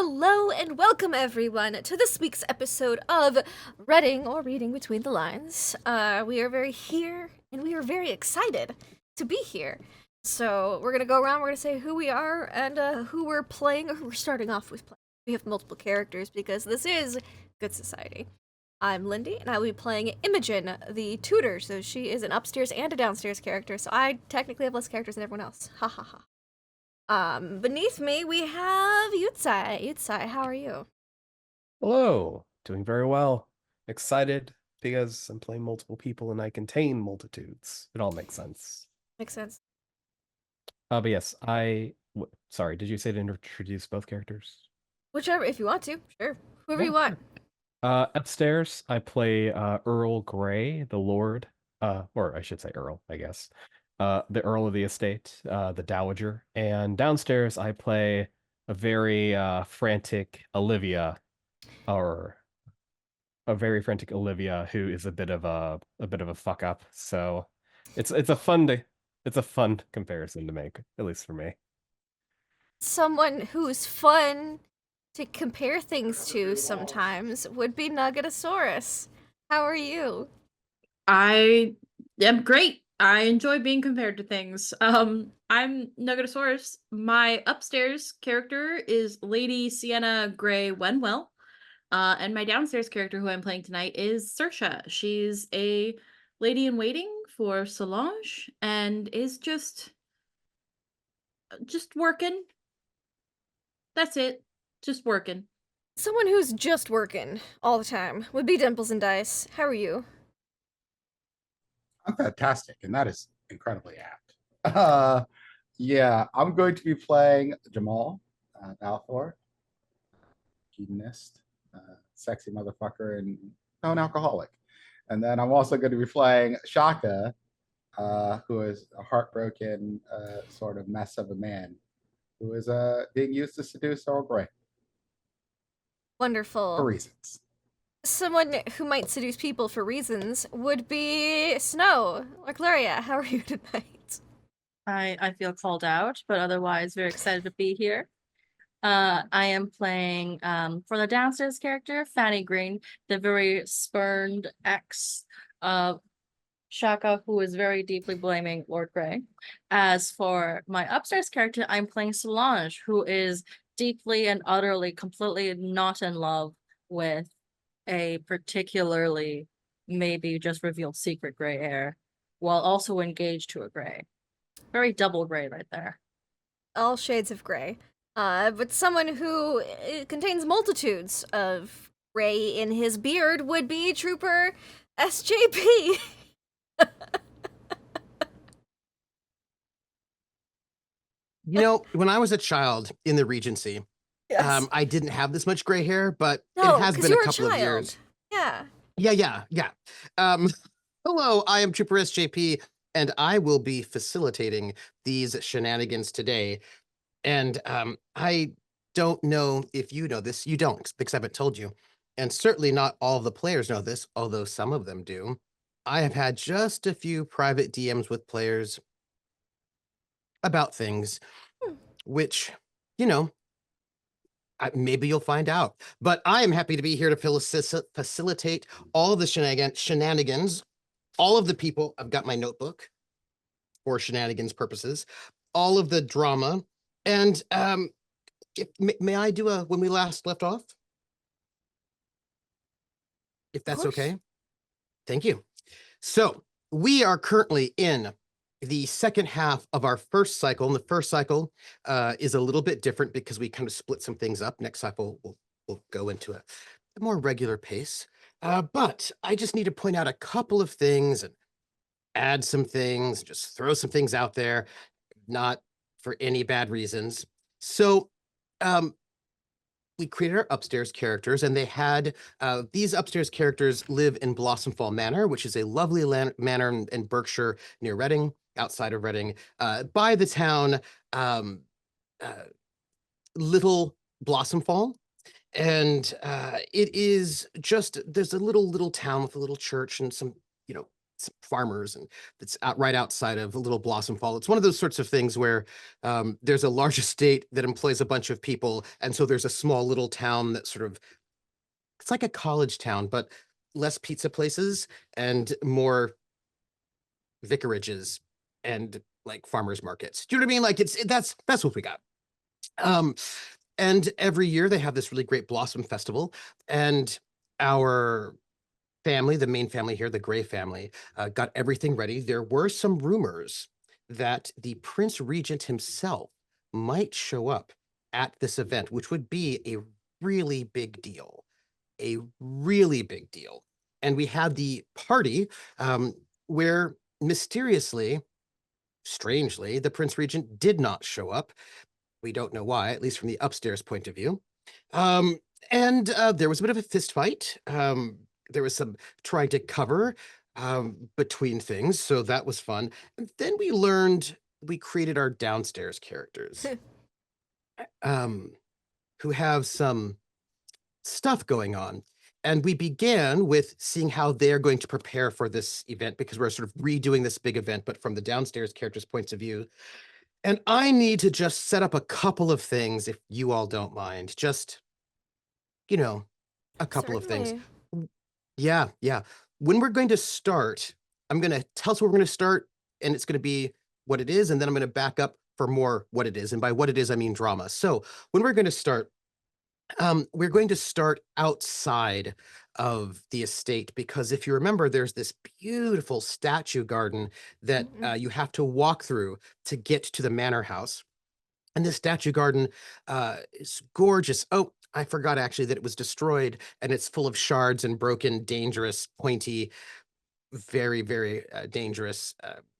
Hello and welcome everyone to this week's episode of Reading or Reading Between the Lines. We are very here and we are very excited to be here. So we're gonna go around, we're gonna say who we are and who we're playing or who we're starting off with playing. We have multiple characters because this is Good Society. I'm Lindy and I will be playing Imogen, the tutor, so she is an upstairs and a downstairs character, so I technically have less characters than everyone else. Ha ha ha. Beneath me we have Yutsai. Yutsai, how are you? Hello, doing very well. Excited because I'm playing multiple people and I contain multitudes. It all makes sense. Makes sense. But yes, sorry, did you say to introduce both characters? Whichever, if you want to, sure. Whoever Yeah, you want. sure. Upstairs, I play Earl Grey, the Lord, or I should say Earl, I guess. The Earl of the Estate, the Dowager. And downstairs, I play a very frantic Olivia, or a very frantic Olivia who is a bit of a fuck up. So it's a fun comparison to make, at least for me. Someone who's fun to compare things to sometimes would be Nuggetosaurus. How are you? I am great. I enjoy being compared to things. I'm Nuggetosaurus. My upstairs character is Lady Sienna Gray Wenwell. And my downstairs character who I'm playing tonight is Saoirse. She's a lady in waiting for Solange and is just working. That's it. Just working. Someone who's just working all the time would be Dimples and Dice. How are you? I'm fantastic, and that is incredibly apt. Yeah, I'm going to be playing Jamal Balfour, hedonist, sexy motherfucker, and known alcoholic. And then I'm also going to be playing Shaka, who is a heartbroken sort of mess of a man who is being used to seduce Earl Grey for Wonderful. reasons. Someone who might seduce people for reasons would be Snow or Gloria. How are you tonight? I feel called out, but otherwise very excited to be here. I am playing for the downstairs character, Fanny Green, the very spurned ex of Shaka, who is very deeply blaming Lord Grey. As for my upstairs character, I'm playing Solange, who is deeply and utterly, completely not in love with a particularly maybe just revealed secret gray heir, while also engaged to a gray. Very double gray right there. All shades of gray. But someone who contains multitudes of gray in his beard would be Trooper SJP. When I was a child in the Regency, Yes. I didn't have this much gray hair, but No, it has 'cause been you a were a couple of child. years. Yeah. Yeah. Um, hello, I am Trooper SJP, and I will be facilitating these shenanigans today. And I don't know if you know this. You don't, because I haven't told you. And certainly not all of the players know this, although some of them do. I have had just a few private DMs with players about things, Hmm. which, you know, maybe you'll find out. But I am happy to be here to facilitate all of the shenanigans, all of the people. I've got my notebook for shenanigans purposes, all of the drama. And may I do a when we last left off? If that's okay. Thank you. So we are currently in the second half of our first cycle. And the first cycle is a little bit different because we kind of split some things up. Next cycle, we'll go into a more regular pace. But I just need to point out a couple of things and add some things, just throw some things out there, not for any bad reasons. So we created our upstairs characters, and they had these upstairs characters live in Blossomfall Manor, which is a lovely manor in Berkshire near Reading, outside of Reading, by the town Little Blossomfall. And it is just, there's a little town with a little church and some, some farmers, and it's out right outside of a little Blossomfall. It's one of those sorts of things where there's a large estate that employs a bunch of people, and so there's a small little town that sort of, it's like a college town, but less pizza places and more vicarages and like farmers markets. Do you know what I mean? Like that's what we got. And every year they have this really great Blossom Festival, and our family, the main family here, the Gray family, got everything ready. There were some rumors that the Prince Regent himself might show up at this event, which would be a really big deal, a really big deal. And we had the party where mysteriously, strangely, the Prince Regent did not show up. We don't know why, at least from the upstairs point of view. And there was a bit of a fist fight. There was some trying to cover between things, so that was fun. And then we created our downstairs characters who have some stuff going on. And we began with seeing how they're going to prepare for this event, because we're sort of redoing this big event, but from the downstairs characters' points of view. And I need to just set up a couple of things, if you all don't mind. Just, a couple of things. Certainly. Yeah. When we're going to start, I'm going to tell us where we're going to start, and it's going to be what it is, and then I'm going to back up for more what it is. And by what it is, I mean drama. So when we're going to start outside of the estate, because if you remember, there's this beautiful statue garden that you have to walk through to get to the manor house. And this statue garden is gorgeous. Oh, I forgot actually that it was destroyed, and it's full of shards and broken, dangerous, pointy, very, very dangerous,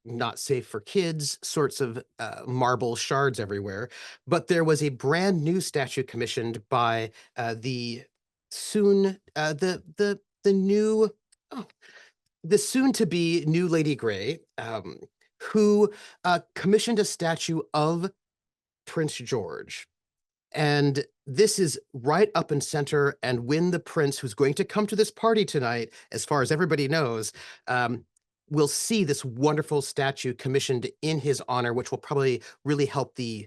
not safe for kids sorts of marble shards everywhere. But there was a brand new statue commissioned by the soon to be new Lady Grey, who commissioned a statue of Prince George. And this is right up in center. And when the prince, who's going to come to this party tonight, as far as everybody knows, will see this wonderful statue commissioned in his honor, which will probably really help the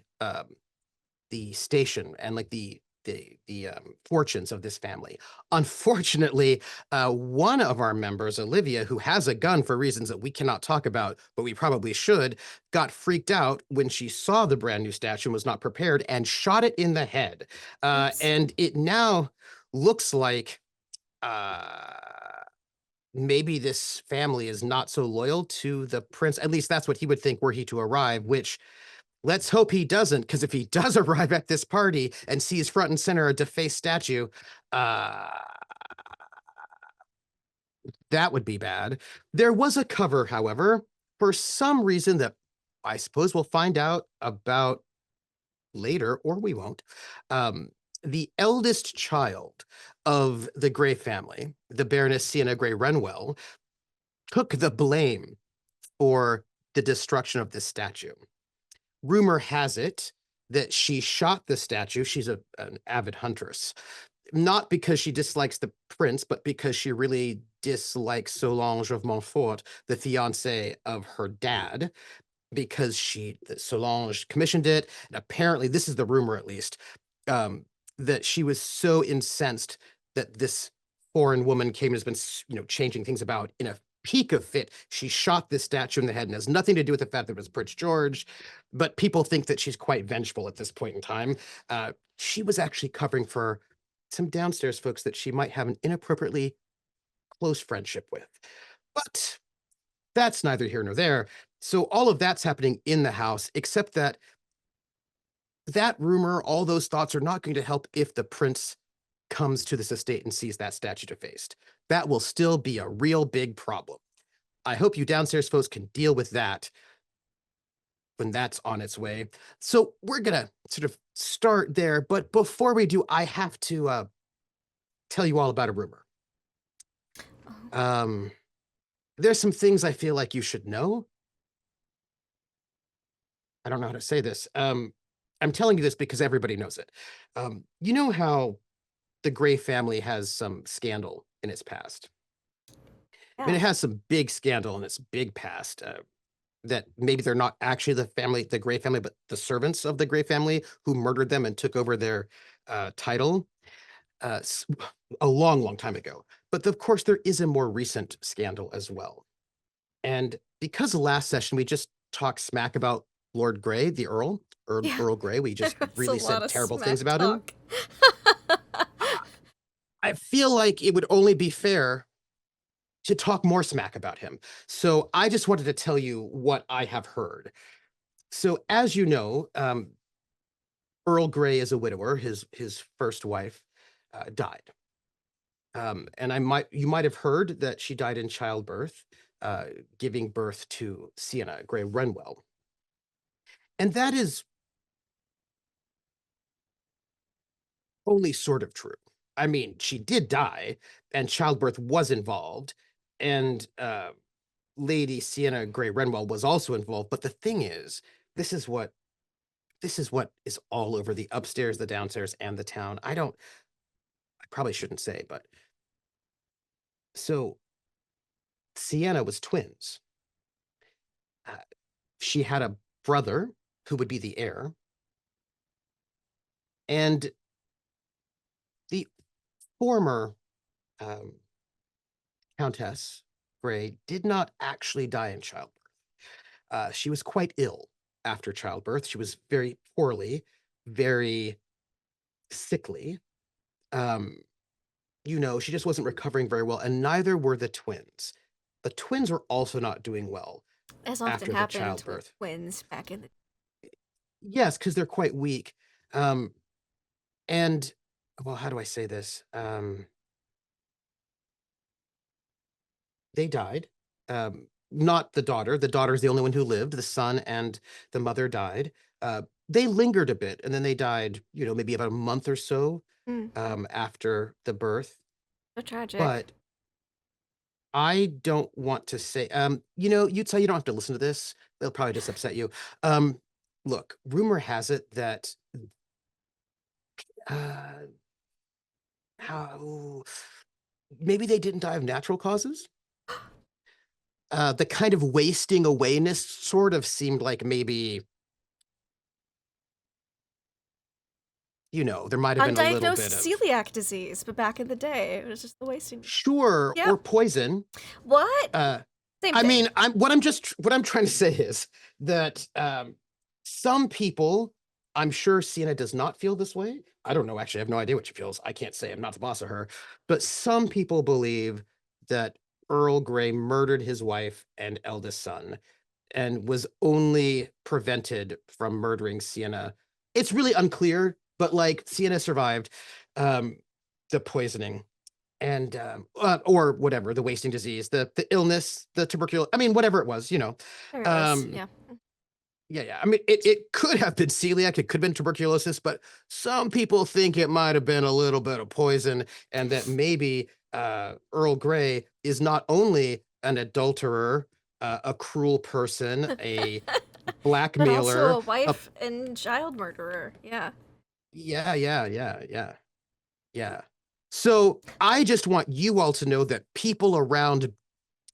station and like the fortunes of this family. Unfortunately, one of our members, Olivia, who has a gun for reasons that we cannot talk about, but we probably should, got freaked out when she saw the brand new statue and was not prepared and shot it in the head. And it now looks like maybe this family is not so loyal to the prince. At least that's what he would think were he to arrive, which let's hope he doesn't, because if he does arrive at this party and sees front and center a defaced statue, that would be bad. There was a cover, however, for some reason that I suppose we'll find out about later, or we won't. The eldest child of the Grey family, the Baroness Sienna Grey Renwell, took the blame for the destruction of this statue. Rumor has it that she shot the statue. She's an avid huntress, not because she dislikes the prince, but because she really dislikes Solange of Montfort, the fiancée of her dad, because Solange commissioned it. And apparently, this is the rumor at least, that she was so incensed that this foreign woman came and has been, changing things about in a peak of fit. She shot this statue in the head, and has nothing to do with the fact that it was Prince George, but people think that she's quite vengeful at this point in time. She was actually covering for some downstairs folks that she might have an inappropriately close friendship with. But that's neither here nor there. So all of that's happening in the house, except that rumor, all those thoughts are not going to help if the prince comes to this estate and sees that statue defaced. That will still be a real big problem. I hope you downstairs folks can deal with that when that's on its way. So we're going to sort of start there. But before we do, I have to tell you all about a rumor. There's some things I feel like you should know. I don't know how to say this. I'm telling you this because everybody knows it. You know how the Grey family has some scandal in its past? I mean, it Yeah. has some big scandal in its big past. That maybe they're not actually the family, the Grey family, but the servants of the Grey family who murdered them and took over their title a long, long time ago. But of course, there is a more recent scandal as well. And because last session we just talked smack about Lord Grey, the Yeah. Earl Grey, we just There was really a lot said of terrible smack things about him. talk. I feel like it would only be fair to talk more smack about him. So I just wanted to tell you what I have heard. So as you know, Earl Grey is a widower. His first wife died. And you might have heard that she died in childbirth, giving birth to Sienna Grey Renwell. And that is only sort of true. I mean, she did die, and childbirth was involved, and Lady Sienna Grey Renwell was also involved. But the thing is, this is what is all over the upstairs, the downstairs, and the town. I probably shouldn't say, but so Sienna was twins. She had a brother who would be the heir, and the former Countess Grey did not actually die in childbirth. She was quite ill after childbirth. She was very poorly, very sickly. She just wasn't recovering very well, and neither were the twins. The twins were also not doing well As often after the happened childbirth. with twins back in the Yes, because they're quite weak. And well, how do I say this? They died. Not the daughter. The daughter's the only one who lived. The son and the mother died. They lingered a bit, and then they died, maybe about a month or so after the birth. So tragic. But I don't want to say, Utah, you don't have to listen to this. They'll probably just upset you. Look, rumor has it that how maybe they didn't die of natural causes. The kind of wasting awayness sort of seemed like maybe, there might have been a little Undiagnosed bit of celiac disease, but back in the day, it was just the wasting. sure Yeah. or poison. What? Same I thing. mean, what I'm trying to say is that some people, I'm sure Sienna does not feel this way. I don't know. Actually, I have no idea what she feels. I can't say. I'm not the boss of her. But some people believe that Earl Grey murdered his wife and eldest son and was only prevented from murdering Sienna. It's really unclear, but like Sienna survived the poisoning and or whatever, the wasting disease, the illness, the tuberculosis. I mean, whatever it was, There it was. Yeah. Yeah. I mean, it could have been celiac, it could have been tuberculosis, but some people think it might have been a little bit of poison, and that maybe Earl Grey is not only an adulterer, a cruel person, a But blackmailer, also a wife and child murderer. Yeah. Yeah. So I just want you all to know that people around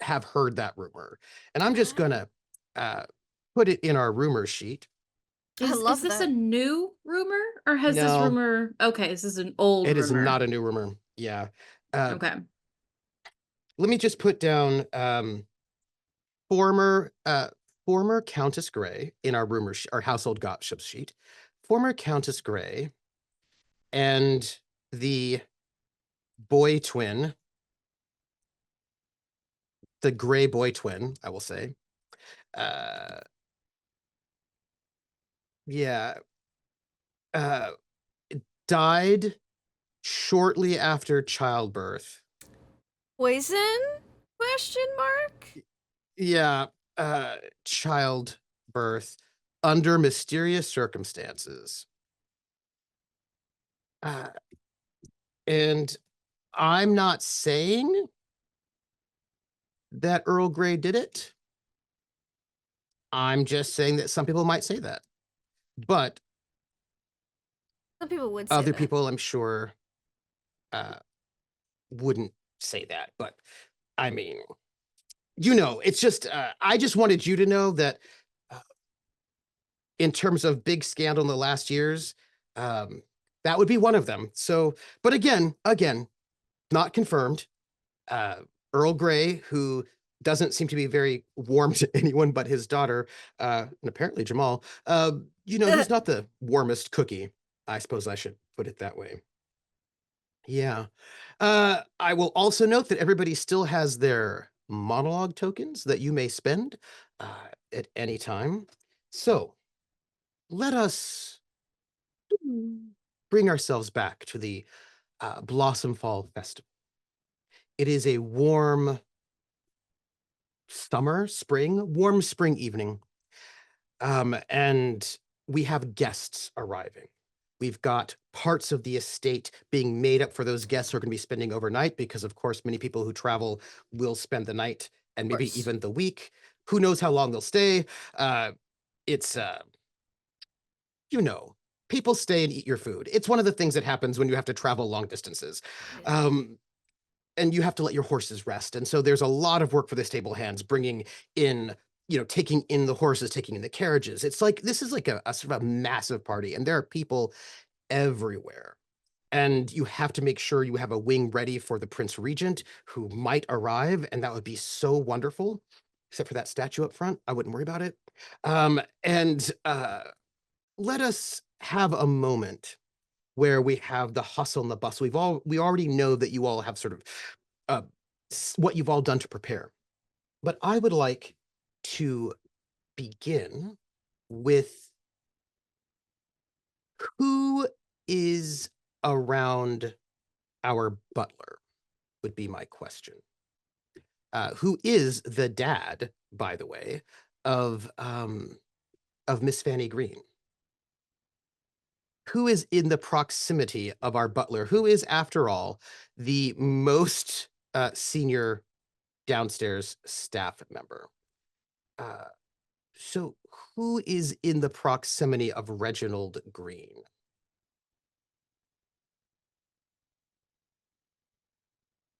have heard that rumor, and I'm just gonna put it in our rumor sheet. I love Is this that. a new rumor, or has this No. rumor? Okay, this is an old It rumor. is not a new rumor. Yeah. Okay. Let me just put down former Countess Grey in our our household gossip sheet. Former Countess Grey and the boy twin, the Grey boy twin, I will say. Died shortly after childbirth. Poison? Question mark? Yeah, childbirth under mysterious circumstances. And I'm not saying that Earl Grey did it. I'm just saying that some people might say that. But Some people would say other that. people, I'm sure, wouldn't say that. But I mean, it's just, I just wanted you to know that uh, in terms of big scandal in the last years, that would be one of them. So, but again, not confirmed. Earl Grey, who doesn't seem to be very warm to anyone but his daughter, and apparently Jamal, he's not the warmest cookie. I suppose I should put it that way. Yeah. I will also note that everybody still has their monologue tokens that you may spend at any time. So let us bring ourselves back to the Blossomfall Festival. It is a warm warm spring evening. And we have guests arriving. We've got parts of the estate being made up for those guests who are going to be spending overnight, because of course, many people who travel will spend the night and maybe course. even the week. Who knows how long they'll stay? It's, people stay and eat your food. It's one of the things that happens when you have to travel long distances. And you have to let your horses rest. And so there's a lot of work for the stable hands, bringing in, taking in the horses, taking in the carriages. It's like, this is like a sort of a massive party, and there are people everywhere. And you have to make sure you have a wing ready for the Prince Regent, who might arrive, and that would be so wonderful. Except for that statue up front, I wouldn't worry about it. And let us have a moment where we have the hustle and the bustle. We already know that you all have sort of what you've all done to prepare. But I would like to begin with who is around our butler, would be my question. Who is the dad, by the way, of Miss Fanny Green? Who is in the proximity of our butler? Who is, after all, the most senior downstairs staff member? So who is in the proximity of Reginald Green?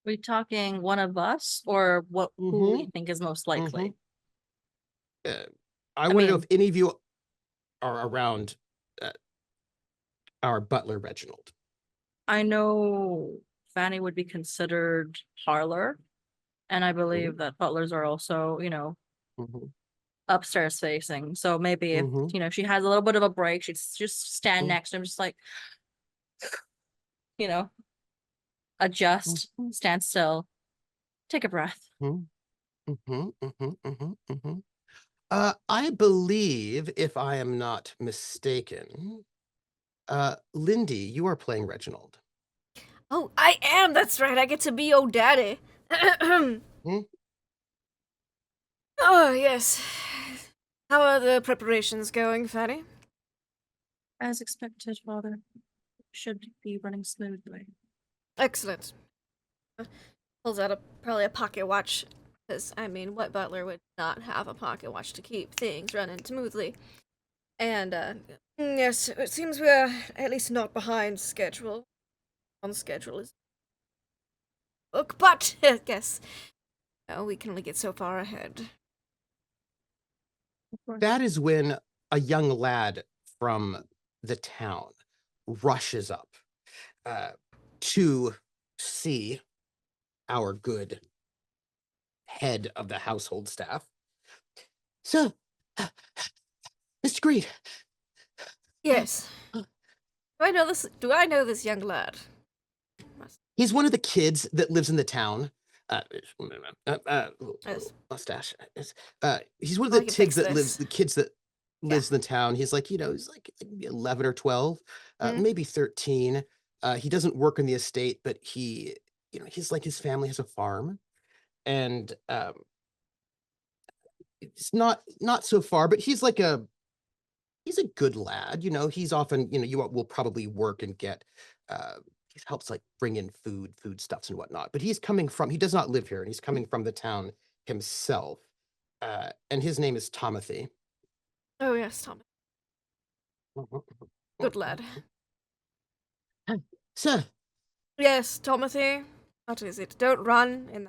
We talking one of us, or who we think is most likely? I want to know if any of you are around our butler, Reginald. I know Fanny would be considered parlor, and I believe that butlers are also, upstairs facing. So maybe if, she has a little bit of a break, she'd just stand next to him, just like, adjust, stand still, take a breath. I believe, if I am not mistaken, Lindy, you are playing Reginald. Oh, I am. That's right. I get to be old daddy. Oh, yes. How are the preparations going, Fanny? As expected, Father. Should be running smoothly. Excellent. Pulls out probably a pocket watch, because, what butler would not have a pocket watch to keep things running smoothly? And, yes, it seems we're at least not behind schedule. On schedule is book, but I guess we can only get so far ahead. That is when a young lad from the town rushes up to see our good head of the household staff. So, Mr. Green. Yes. Do I know this young lad? He's one of the kids that lives in the town. Mustache. He's one of the kids that lives in the town. He's like, he's like 11 or 12, maybe 13. He doesn't work in the estate, but he's like, his family has a farm, and it's not so far, but he's a good lad. He's often, you will probably work and get he helps like bring in foodstuffs and whatnot, but he does not live here, and he's coming from the town himself. And his name is Tomothy. Oh yes, Tomothy. Good lad. Sir. Yes, Tomothy. What is it? Don't run in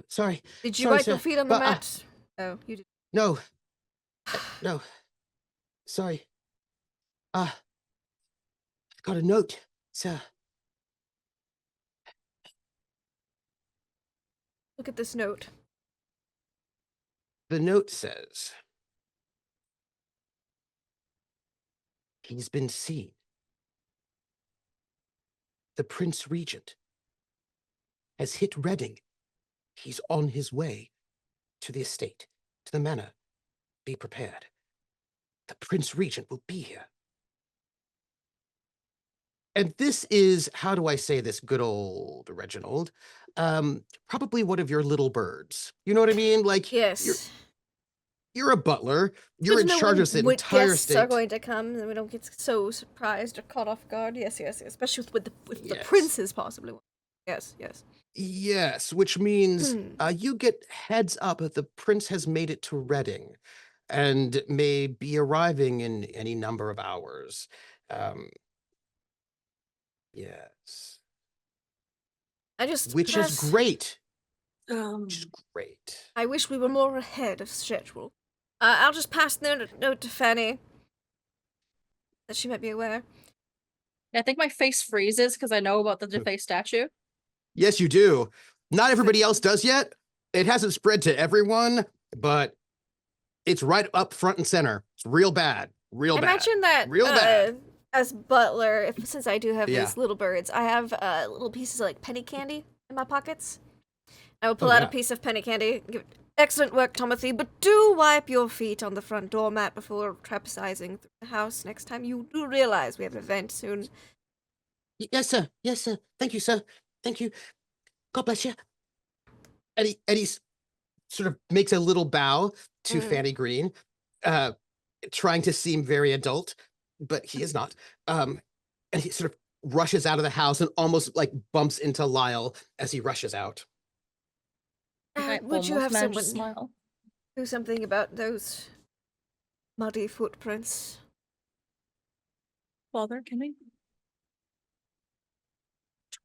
Sorry. Did you Sorry, wipe your sir, feet on the but, mat? Oh, you did. No. No. Sorry. I got a note, sir. Look at this note. The note says, he's been seen. The Prince Regent has hit Reading. He's on his way to the estate, to the manor. Be prepared. The Prince Regent will be here. And this is, how do I say this, good old Reginald? Probably one of your little birds. You know what I mean? Like, Yes. you're a butler. You're Good in to know charge when of this entire guests state. are going to come, and we don't get so surprised or caught off guard. Yes, yes, yes. Especially with the Yes. princes, possibly. Yes, yes. Yes, which means Hmm. you get heads up if the prince has made it to Reading and may be arriving in any number of hours. Yes. I just Which is press- great. Which is great. I wish we were more ahead of schedule. I'll just pass the note to Fanny, that she might be aware. I think my face freezes because I know about the defaced statue. Yes, you do. Not everybody else does yet. It hasn't spread to everyone, but it's right up front and center. It's real bad. Real bad. Imagine that. Real bad. As butler, since I do have Yeah. these little birds, I have little pieces of like penny candy in my pockets. I will pull Oh, out yeah. a piece of penny candy. Give excellent work, Timothy, but do wipe your feet on the front doormat before trapezing through the house next time. You do realize we have an event soon. Yes, sir. Yes, sir. Thank you, sir. Thank you. God bless you. Eddie sort of makes a little bow to Fanny Green, trying to seem very adult, but he is not. And he sort of rushes out of the house and almost like bumps into Lyle as he rushes out. I Would you almost have managed to someone smile. do something about those muddy footprints? Father, can we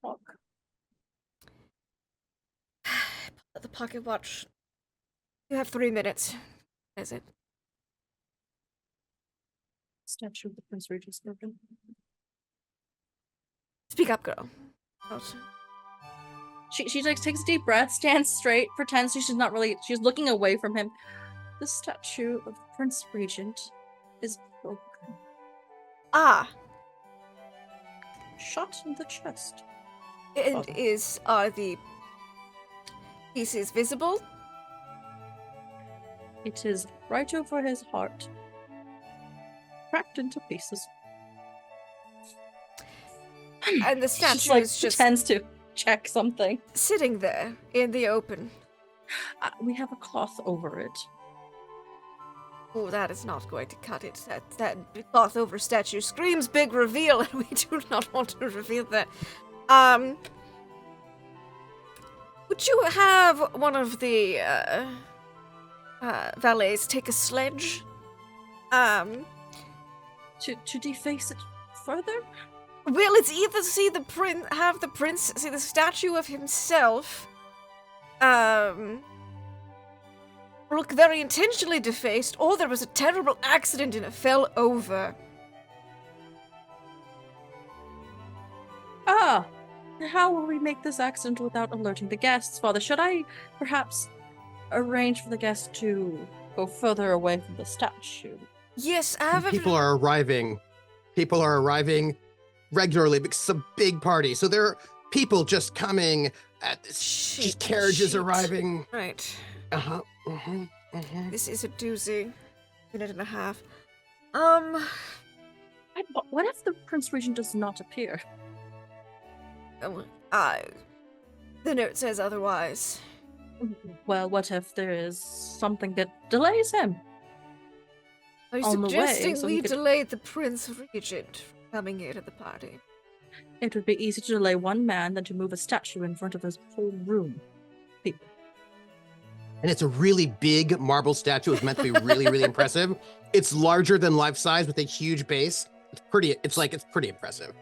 talk? The pocket watch. You have 3 minutes. Is it? Statue of the Prince Regent's broken. Speak up, girl. Also. She like takes a deep breath, stands straight, pretends she's not really. She's looking away from him. The statue of Prince Regent is broken. Ah, Shot in the chest. and Father. are the pieces visible? It is right over his heart. Cracked into pieces. And the She statue just like is just pretends to check something. sitting there in the open. We have a cloth over it. Oh, that is not going to cut it. That cloth over statue screams big reveal, and we do not want to reveal that. Would you have one of the valets take a sledge? To deface it further? Well, it's either see the prince see the statue of himself, look very intentionally defaced, or there was a terrible accident and it fell over. Ah! How will we make this accident without alerting the guests, Father? Should I perhaps arrange for the guests to go further away from the statue? Yes, I have People are arriving. People are arriving regularly because it's a big party. So there are people just coming. Just carriages arriving. Right. This This is a doozy. Minute and a half. What if the Prince Regent does not appear? The note says otherwise. Well, what if there is something that delays him? Are you On the way, suggesting so we he could- delay the Prince Regent from coming here to the party? It would be easier to delay one man than to move a statue in front of his whole room. People. And it's a really big marble statue. It's meant to be really, really impressive. It's larger than life size with a huge base. It's pretty impressive.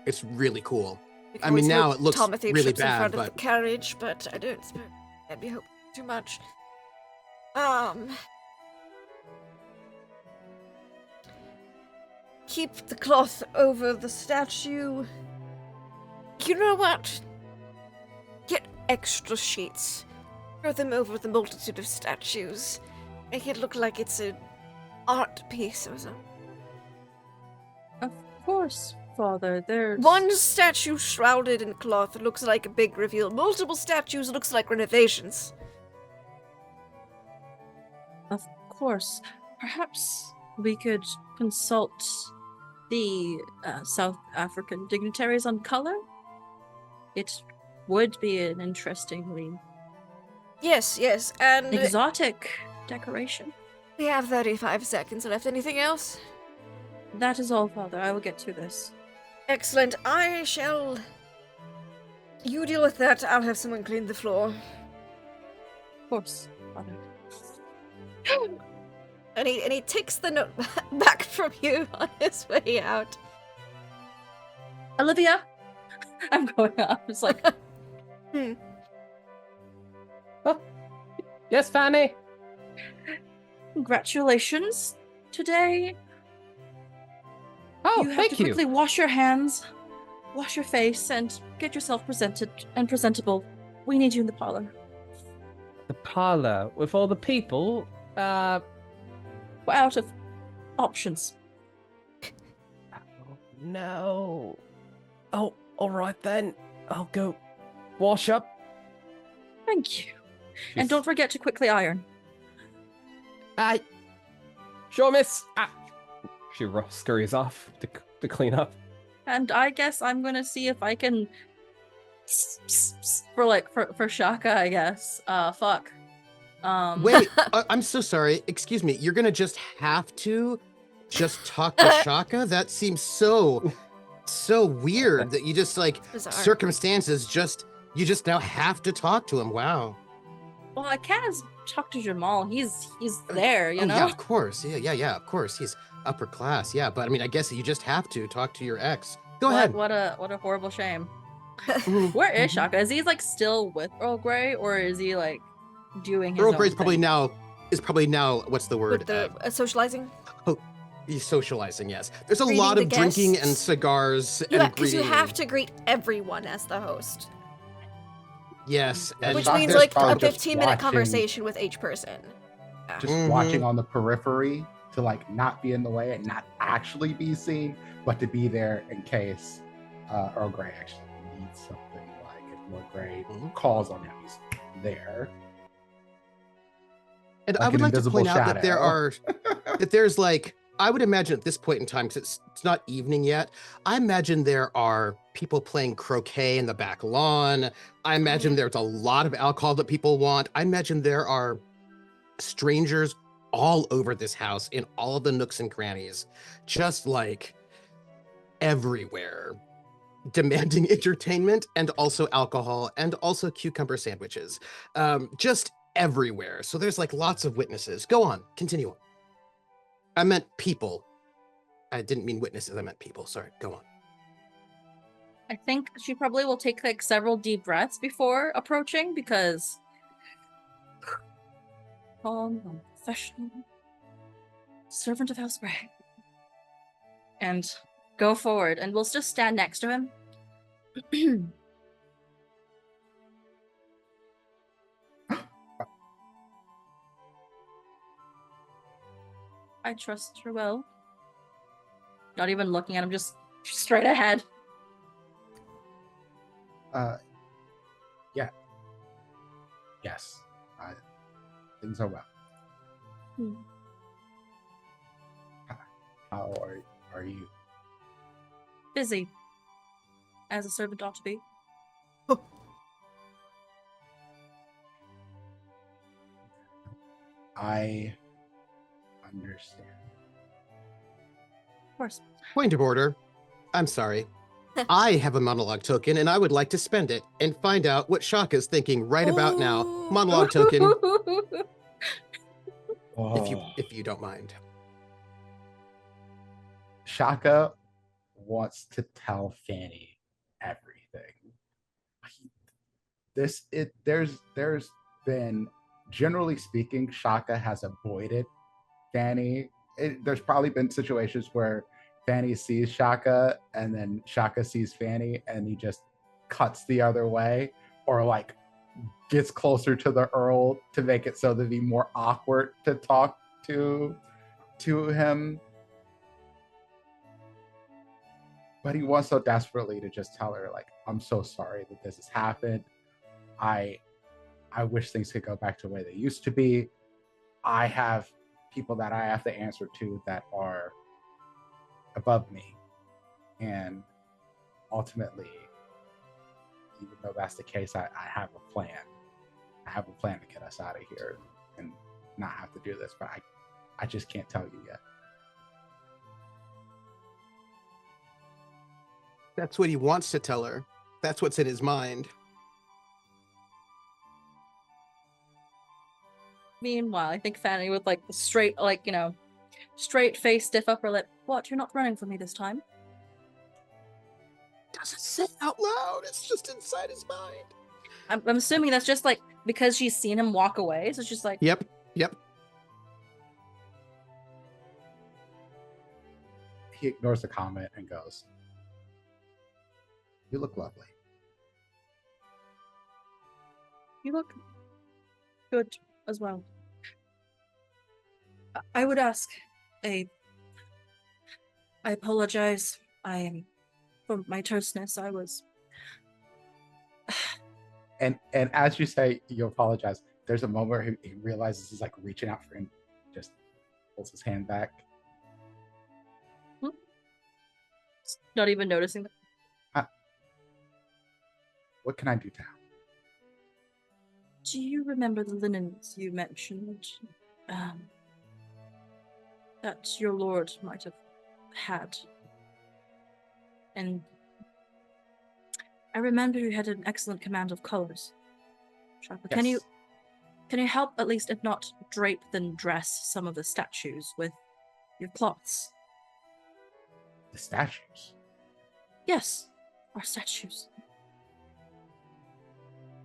It's really cool. We I can mean, always now hope it looks Timothy really trips in bad, front of but the carriage, but I don't suppose I'd be hoping too much. Keep the cloth over the statue. You know what? Get extra sheets. Throw them over the multitude of statues. Make it look like it's an art piece or something. Of course, Father. There's One statue shrouded in cloth looks like a big reveal. Multiple statues looks like renovations. Of course. Perhaps we could consult the South African dignitaries on color. It would be an interestingly Yes, and exotic decoration. we have 35 seconds left. Anything else? That is all, Father. I will get to this. Excellent. I shall... You deal with that. I'll have someone clean the floor. Of course, Father. And he takes the note back from you on his way out. Olivia! I'm going up. It's like, Yes, Fanny. congratulations. Today, Oh, you have thank to you. quickly wash your hands, wash your face, and get yourself presented and presentable. We need you in the parlor. The parlor with all the people. We're out of options. No. Oh, all right then. I'll go wash up. Thank you. And don't forget to quickly iron. Aye. Sure, miss. Ah. She scurries off to clean up. And I guess I'm gonna see if I can for Shaka, I guess. Fuck. wait, I'm so sorry. Excuse me. You're gonna just have to just talk to Shaka? That seems so weird that you just like Bizarre. circumstances you just now have to talk to him. Wow. Well, I can't talk to Jamal. He's there, you know? Yeah, of course. Yeah, of course. He's upper class. Yeah, but I mean, I guess you just have to talk to your ex. Go ahead. What a horrible shame. Where is Shaka? Is he like still with Earl Grey, or is he like doing his Earl own Grey's probably thing? now what's the word? With the socializing? He's socializing, yes. There's a Greeting lot the of drinking and guests. cigars Yeah, and because you greeting. have to greet everyone as the host. Yes, Yeah, and Which Shaka's means like probably a just 15-minute watching- conversation with each person. Just Mhm. watching on the periphery to like not be in the way and not actually be seen, but to be there in case Earl Grey actually needs something. Like if Earl Grey Mhm. calls on him, he's there. And Like I would an like to invisible point out that there shadow. are there's like, I would imagine at this point in time, because it's not evening yet, I imagine there are people playing croquet in the back lawn. I imagine there's a lot of alcohol that people want. I imagine there are strangers all over this house in all of the nooks and crannies, just like everywhere, demanding entertainment and also alcohol and also cucumber sandwiches. Just everywhere. So there's like lots of witnesses. Go on, continue on. I meant people. I didn't mean witnesses, I meant people. Sorry, go on. I think she probably will take like several deep breaths before approaching because calm and professional servant of House Grey. And go forward, and we'll just stand next to him. I trust her well. Not even looking at him, just straight ahead. Yeah. Yes. Things are well. Hmm. How are you? Busy. As a servant ought to be. I understand. Of course. Point of order. I'm sorry. I have a monologue token and I would like to spend it and find out what Shaka's thinking right about now. Ooh. Monologue token, Oh. if you don't mind. Shaka wants to tell Fanny everything. there's been, generally speaking, Shaka has avoided Fanny. There's probably been situations where Fanny sees Shaka and then Shaka sees Fanny and he just cuts the other way, or like gets closer to the Earl to make it so that it'd be more awkward to talk to him. But he wants so desperately to just tell her, like, I'm so sorry that this has happened. I wish things could go back to the way they used to be. I have people that I have to answer to that are above me. And ultimately, even though that's the case, I have a plan. I have a plan to get us out of here and not have to do this, but I just can't tell you yet. That's what he wants to tell her. That's what's in his mind. Meanwhile, I think Fanny with like the straight, like, you know, straight face, stiff upper lip. What? You're not running from me this time? Doesn't say it out loud. It's just inside his mind. I'm assuming that's just like because she's seen him walk away. So it's just like, Yep. He ignores the comment and goes, "You look lovely." you look good as well. I would ask I apologize. I am for my terseness. I was. And as you say you apologize, there's a moment where he realizes he's like reaching out for him, just pulls his hand back. Not even noticing that. What can I do to help? Do you remember the linens you mentioned? That your lord might have had. And I remember you had an excellent command of colors. Shaka, Yes. can you help at least, if not drape, then dress some of the statues with your cloths? The statues. Yes, our statues.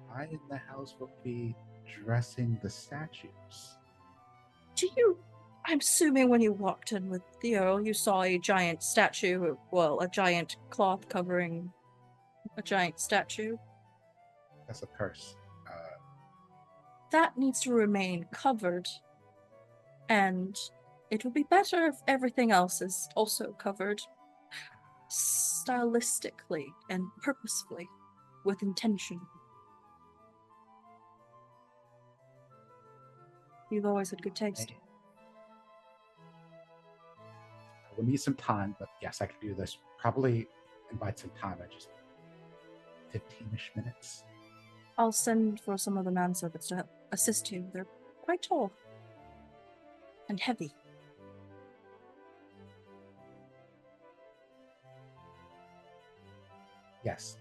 Why in the house would be dressing the statues? I'm assuming when you walked in with the Earl, you saw a giant statue, well, a giant cloth covering a giant statue. That's a curse. That needs to remain covered. And it would be better if everything else is also covered stylistically and purposefully, with intention. You've always had good taste. I will need some time, but yes, I can do this. Probably invite some time at just 15-ish minutes. I'll send for some of the manservants to assist you. They're quite tall and heavy. Yes.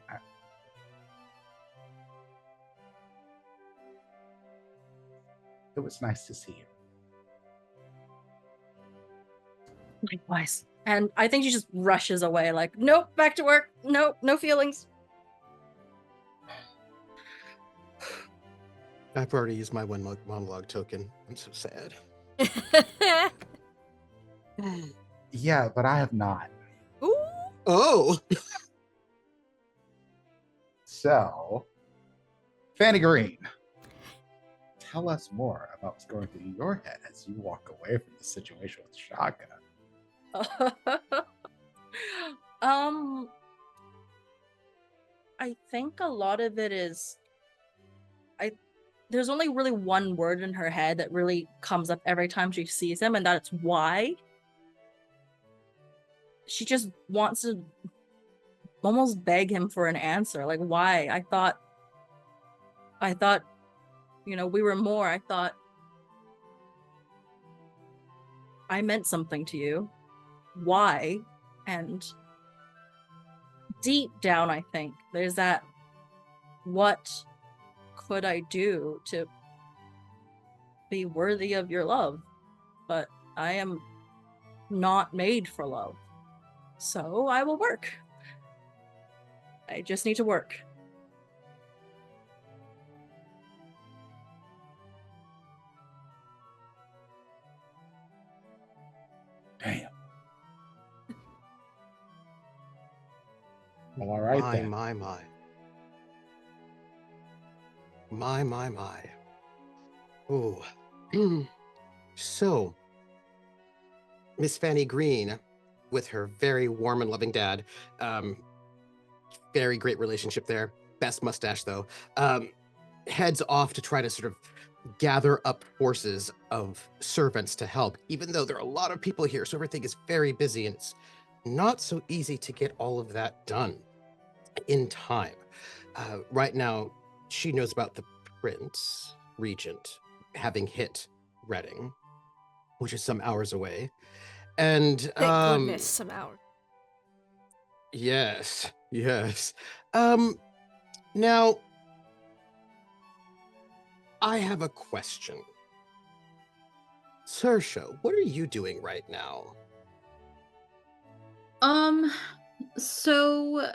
It was nice to see you. Likewise. And I think she just rushes away, like, nope, back to work. Nope, no feelings. I've already used my one monologue token. I'm so sad. Yeah, but I have not. Ooh. Oh! So, Fanny Green, tell us more about what's going through your head as you walk away from the situation with Shaka. I think a lot of it is there's only really one word in her head that really comes up every time she sees him, and that's why. She just wants to almost beg him for an answer. Like, why? I thought, you know, we were more. I thought I meant something to you. Why? And deep down, I think there's that, what could I do to be worthy of your love? But I am not made for love. So I will work. I just need to work. All right My, then. my, my. My. Oh. So, Miss Fanny Green, with her very warm and loving dad, very great relationship there. Best mustache, though. Heads off to try to sort of gather up forces of servants to help, even though there are a lot of people here, so everything is very busy and it's not so easy to get all of that done in time. Right now, she knows about the Prince Regent having hit Reading, which is some hours away. And Thank goodness, some hours. yes. Now I have a question. Saoirse, what are you doing right now? So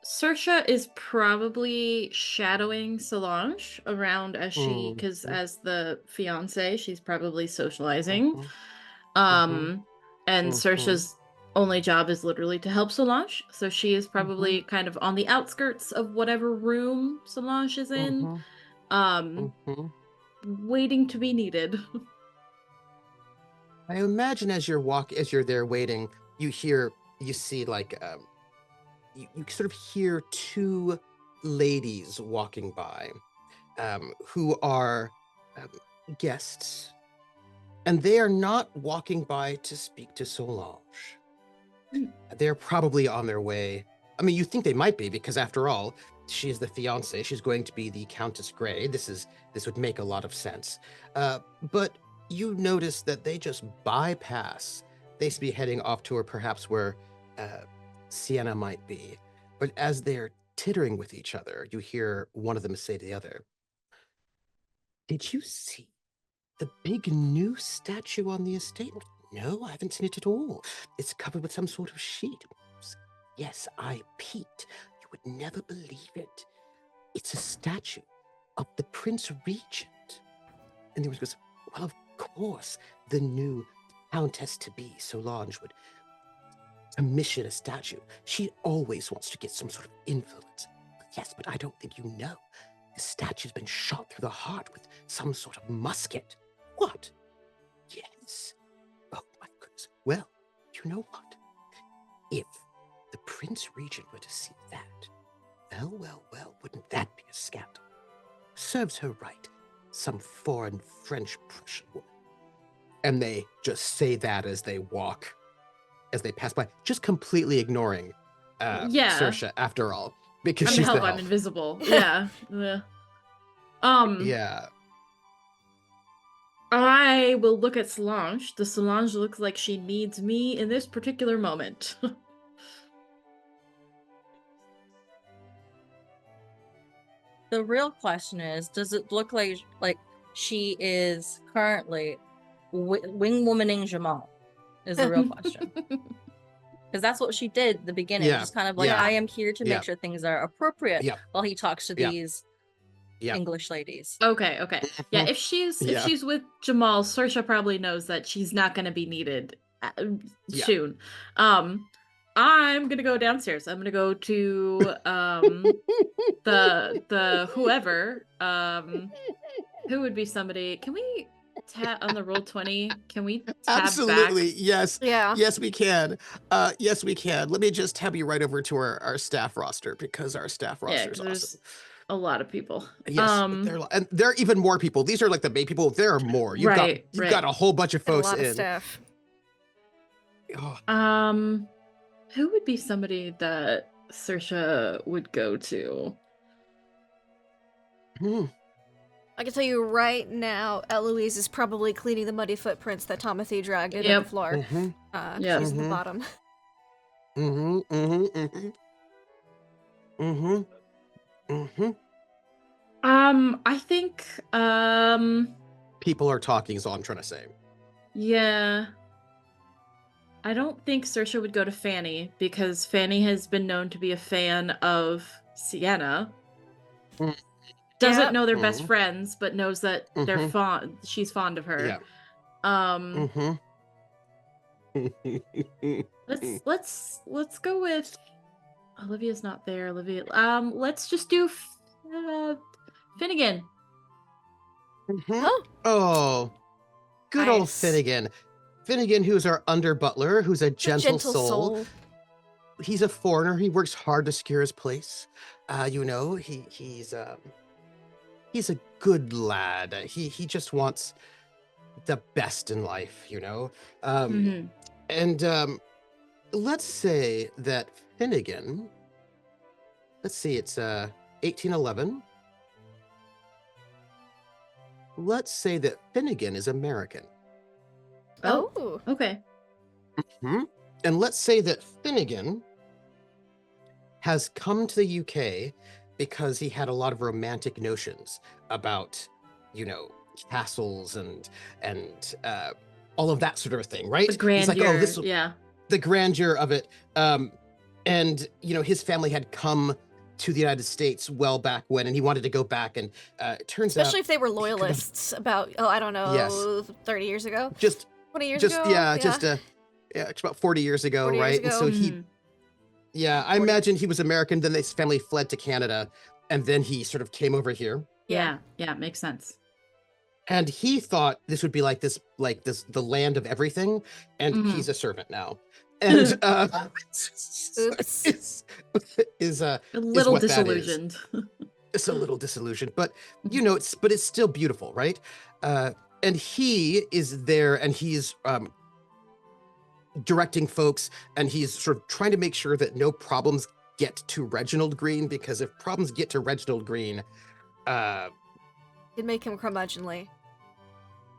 Saoirse is probably shadowing Solange around as she, because Mhm, as the fiance, she's probably socializing. mhm, Um, and mhm, Saoirse's only job is literally to help Solange, so she is probably mhm, kind of on the outskirts of whatever room Solange is in, mhm, um, mhm. waiting to be needed. I imagine as you're there waiting, you see like you sort of hear two ladies walking by, who are um, guests, and they are not walking by to speak to Solange. Mm. They're probably on their way. I mean, you think they might be because, after all, she is the fiance. She's going to be the Countess Grey. This would make a lot of sense. But you notice that they just bypass. They should be heading off to, or perhaps where Sienna might be. But as they're tittering with each other, you hear one of them say to the other, "Did you see the big new statue on the estate?" "No, I haven't seen it at all. It's covered with some sort of sheet." "Yes, I peeked. You would never believe it. It's a statue of the Prince Regent." And the other goes, "Well, of course, the new Countess-to-be Solange would commission a statue. She always wants to get some sort of influence." "Yes, but I don't think you know. The statue's been shot through the heart with some sort of musket." "What?" "Yes. Oh, my goodness. Well, you know what? If the Prince Regent were to see that, well, wouldn't that be a scandal? Serves her right. Some foreign French Prussian woman." And they just say that as they pass by, just completely ignoring Yeah, Saoirse, after all, because I'm she's the I'm help. invisible. Yeah. Yeah. Yeah. I will look at Solange. Does Solange look like she needs me in this particular moment? The real question is, does it look like she is currently wing womaning Jamal? Is the real question. Because that's what she did at the beginning. Yeah. Just kind of like, Yeah. I am here to Yeah. make sure things are appropriate Yeah. while he talks to Yeah. these Yeah. English ladies. Okay. Yeah, if Yeah. she's with Jamal, Saoirse probably knows that she's not going to be needed Yeah. soon. I'm gonna go downstairs. I'm gonna go to the whoever who would be somebody. Can we tap on the Roll20? Can we tab Absolutely. back? Yes. Yeah. Yes, we can. Yes, we can. Let me just tab you right over to our staff roster, because our staff Yeah, roster is because there's awesome. a lot of people. Yes, and there are even more people. These are like the main people. There are more. You've Right. got a whole bunch of And a folks lot of in. staff. Oh, Who would be somebody that Saoirse would go to? I can tell you right now, Eloise is probably cleaning the muddy footprints that Timothy dragged into Yep. the floor. Mhm. Yep. She's at the Mhm. bottom. I think, People are talking is all I'm trying to say. yeah. I don't think Saoirse would go to Fanny, because Fanny has been known to be a fan of Sienna. Doesn't Yep. know they're best Mhm. friends, but knows that they're Mhm. fond. She's fond of her. Yeah. Let's go with Olivia's not there. Olivia. Let's just do Finnegan. Mhm. Oh, Oh, good old nice. Finnegan. Finnegan, who's our under butler, who's a It's a gentle, soul. He's a foreigner. He works hard to secure his place. You know, he's a good lad. He just wants the best in life, you know. Mhm. And let's say that Finnegan. Let's see, it's 1811. Let's say that Finnegan is American. Oh. Okay. Hmm? And let's say that Finnegan has come to the UK because he had a lot of romantic notions about, you know, castles and all of that sort of thing, right? The He's like, oh, grandeur. this Yeah. the grandeur of it. And you know, his family had come to the United States well back when, and he wanted to go back. And it turns Especially out, if they were loyalists about, I don't know, Yes. 30 years ago? just 20 years just ago? yeah, just it's about 40 years ago, 40 years right? And so ago. he, Mhm. yeah, I 40. imagine he was American. Then his family fled to Canada, and then he sort of came over here. Yeah. Yeah. Makes sense. And he thought this would be like this, the land of everything, and Mhm. he's a servant now. And Oops. is A little what that is. disillusioned. It's a little disillusioned, but you know, it's still beautiful, right? And he is there, and he's directing folks, and he's sort of trying to make sure that no problems get to Reginald Green, because if problems get to Reginald Green, It'd make him curmudgeonly.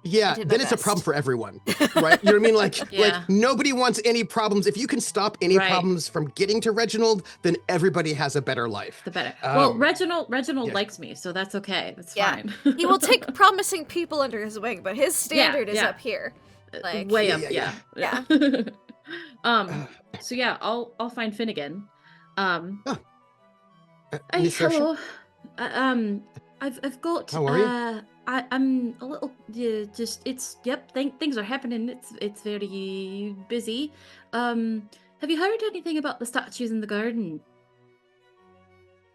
yeah, did my then it's a best. problem for everyone, right? You know what I mean? Like, Yeah. like nobody wants any problems. If you can stop any Right. problems from getting to Reginald, then everybody has a better life. The better. Well, Um, Reginald yeah. likes me, so that's okay. That's Yeah. fine. He will take promising people under his wing, but his standard is yeah. up here. Like, Way Yeah, up. yeah, Yeah. So yeah, I'll find Finnegan. Hey, Miss Saoirse, hello. I've got. How are you? I'm a little. Just things are happening. It's very busy. Have you heard anything about the statues in the garden?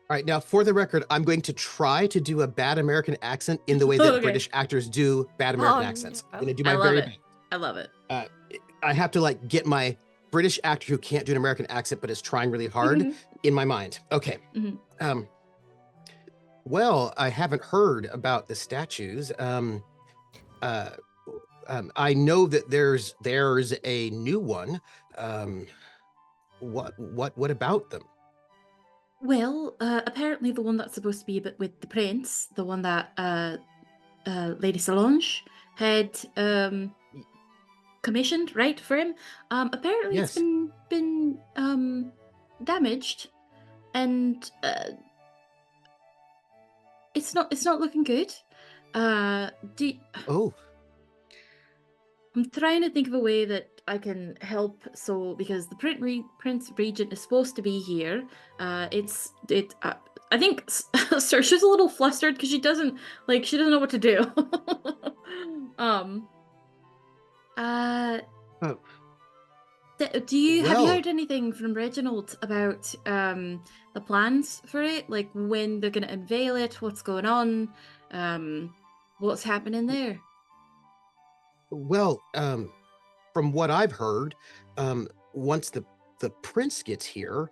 All right, now for the record, I'm going to try to do a bad American accent in the way that Okay. British actors do bad American Oh, accents. no. I'm gonna do I my love very it. best. I love it. I have to like get my British actor who can't do an American accent but is trying really hard in my mind. Okay. Mhm. Well, I haven't heard about the statues. I know that there's a new one. What about them? Well, apparently the one that's supposed to be with the prince, the one that Lady Solange had commissioned, right, for him. Apparently Yes. it's been damaged, and it's not looking good. Oh, I'm trying to think of a way that I can help. So because the Prince Regent is supposed to be here, I think Saoirse's a little flustered because she doesn't know what to do. Oh. Have you Well- heard anything from Reginald about the plans for it? Like when they're gonna unveil it, what's going on, what's happening there? well, from what I've heard, once the prince gets here,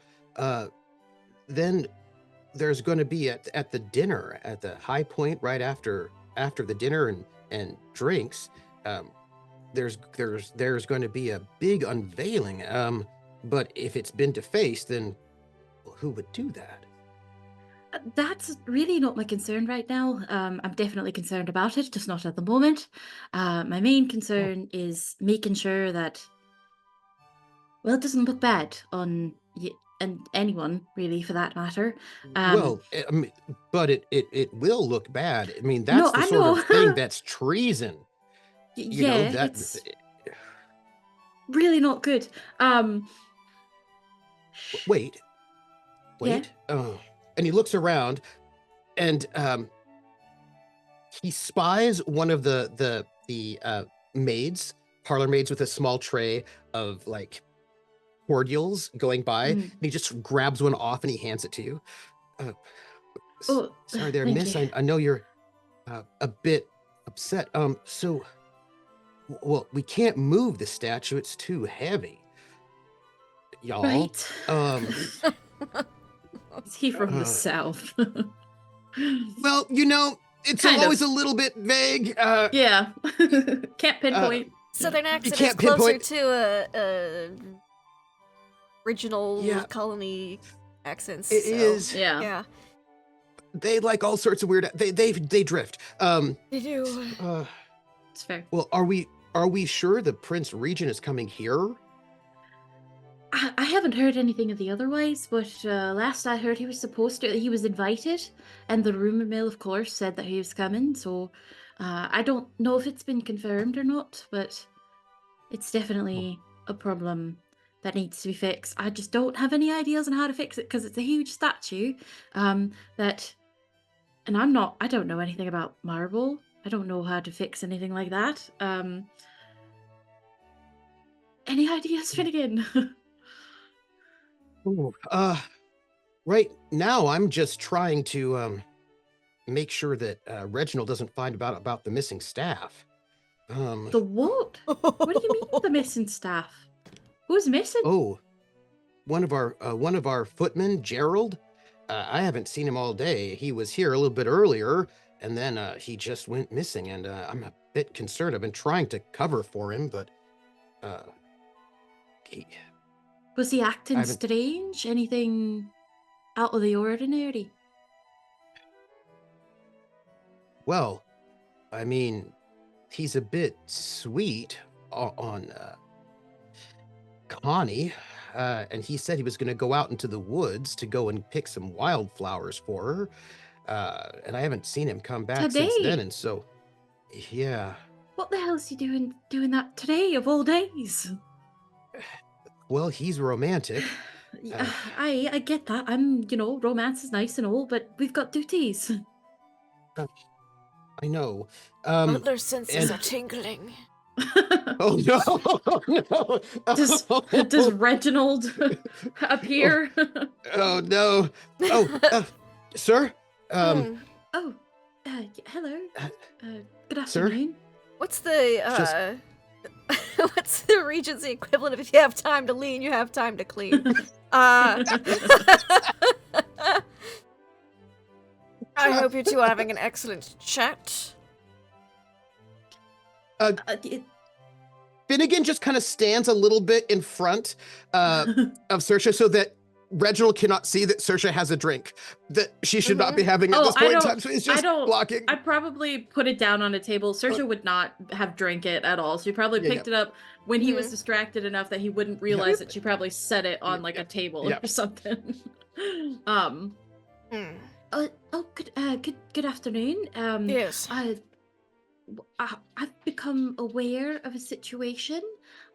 then there's going to be at the dinner, at the high point right after the dinner and drinks, there's going to be a big unveiling. But if it's been defaced, then who would do that? That's really not my concern right now. I'm definitely concerned about it, just not at the moment. My main concern is making sure that, well, it doesn't look bad on and anyone really, for that matter. Well, I mean, but it will look bad. I mean, that's No, the I sort know. of thing that's treason. You know, yeah, that it's really not good. wait. Yeah. Oh, and he looks around, and he spies one of the maids, parlor maids, with a small tray of like cordials going by, Mm. and he just grabs one off and he hands it to you. Oh, Sorry there, thank miss. you. I know you're a bit upset. Well, we can't move the statue. It's too heavy. Y'all. Right. Is he from uh, the south? Well, you know, it's Kind of. always a little bit vague. Yeah. Can't pinpoint. Southern accent is can't closer pinpoint- to a original Yeah. colony accents. It so, is. Yeah. Yeah. They like all sorts of weird. They drift. They do. It's fair. Well, are we sure the Prince Regent is coming here? I haven't heard anything of the otherwise, but last I heard he was invited, and the rumor mill, of course, said that he was coming, so I don't know if it's been confirmed or not, but it's definitely a problem that needs to be fixed. I just don't have any ideas on how to fix it, because it's a huge statue, and I don't know anything about marble. I don't know how to fix anything like that. Any ideas, Finnegan? Ooh, right now I'm just trying to make sure that Reginald doesn't find about the missing staff. The what? What do you mean the missing staff? Who's missing? Oh, one of our footmen, Gerald. I haven't seen him all day. He was here a little bit earlier, and then he just went missing, and I'm a bit concerned. I've been trying to cover for him, but Was he acting haven't- strange? Anything out of the ordinary? well, I mean, he's a bit sweet on Connie, and he said he was going to go out into the woods to go and pick some wildflowers for her, and I haven't seen him come back since Today? then, and so, yeah. What the hell's he doing that today of all days? Well, he's romantic. Yeah, I get that. Romance is nice and all, but we've got duties. I know. Their senses and- are tingling. Oh no! No! Does Reginald appear? Oh no! Oh, sir. Hmm. Oh, hello. Good sir? afternoon. What's the what's the Regency equivalent of if you have time to lean, you have time to clean? I hope you two are having an excellent chat. Finnegan just kind of stands a little bit in front of Saoirse so that Reginald cannot see that Saoirse has a drink that she should not be having at Oh, this I point in don't- time. So it's I just don't- blocking. I'd probably put it down on a table. Saoirse would not have drank it at all. She probably Yeah, picked it up when he was Mhm. distracted enough that he wouldn't realize that she probably set it on like a table Yeah. or something. Hmm. Good afternoon. Yes. I've become aware of a situation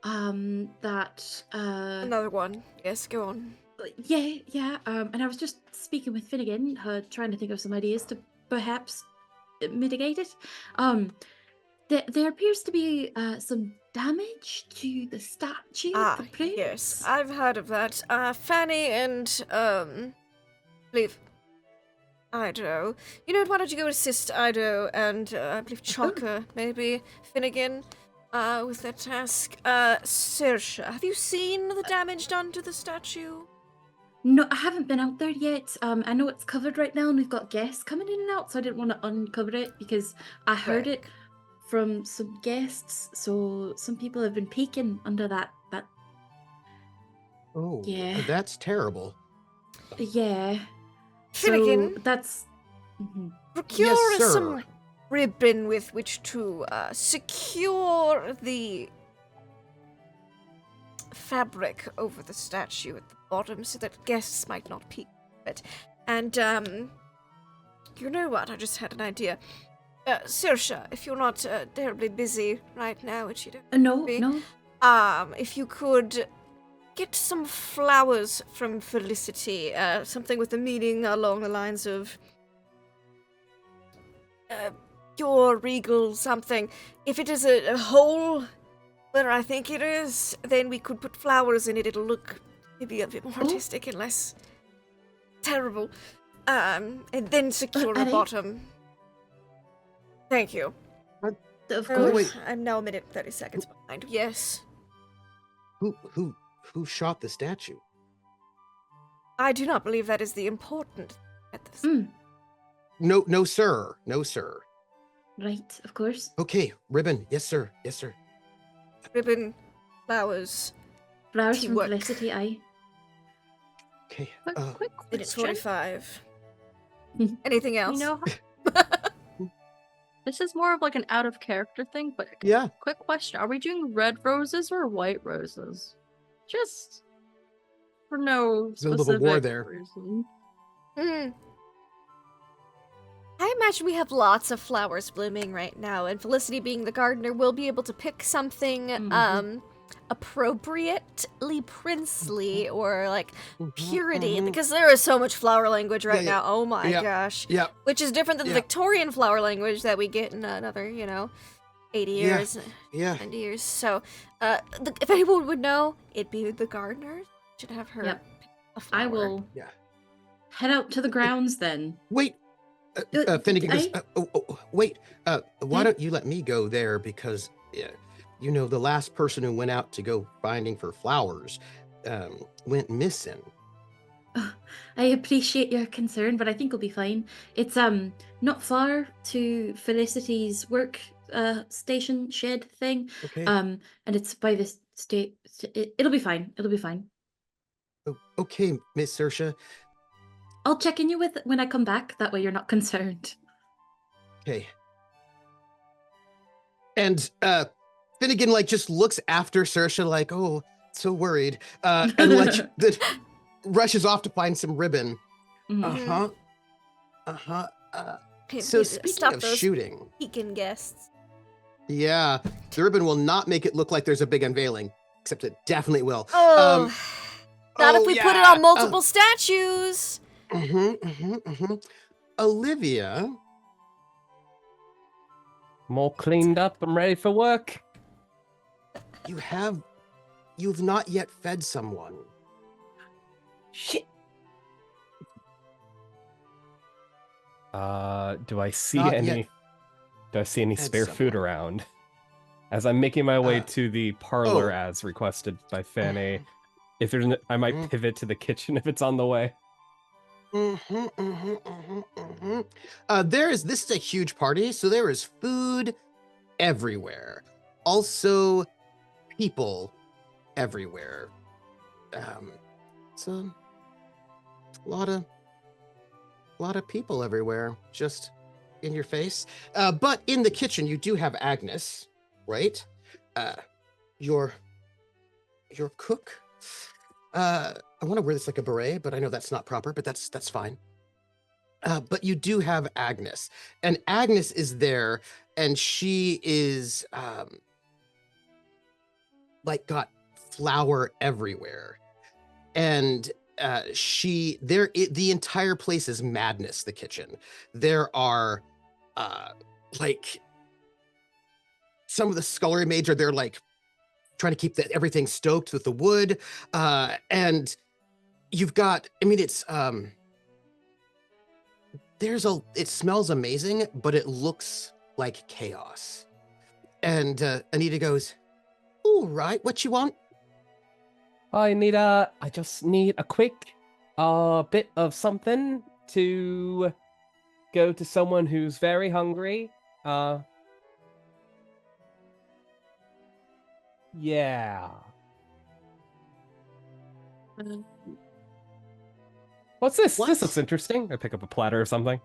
that Another one. Yes, go on. yeah, and I was just speaking with Finnegan, trying to think of some ideas to perhaps mitigate it. There appears to be some damage to the statue of the prince. Yes, I've heard of that. Fanny and, I believe Ido. You know what, why don't you go assist Ido and, I believe Chalker, maybe, Finnegan, with that task. Saoirse, have you seen the damage done to the statue? No, I haven't been out there yet. I know it's covered right now, and we've got guests coming in and out, so I didn't want to uncover it because I heard it from some guests. So some people have been peeking under that. Oh, Yeah. that's terrible. Yeah. Finnegan, So that's. Mhm. procure Yes, sir. some ribbon with which to secure the fabric over the statue at the bottom so that guests might not peek it. And, you know what? I just had an idea. Saoirse, if you're not terribly busy right now, which you don't No, be, no. if you could get some flowers from Felicity, something with a meaning along the lines of your regal something. If it is a whole But I think it is. Then we could put flowers in it. It'll look maybe a bit more artistic and less terrible. And then secure the Addie? bottom. Thank you. Of Oh, course. I'm now a minute 30 seconds behind. Yes. Who shot the statue? I do not believe that is the important at this. No, sir. No, sir. Right, of course. Okay, ribbon. Yes, sir. Yes, sir. Ribbon, flowers. Flowers from Teamwork. Felicity, aye. Okay. Quick Minute question. 45. Anything else? You know, this is more of like an out of character thing, but Yeah. quick question: are we doing red roses or white roses? Just for no There's a little bit of specific war there. reason. I imagine we have lots of flowers blooming right now, and Felicity, being the gardener, will be able to pick something appropriately princely or like purity, because there is so much flower language right Yeah. now. Oh my Yeah. gosh. Yeah. Which is different than the Yeah. Victorian flower language that we get in another, 80 Yeah. years, Yeah. 90 years. So, if anyone would know, it'd be the gardener. Should have her Yep. pick a flower. I will Yeah. head out to the grounds then. Wait. Finnegan goes, I- wait. Why Hmm? don't you let me go there? Because, the last person who went out to go finding for flowers went missing. I appreciate your concern, but I think we'll be fine. It's not far to Felicity's work station shed thing. Okay. And it's by the state. It'll be fine. It'll be fine. Okay, Miss Saoirse. I'll check in you with when I come back. That way you're not concerned. Okay. And Finnegan just looks after Saoirse like, oh, so worried. And then rushes off to find some ribbon. Mhm. So Please speaking stop of those shooting, peeking guests. yeah, the ribbon will not make it look like there's a big unveiling, except it definitely will. Oh, not if oh, we put it yeah, on multiple statues. Olivia, I'm all cleaned up. I'm ready for work. you've not yet fed someone. Shit. Do I see Not any? yet. Do I see any Fed spare food someone. around? As I'm making my way Uh, to the parlor oh. as requested by Fanny, if there's, I might Mhm. pivot to the kitchen if it's on the way. This is a huge party, so there is food everywhere. Also, people everywhere. It's a lot of people everywhere, just in your face. But in the kitchen, you do have Agnes, right? Your cook. I want to wear this like a beret, but I know that's not proper, but that's fine. But you do have Agnes, and Agnes is there, and she is got flour everywhere, and the entire place is madness. The kitchen, there are some of the scullery maids are there trying to keep everything stoked with the wood, and you've got, it's it smells amazing, but it looks like chaos. And Anita goes, all right, what you want? I just need a quick bit of something to go to someone who's very hungry. Yeah. What's this? What? This looks interesting. I pick up a platter or something.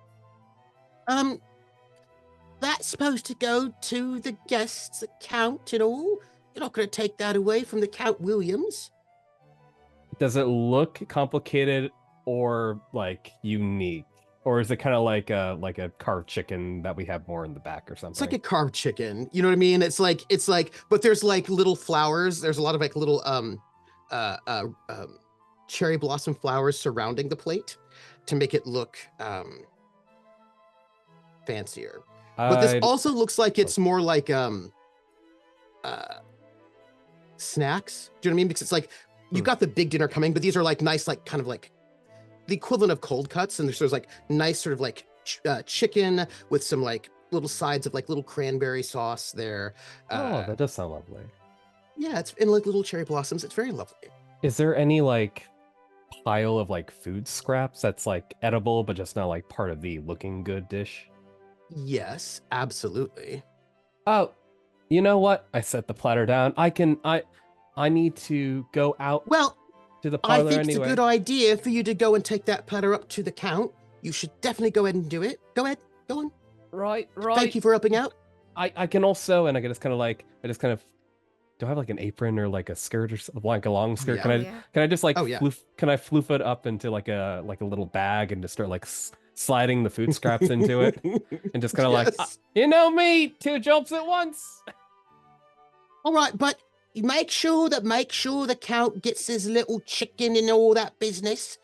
That's supposed to go to the guests, the Count and all. You're not going to take that away from the Count Williams. Does it look complicated or unique? Or is it kind of like a carved chicken that we have more in the back or something? It's like a carved chicken. You know what I mean? It's like, but there's little flowers. There's a lot of little cherry blossom flowers surrounding the plate to make it look fancier. But this also looks like it's more like snacks. Do you know what I mean? Because it's like you've got the big dinner coming, but these are like nice, like kind of like the equivalent of cold cuts. And there's like nice sort of like chicken with some like little sides of like little cranberry sauce there. Oh, that does sound lovely. Yeah, it's in like little cherry blossoms. It's very lovely. Is there any like pile of like food scraps that's like edible but just not like part of the looking good dish? Yes, absolutely. Oh, you know what? I set the platter down. I need to go out Well, to the I parlor think anyway. it's a good idea for you to go and take that platter up to the count. You should definitely go ahead and do it. Go ahead, go on. Right. Thank you for helping out. I can also, and I just kind of, do I have like an apron or like a skirt or like a long skirt? Yeah. Can I Yeah. can I just like Oh, yeah. can I floof it up into like a little bag and just start like sliding the food scraps into it and just kind of like, Yes. you know me, 2 jobs at once. All right, but you make sure the count gets his little chicken and all that business.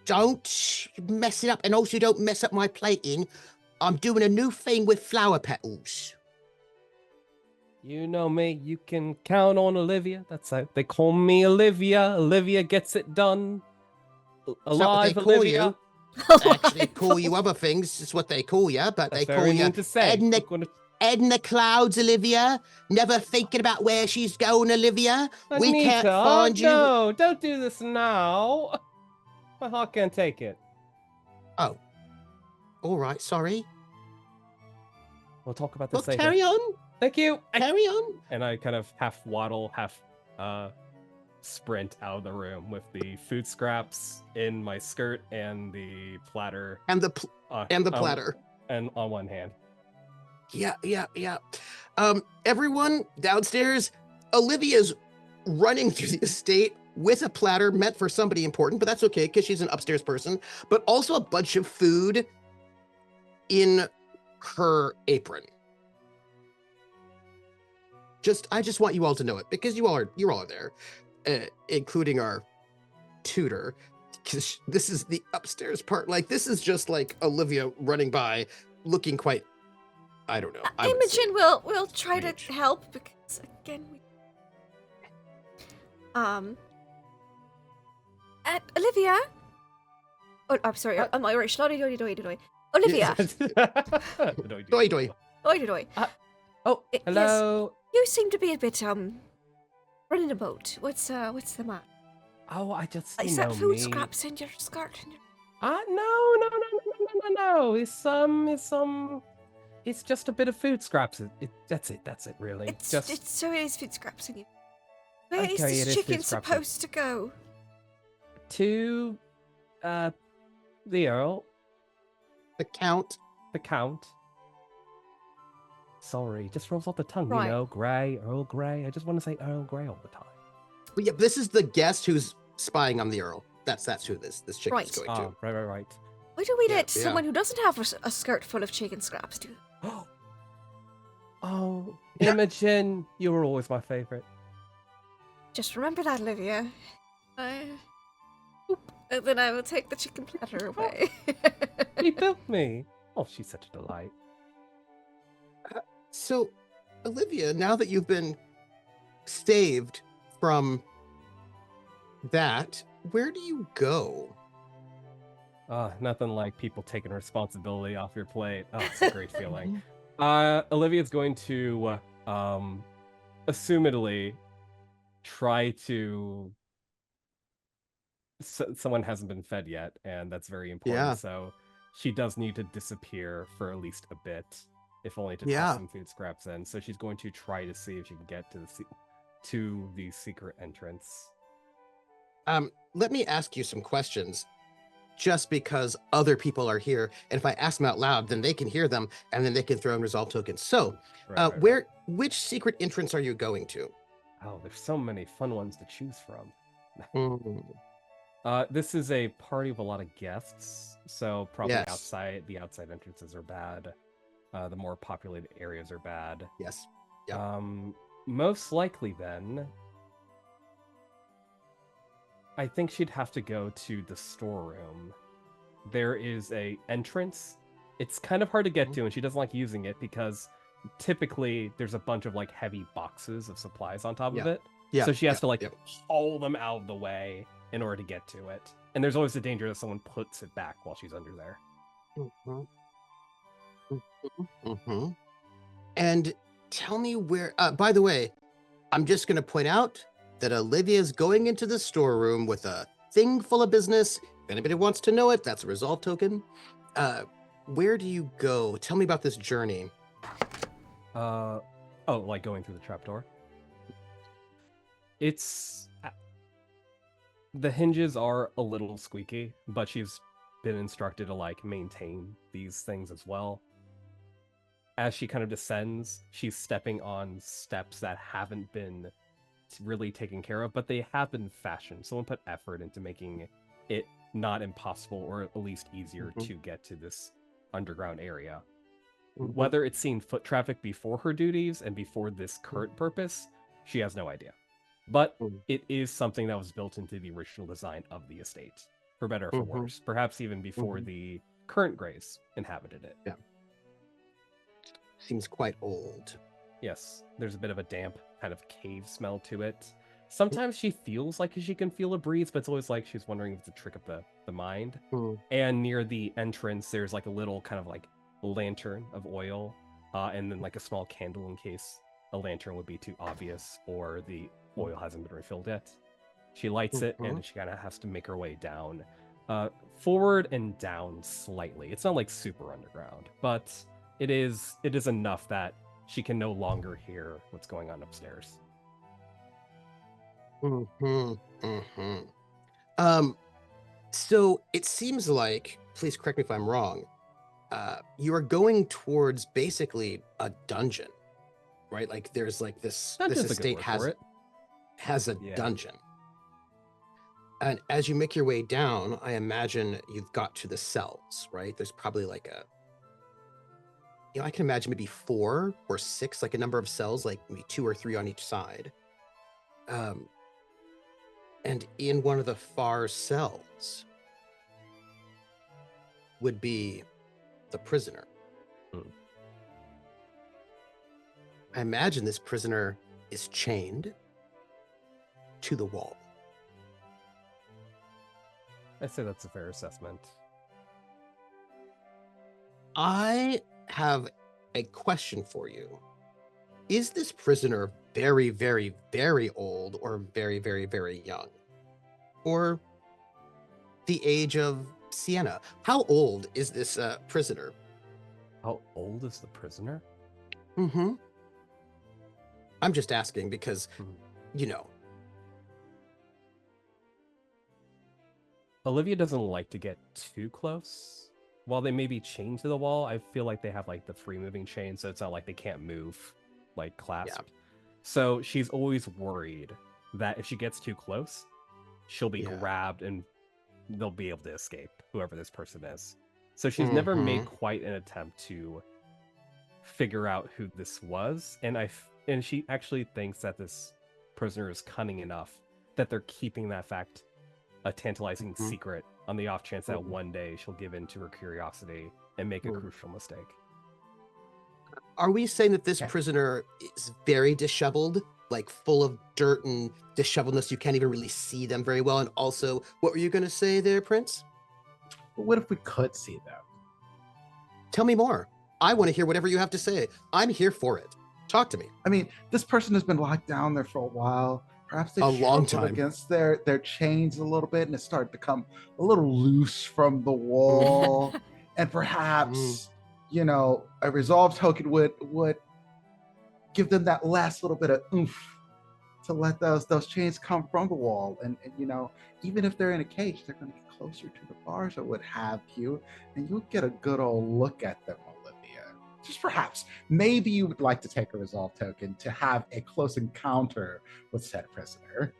Don't mess it up, and also don't mess up my plating. I'm doing a new thing with flower petals. You know me, you can count on Olivia. That's how they call me Olivia. Olivia gets it done. Alive, they call Olivia. you. They actually call you other things. It's what they call you, but That's they call very you mean to say. Ed in the Ed in the clouds, Olivia. Never thinking about where she's going, Olivia. We can't Anita, find you. No, don't do this now. My heart can't take it. Oh, all right. Sorry. We'll talk about Well, this later. carry on. Thank you. Carry on. And I kind of half waddle, half sprint out of the room with the food scraps in my skirt and the platter. And the platter. And on one hand. Yeah. Everyone downstairs, Olivia's running through the estate with a platter meant for somebody important, but that's okay because she's an upstairs person, but also a bunch of food in her apron. I just want you all to know it because you're all there, including our tutor, because this is the upstairs part. Like, this is just like Olivia running by looking quite, I don't know. Imogen will try to help because again Olivia. Oh, I'm sorry. I'm Irish. Olivia. Doi doi. Oh, Yes. hello. You seem to be a bit running a boat. What's the matter? Oh, I just Is that food scraps in your skirt? No. It's just a bit of food scraps. That's it, really. So it is food scraps in you. Where is Okay, it this is chicken food scraps. supposed to go? To, the Earl, The count. the Count. Sorry, just rolls off the tongue, Right. you know, Grey, Earl Grey. I just want to say Earl Grey all the time. But yeah, this is the guest who's spying on the Earl. That's who this chicken Right. is going Oh, to. right. Why do we Yeah, let yeah. someone who doesn't have a skirt full of chicken scraps do? Oh, Yeah. Imogen, you were always my favorite. Just remember that, Olivia. Oop, and then I will take the chicken platter away. He built me. Oh, she's such a delight. So, Olivia, now that you've been saved from that, where do you go? Nothing like people taking responsibility off your plate. Oh, it's a great feeling. Olivia's going to, assumedly, try to. Someone hasn't been fed yet, and that's very important. Yeah. So she does need to disappear for at least a bit, if only to Yeah. toss some food scraps in. So she's going to try to see if she can get to the secret entrance. Let me ask you some questions, just because other people are here, and if I ask them out loud, then they can hear them, and then they can throw in resolve tokens. So, Right. which secret entrance are you going to? Oh, there's so many fun ones to choose from. Mm, This is a party with a lot of guests, so probably Yes. the outside entrances are bad. The more populated areas are bad. yes. Yep. Most likely then, I think she'd have to go to the storeroom. There is a entrance. It's kind of hard to get to, and she doesn't like using it because typically there's a bunch of like heavy boxes of supplies on top of Yeah. it. Yeah. So she has yeah, to like yeah. haul them out of the way in order to get to it. And there's always the danger that someone puts it back while she's under there. Mhm. Mhm. And tell me where, by the way, I'm just going to point out that Olivia's going into the storeroom with a thing full of business. If anybody wants to know it, that's a resolve token. Where do you go? Tell me about this journey. Oh, like going through the trapdoor? It's... The hinges are a little squeaky, but she's been instructed to like maintain these things as well. As she kind of descends, she's stepping on steps that haven't been really taken care of, but they have been fashioned. Someone put effort into making it not impossible, or at least easier Mhm. to get to this underground area. Mhm. Whether it's seen foot traffic before her duties and before this current purpose, she has no idea. But Mhm. it is something that was built into the original design of the estate, for better or for Mhm. worse. Perhaps even before Mhm. the current Greys inhabited it. Yeah. Seems quite old. Yes, there's a bit of a damp kind of cave smell to it. Sometimes she feels like she can feel a breeze, but it's always like she's wondering if it's a trick of the mind. Mhm. And near the entrance, there's like a little kind of like lantern of oil, and then like a small candle in case a lantern would be too obvious or the oil hasn't been refilled yet. She lights it, and she kind of has to make her way down, forward and down slightly. It's not like super underground, but it is enough that she can no longer hear what's going on upstairs. Mhm. Mhm. So it seems like, please correct me if I'm wrong, you are going towards basically a dungeon, right? Like there's like this Dungeon's a good estate word for it. has a Yeah. dungeon. And as you make your way down, I imagine you've got to the cells, right? There's probably like I can imagine maybe 4 or 6, like a number of cells, like maybe 2 or 3 on each side. And in one of the far cells would be the prisoner. Hmm. I imagine this prisoner is chained to the wall. I'd say that's a fair assessment. I have a question for you. Is this prisoner very, very, very old or very, very, very young? Or the age of Sienna? How old is this prisoner? How old is the prisoner? Mm-hmm. I'm just asking because, Hmm. you know. Olivia doesn't like to get too close. While they may be chained to the wall, I feel like they have like the free moving chain, so it's not like they can't move, like clasped. So she's always worried that if she gets too close, she'll be grabbed and they'll be able to escape, whoever this person is. So she's never made quite an attempt to figure out who this was, and she actually thinks that this prisoner is cunning enough that they're keeping that fact a tantalizing secret on the off chance that one day she'll give in to her curiosity and make a crucial mistake. Are we saying that this prisoner is very disheveled, like full of dirt and disheveledness? You can't even really see them very well. And also, what were you going to say there, Prince? But what if we could see them? Tell me more. I want to hear whatever you have to say. I'm here for it. Talk to me. I mean, this person has been locked down there for a while. Perhaps they A long struggled time. against their chains a little bit, and it started to come a little loose from the wall. And perhaps, you know, a resolve token would give them that last little bit of oomph to let those chains come from the wall. And you know, even if they're in a cage, they're going to get closer to the bars or what have you, and you'll get a good old look at them, Olivia. Just perhaps, maybe you would like to take a resolve token to have a close encounter with said prisoner.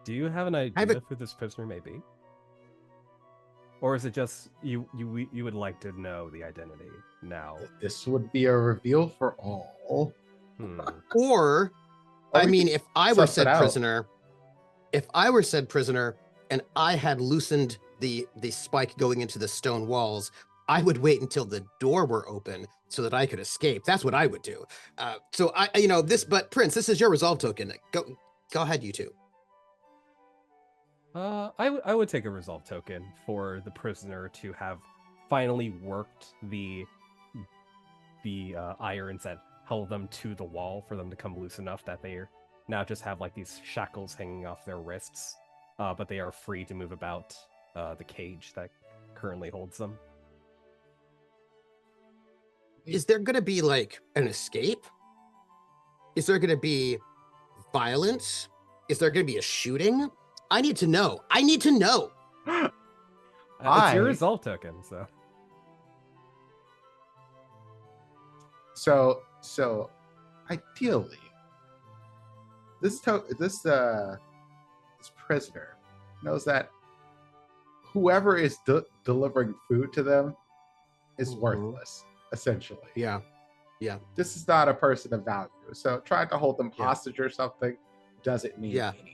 Do you have an idea of who this prisoner may be? Or is it just you would like to know the identity now? This would be a reveal for all. Or, I mean, if I were said prisoner, and I had loosened the spike going into the stone walls, I would wait until the door were open so that I could escape. That's what I would do. So but Prince, this is your resolve token. Go ahead, you two. I would take a resolve token for the prisoner to have finally worked the irons that held them to the wall for them to come loose enough that they now just have like these shackles hanging off their wrists, but they are free to move about the cage that currently holds them. Is there going to be like an escape? Is there going to be violence? Is there going to be a shooting? I need to know. I need to know. It's your resolve token, so. So ideally, this prisoner knows that whoever is delivering food to them is worthless, essentially. Yeah. This is not a person of value. So trying to hold them hostage or something doesn't mean anything.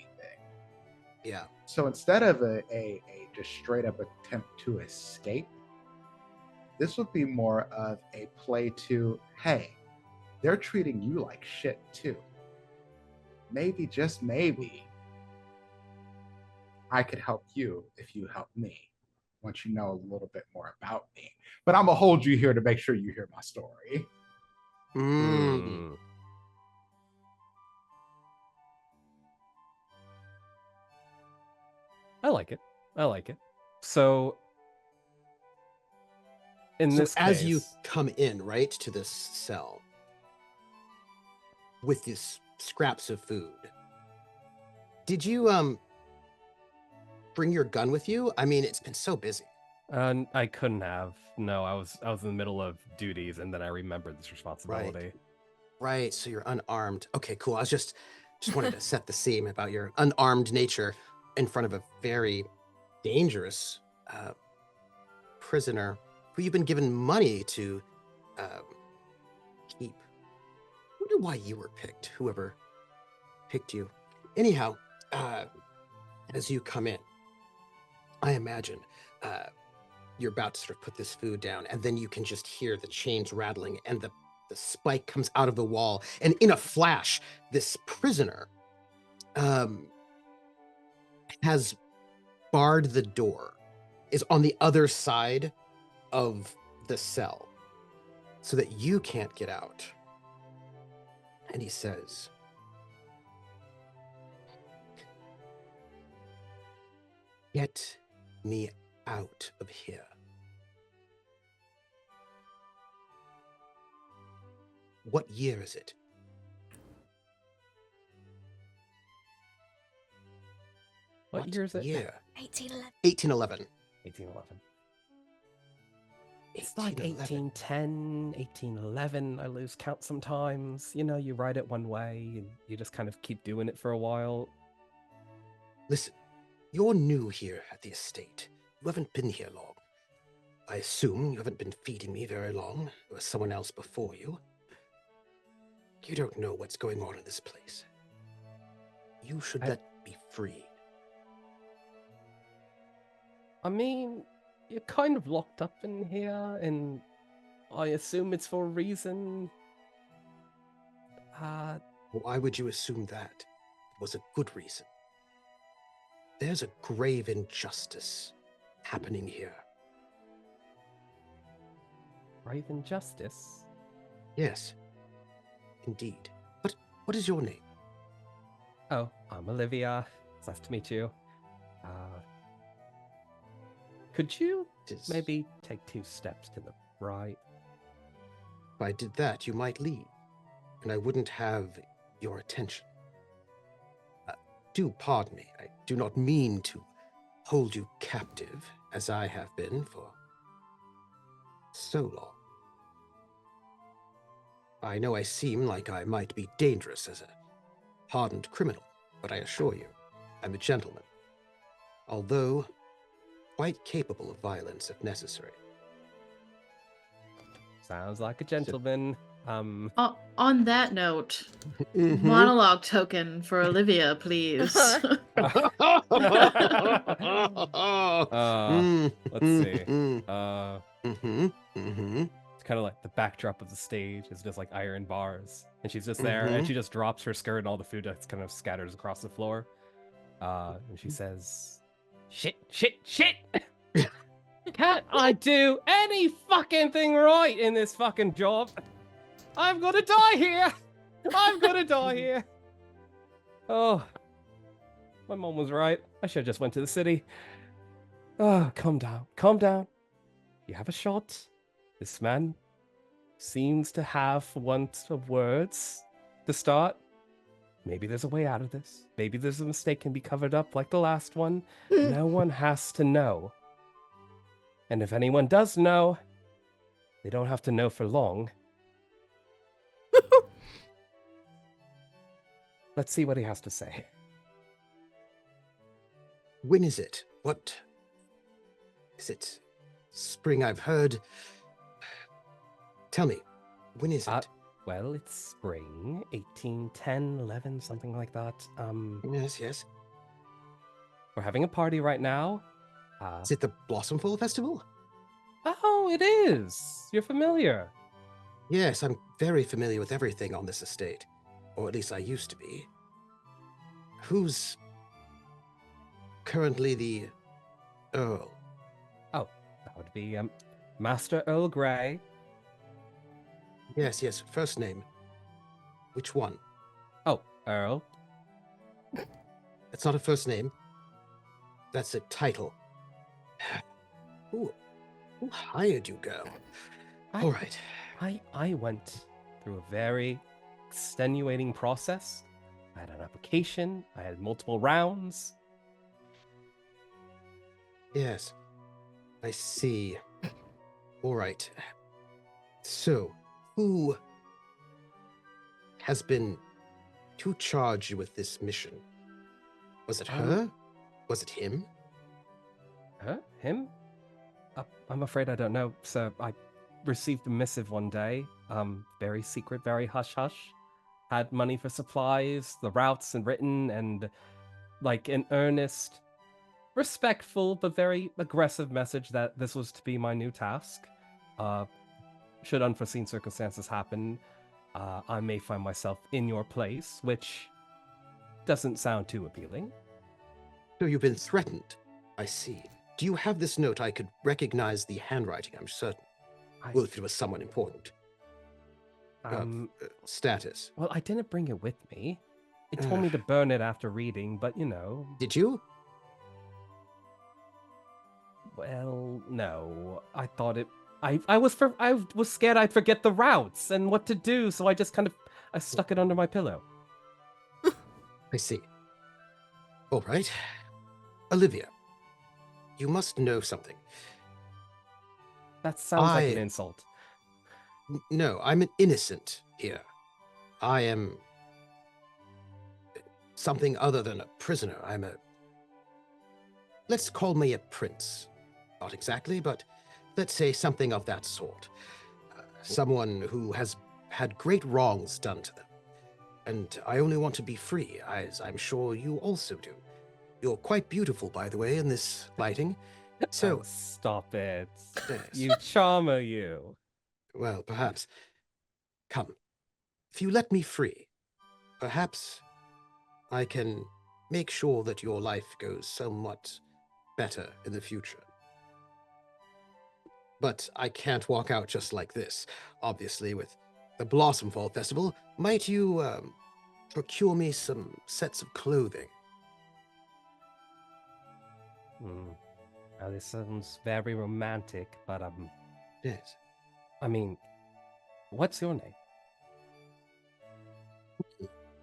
Yeah. So instead of a just straight up attempt to escape, this would be more of a play to, hey, they're treating you like shit too. Maybe, just maybe, I could help you if you help me once you know a little bit more about me. But I'm going to hold you here to make sure you hear my story. I like it. So, as you come in, right, to this cell with these scraps of food, did you bring your gun with you? I mean, it's been so busy. I couldn't have. No, I was in the middle of duties, and then I remembered this responsibility. Right. So you're unarmed. Okay, cool. I was just wanted to set the scene about your unarmed nature in front of a very dangerous prisoner who you've been given money to keep. I wonder why you were picked, whoever picked you. Anyhow, as you come in, I imagine you're about to sort of put this food down, and then you can just hear the chains rattling, and the spike comes out of the wall, and in a flash, this prisoner has barred the door, is on the other side of the cell, so that you can't get out. And he says, "Get me out of here." What year is it? What year is it? Year? 1811. 1811. 1811. It's like 1810, 1811. I lose count sometimes. You know, you write it one way and you just kind of keep doing it for a while. Listen, you're new here at the estate. You haven't been here long. I assume you haven't been feeding me very long. There was someone else before you. You don't know what's going on in this place. You should let me free. I mean, you're kind of locked up in here, and I assume it's for a reason. Why would you assume that? It was a good reason. There's a grave injustice happening here. Grave injustice? Yes, indeed. What is your name? Oh, I'm Olivia. It's nice to meet you. Could you maybe take 2 steps to the right? If I did that, you might leave, and I wouldn't have your attention. Do pardon me. I do not mean to hold you captive, as I have been for so long. I know I seem like I might be dangerous as a hardened criminal, but I assure you, I'm a gentleman. Although quite capable of violence if necessary. Sounds like a gentleman. On that note, monologue token for Olivia, please. Let's see. It's kind of like the backdrop backdrop of the stage is just like iron bars, and she's just there, and she just drops her skirt, and all the food just kind of scatters across the floor. And she says, "Shit, shit, shit! Can't I do any fucking thing right in this fucking job? I'm gonna die here! I'm gonna die here! Oh, my mom was right. I should have just went to the city. Oh, calm down, calm down. You have a shot. This man seems to have want of words to start. Maybe there's a way out of this. Maybe there's a mistake can be covered up like the last one. No one has to know. And if anyone does know, they don't have to know for long. Let's see what he has to say. When is it? What? Is it spring? I've heard. Tell me, when is it? Well, it's spring, 1810, 11, something like that. Yes, yes. We're having a party right now. Is it the Blossomfall Festival? Oh, it is. You're familiar. Yes, I'm very familiar with everything on this estate. Or at least I used to be. Who's currently the Earl? Oh, that would be Master Earl Grey. Yes, yes, first name. Which one? Oh, Earl. That's not a first name. That's a title. Who hired you, girl? All right. I went through a very extenuating process. I had an application. I had multiple rounds. Yes, I see. All right. So, who has been to charge you with this mission? Was it her? Was it him? Huh? Him? I'm afraid I don't know, sir. I received a missive one day. Very secret, very hush-hush. Had money for supplies, the routes and written, and like an earnest, respectful, but very aggressive message that this was to be my new task. Should unforeseen circumstances happen, I may find myself in your place, which doesn't sound too appealing. So you've been threatened. I see. Do you have this note? I could recognize the handwriting, I'm certain. Well, if it was someone important. Status. Well, I didn't bring it with me. It told me to burn it after reading, but you know. Did you? Well, no. I thought it. I was scared I'd forget the routes and what to do, so I just I stuck it under my pillow. I see. All right. Olivia, you must know something. That sounds like an insult. No, I'm an innocent here. I am something other than a prisoner. I'm a... Let's call me a prince. Not exactly, but let's say something of that sort. Someone who has had great wrongs done to them. And I only want to be free, as I'm sure you also do. You're quite beautiful, by the way, in this lighting. So... Oh, stop it. Yes. You charmer, you. Well, perhaps. Come. If you let me free, perhaps I can make sure that your life goes somewhat better in the future. But I can't walk out just like this. Obviously, with the Blossomfall Festival, might you procure me some sets of clothing? Now, this sounds very romantic, but Yes. I mean, what's your name?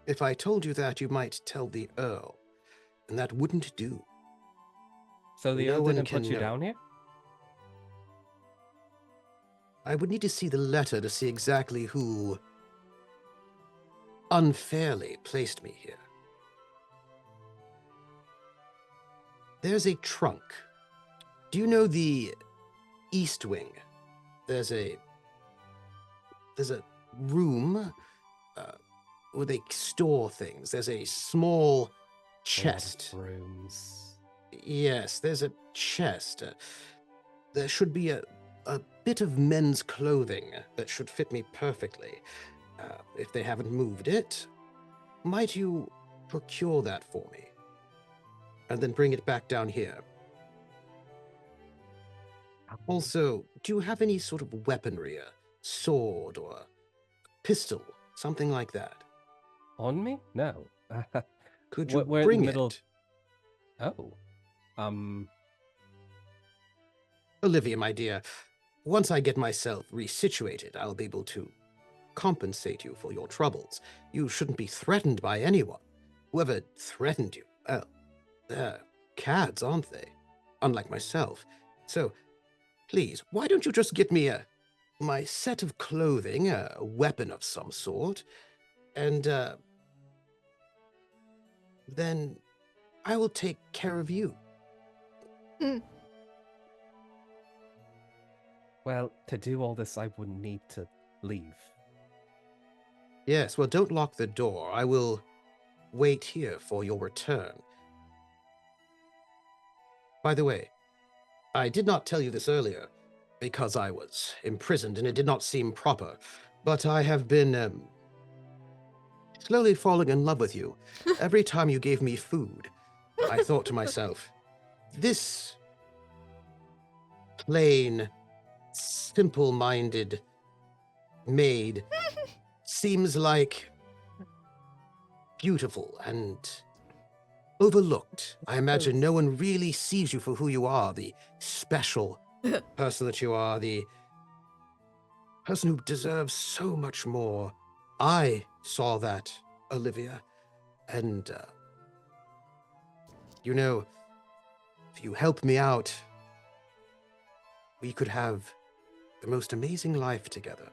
If I told you that, you might tell the Earl, and that wouldn't do. So the No Earl one didn't put can you know. down here? I would need to see the letter to see exactly who unfairly placed me here. There's a trunk. Do you know the East Wing? There's a room where they store things. There's a small chest. Rooms. Yes, there's a chest. There should be a bit of men's clothing that should fit me perfectly. If they haven't moved it, might you procure that for me? And then bring it back down here. Also, do you have any sort of weaponry, a sword or a pistol, something like that? On me? No. Could you We're in the bring middle- it? Oh. Olivia, my dear, once I get myself resituated, I'll be able to compensate you for your troubles. You shouldn't be threatened by anyone. Whoever threatened you, well, they're cads, aren't they? Unlike myself. So, please, why don't you just get me my set of clothing, a weapon of some sort, and then I will take care of you. Well, to do all this, I would need to leave. Yes, well, don't lock the door. I will wait here for your return. By the way, I did not tell you this earlier, because I was imprisoned and it did not seem proper, but I have been slowly falling in love with you. Every time you gave me food, I thought to myself, this plain, simple-minded maid seems like beautiful and overlooked. I imagine no one really sees you for who you are, the special person that you are, the person who deserves so much more. I saw that, Olivia, and you know, if you help me out, we could have the most amazing life together.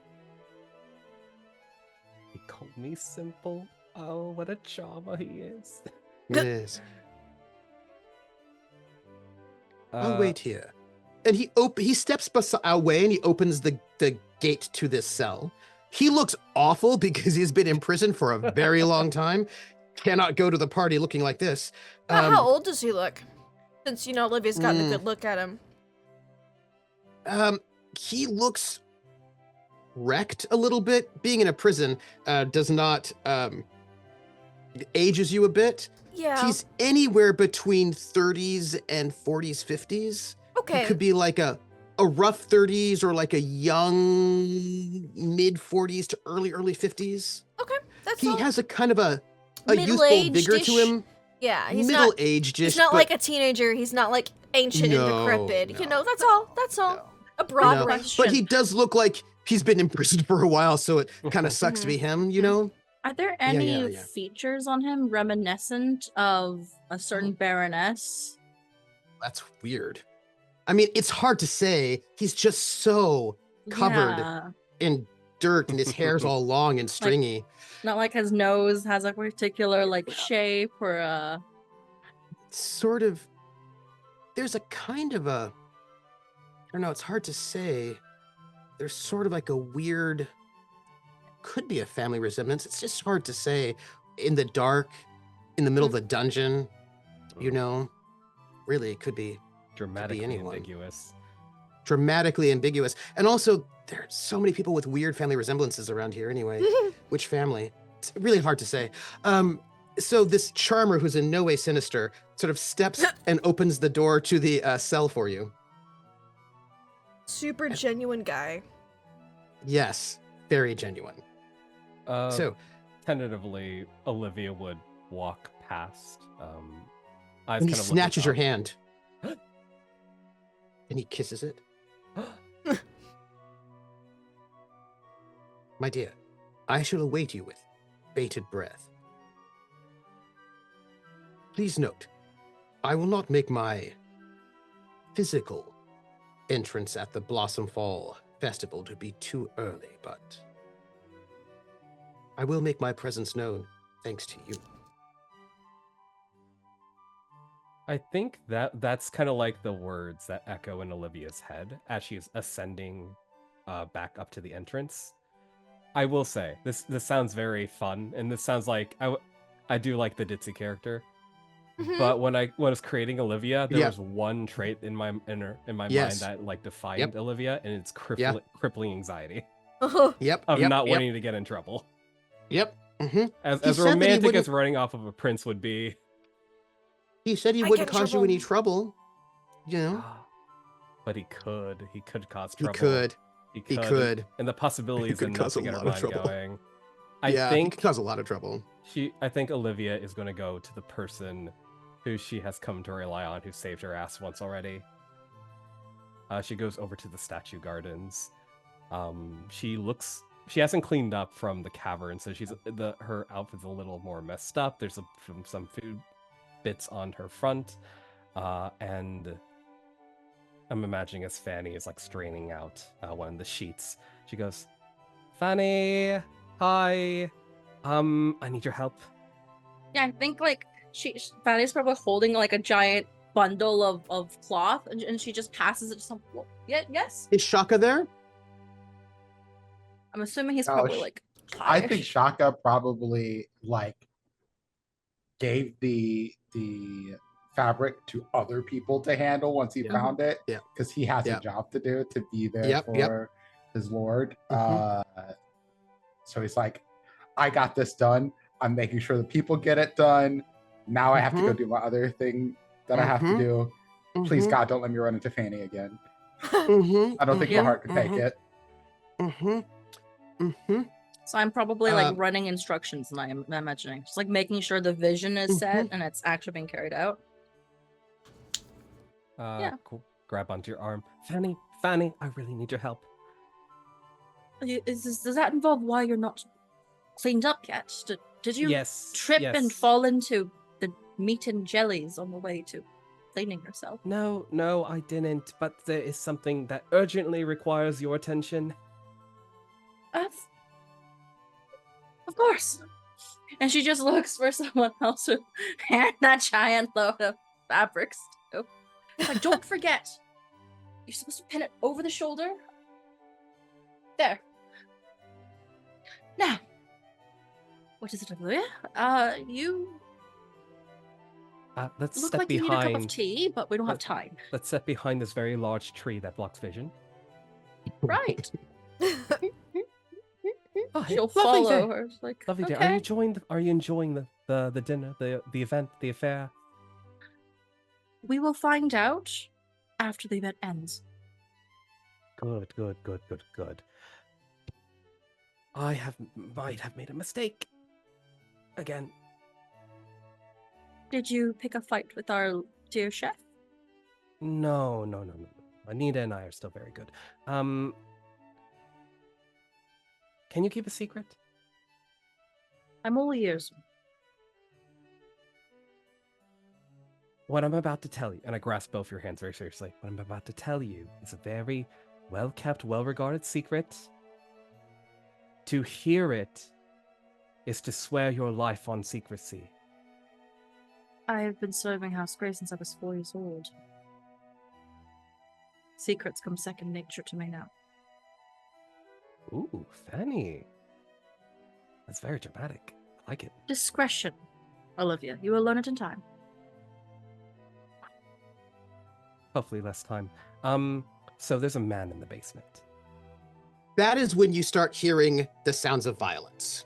He called me simple. Oh, what a charmer he is. Yes. I'll wait here. And he steps our way and he opens the gate to this cell. He looks awful because he's been in prison for a very long time. Cannot go to the party looking like this. How old does he look? Since, Olivia's gotten a good look at him. He looks wrecked a little bit. Being in a prison does not ages you a bit. Yeah. He's anywhere between 30s and 40s, 50s. Okay. He could be like a rough 30s or like a young mid 40s to early 50s. Okay. That's He all. has a kind of a youthful vigor to him. Yeah, he's Middle-aged. He's not like a teenager. He's not like ancient and decrepit. No, That's all. That's all. no. A broad No, range. but he does look like he's been in prison for a while, so it kind of sucks to be him, you know? Are there any yeah. features on him reminiscent of a certain baroness? That's weird. I mean, it's hard to say. He's just so covered Yeah. in dirt and his hair's all long and stringy. Not like his nose has a particular shape or a Sort of, there's a kind of a, I don't know, it's hard to say. There's sort of like a weird, could be a family resemblance. It's just hard to say. In the dark, in the middle of a dungeon, really, it could be Dramatically anyone. ambiguous. Dramatically ambiguous. And also, there are so many people with weird family resemblances around here anyway. Which family? It's really hard to say. So this charmer, who's in no way sinister, sort of steps and opens the door to the cell for you. Super genuine guy. Yes, very genuine. So, tentatively, Olivia would walk past. Eyes and he kind of snatches your looking hand. And he kisses it. up. My dear, I shall await you with bated breath. Please note, I will not make my physical entrance at the Blossomfall Festival to be too early, but I will make my presence known thanks to you. I think that's kind of like the words that echo in Olivia's head as she's ascending back up to the entrance. I will say, this sounds very fun, and this sounds like I do like the ditzy character. Mhm. But when I was creating Olivia, there Yeah. was one trait in my mind Yes. that like defined Olivia, and it's crippling anxiety Yep. of yep, not yep, wanting to get in trouble. Yep. hmm As He said that he romantic wouldn't. as running off of a prince would be. He said he I wouldn't get in cause you any trouble. You know, But he could. He could cause he trouble. could. He He could. could. And the possibilities could enough cause to a get her lot of mind trouble. going. He I think could cause a lot of trouble. I think Olivia is going to go to the person who she has come to rely on, who saved her ass once already. She goes over to the statue gardens. She hasn't cleaned up from the cavern, so her outfit's a little more messed up. There's some food bits on her front, and I'm imagining as Fanny is like straining out one of the sheets. She goes, "Fanny, hi. I need your help." Yeah, I think like Fanny's probably holding like a giant bundle of cloth, and she just passes it to some. Yeah, yes. Is Shaka there? I'm assuming he's No, probably like. I Tired. think Shaka probably like gave the fabric to other people to handle once he Yeah. found it. Yeah. Because he has Yeah. a job to do to be there Yep, yep. for his lord. Mhm. So he's like, I got this done. I'm making sure the people get it done. Now I have to go do my other thing that I have to Mhm. do. Please, Mhm. God, don't let me run into Fanny again. Mhm. I don't think my heart could take it. So I'm probably like running instructions, and I'm imagining just like making sure the vision is set and it's actually being carried out. Yeah. Cool. Grab onto your arm. Fanny, I really need your help. Does that involve why you're not cleaned up yet? Did you trip and yes. fall into the meat and jellies on the way to cleaning yourself? No, I didn't. But there is something that urgently requires your attention. Of course. And she just looks for someone else to hand that giant load of fabrics to. It's like, don't forget, you're supposed to pin it over the shoulder. There. Now, what is it, Olivia? You Let's look step like you need a behind. cup of tea, but we don't have time. Let's step behind this very large tree that blocks vision. Right. Oh, She'll lovely follow day. her. It's like, Lovely day. okay. Are you enjoying the dinner, the event, the affair? We will find out after the event ends. Good. I might have made a mistake. Again. Did you pick a fight with our dear chef? No. Anita and I are still very good. Can you keep a secret? I'm all ears. What I'm about to tell you, and I grasp both your hands very seriously, what I'm about to tell you is a very well-kept, well-regarded secret. To hear it is to swear your life on secrecy. I have been serving House Grey since I was 4 years old. Secrets come second nature to me now. Ooh, Fanny. That's very dramatic. I like it. Discretion, Olivia. You will learn it in time. Hopefully less time. So there's a man in the basement. That is when you start hearing the sounds of violence.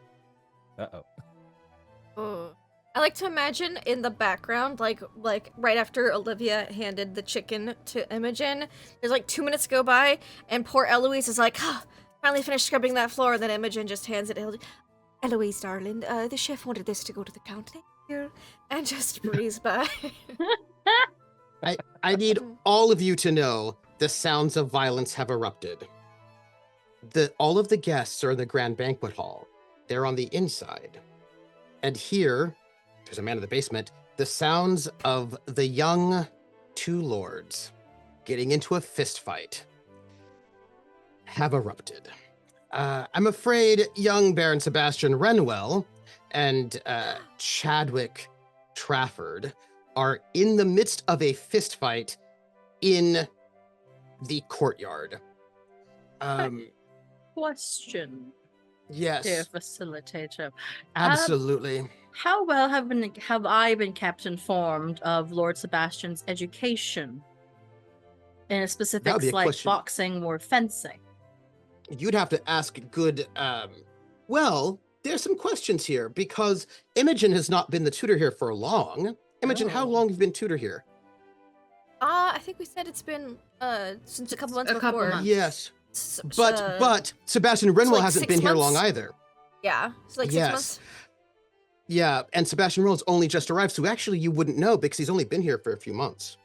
Uh-oh. Oh. I like to imagine in the background, like right after Olivia handed the chicken to Imogen, there's like 2 minutes go by, and poor Eloise is like, oh, finally finished scrubbing that floor, and then Imogen just hands it to Eloise, darling, the chef wanted this to go to the count, thank you, and just breeze by. I need all of you to know the sounds of violence have erupted. All of the guests are in the grand banquet hall. They're on the inside. And here, there's a man in the basement, the sounds of the young two lords getting into a fist fight have erupted. I'm afraid young Baron Sebastian Renwell and Chadwick Trafford are in the midst of a fist fight in the courtyard. Question. Yes, dear facilitator. absolutely. How well have I been kept informed of Lord Sebastian's education in That would specifics be a like question. boxing or fencing? You'd have to ask good. Well, there's some questions here because Imogen has not been the tutor here for long. Imogen, how Oh. long have you been tutor here? I think we said it's been since a couple months a couple before. months. Yes, S- but Sebastian Renwell like hasn't 6 been here long months? either. yeah, it's like 6 Yes. months. Yeah, and Sebastian Renwell's only just arrived, so actually you wouldn't know because he's only been here for a few months.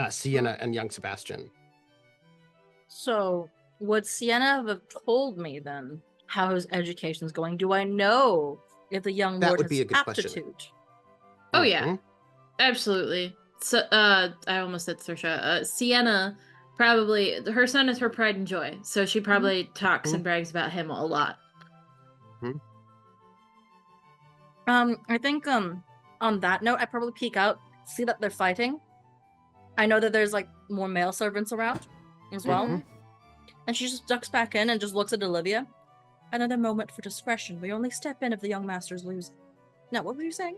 Sienna and young Sebastian. So, would Sienna have told me then how his education's going? Do I know if the young That lord would has be a good question. aptitude? Oh yeah, Mhm. absolutely. So, I almost said Saoirse. Sienna probably her son is her pride and joy, so she probably talks Mhm. and brags about him a lot. I think on that note, I probably peek out, see that they're fighting. I know that there's like more male servants around as well. Mhm. And she just ducks back in and just looks at Olivia. Another moment for discretion. We only step in if the young masters lose. Now, what were you saying?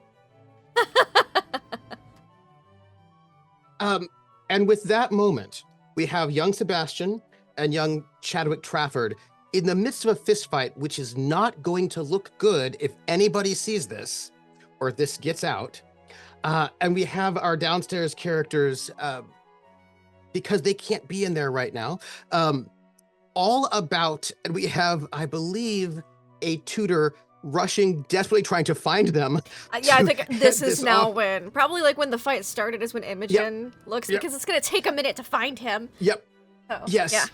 And with that moment, we have young Sebastian and young Chadwick Trafford in the midst of a fist fight, which is not going to look good if anybody sees this or if this gets out. And we have our downstairs characters, because they can't be in there right now, all about, and we have, I believe, a tutor rushing, desperately trying to find them. Yeah, I to think head this is this now off. when probably like when the fight started is when Imogen looks Yep. because it's gonna take a minute to find him. Yep. So, Yes. Yeah.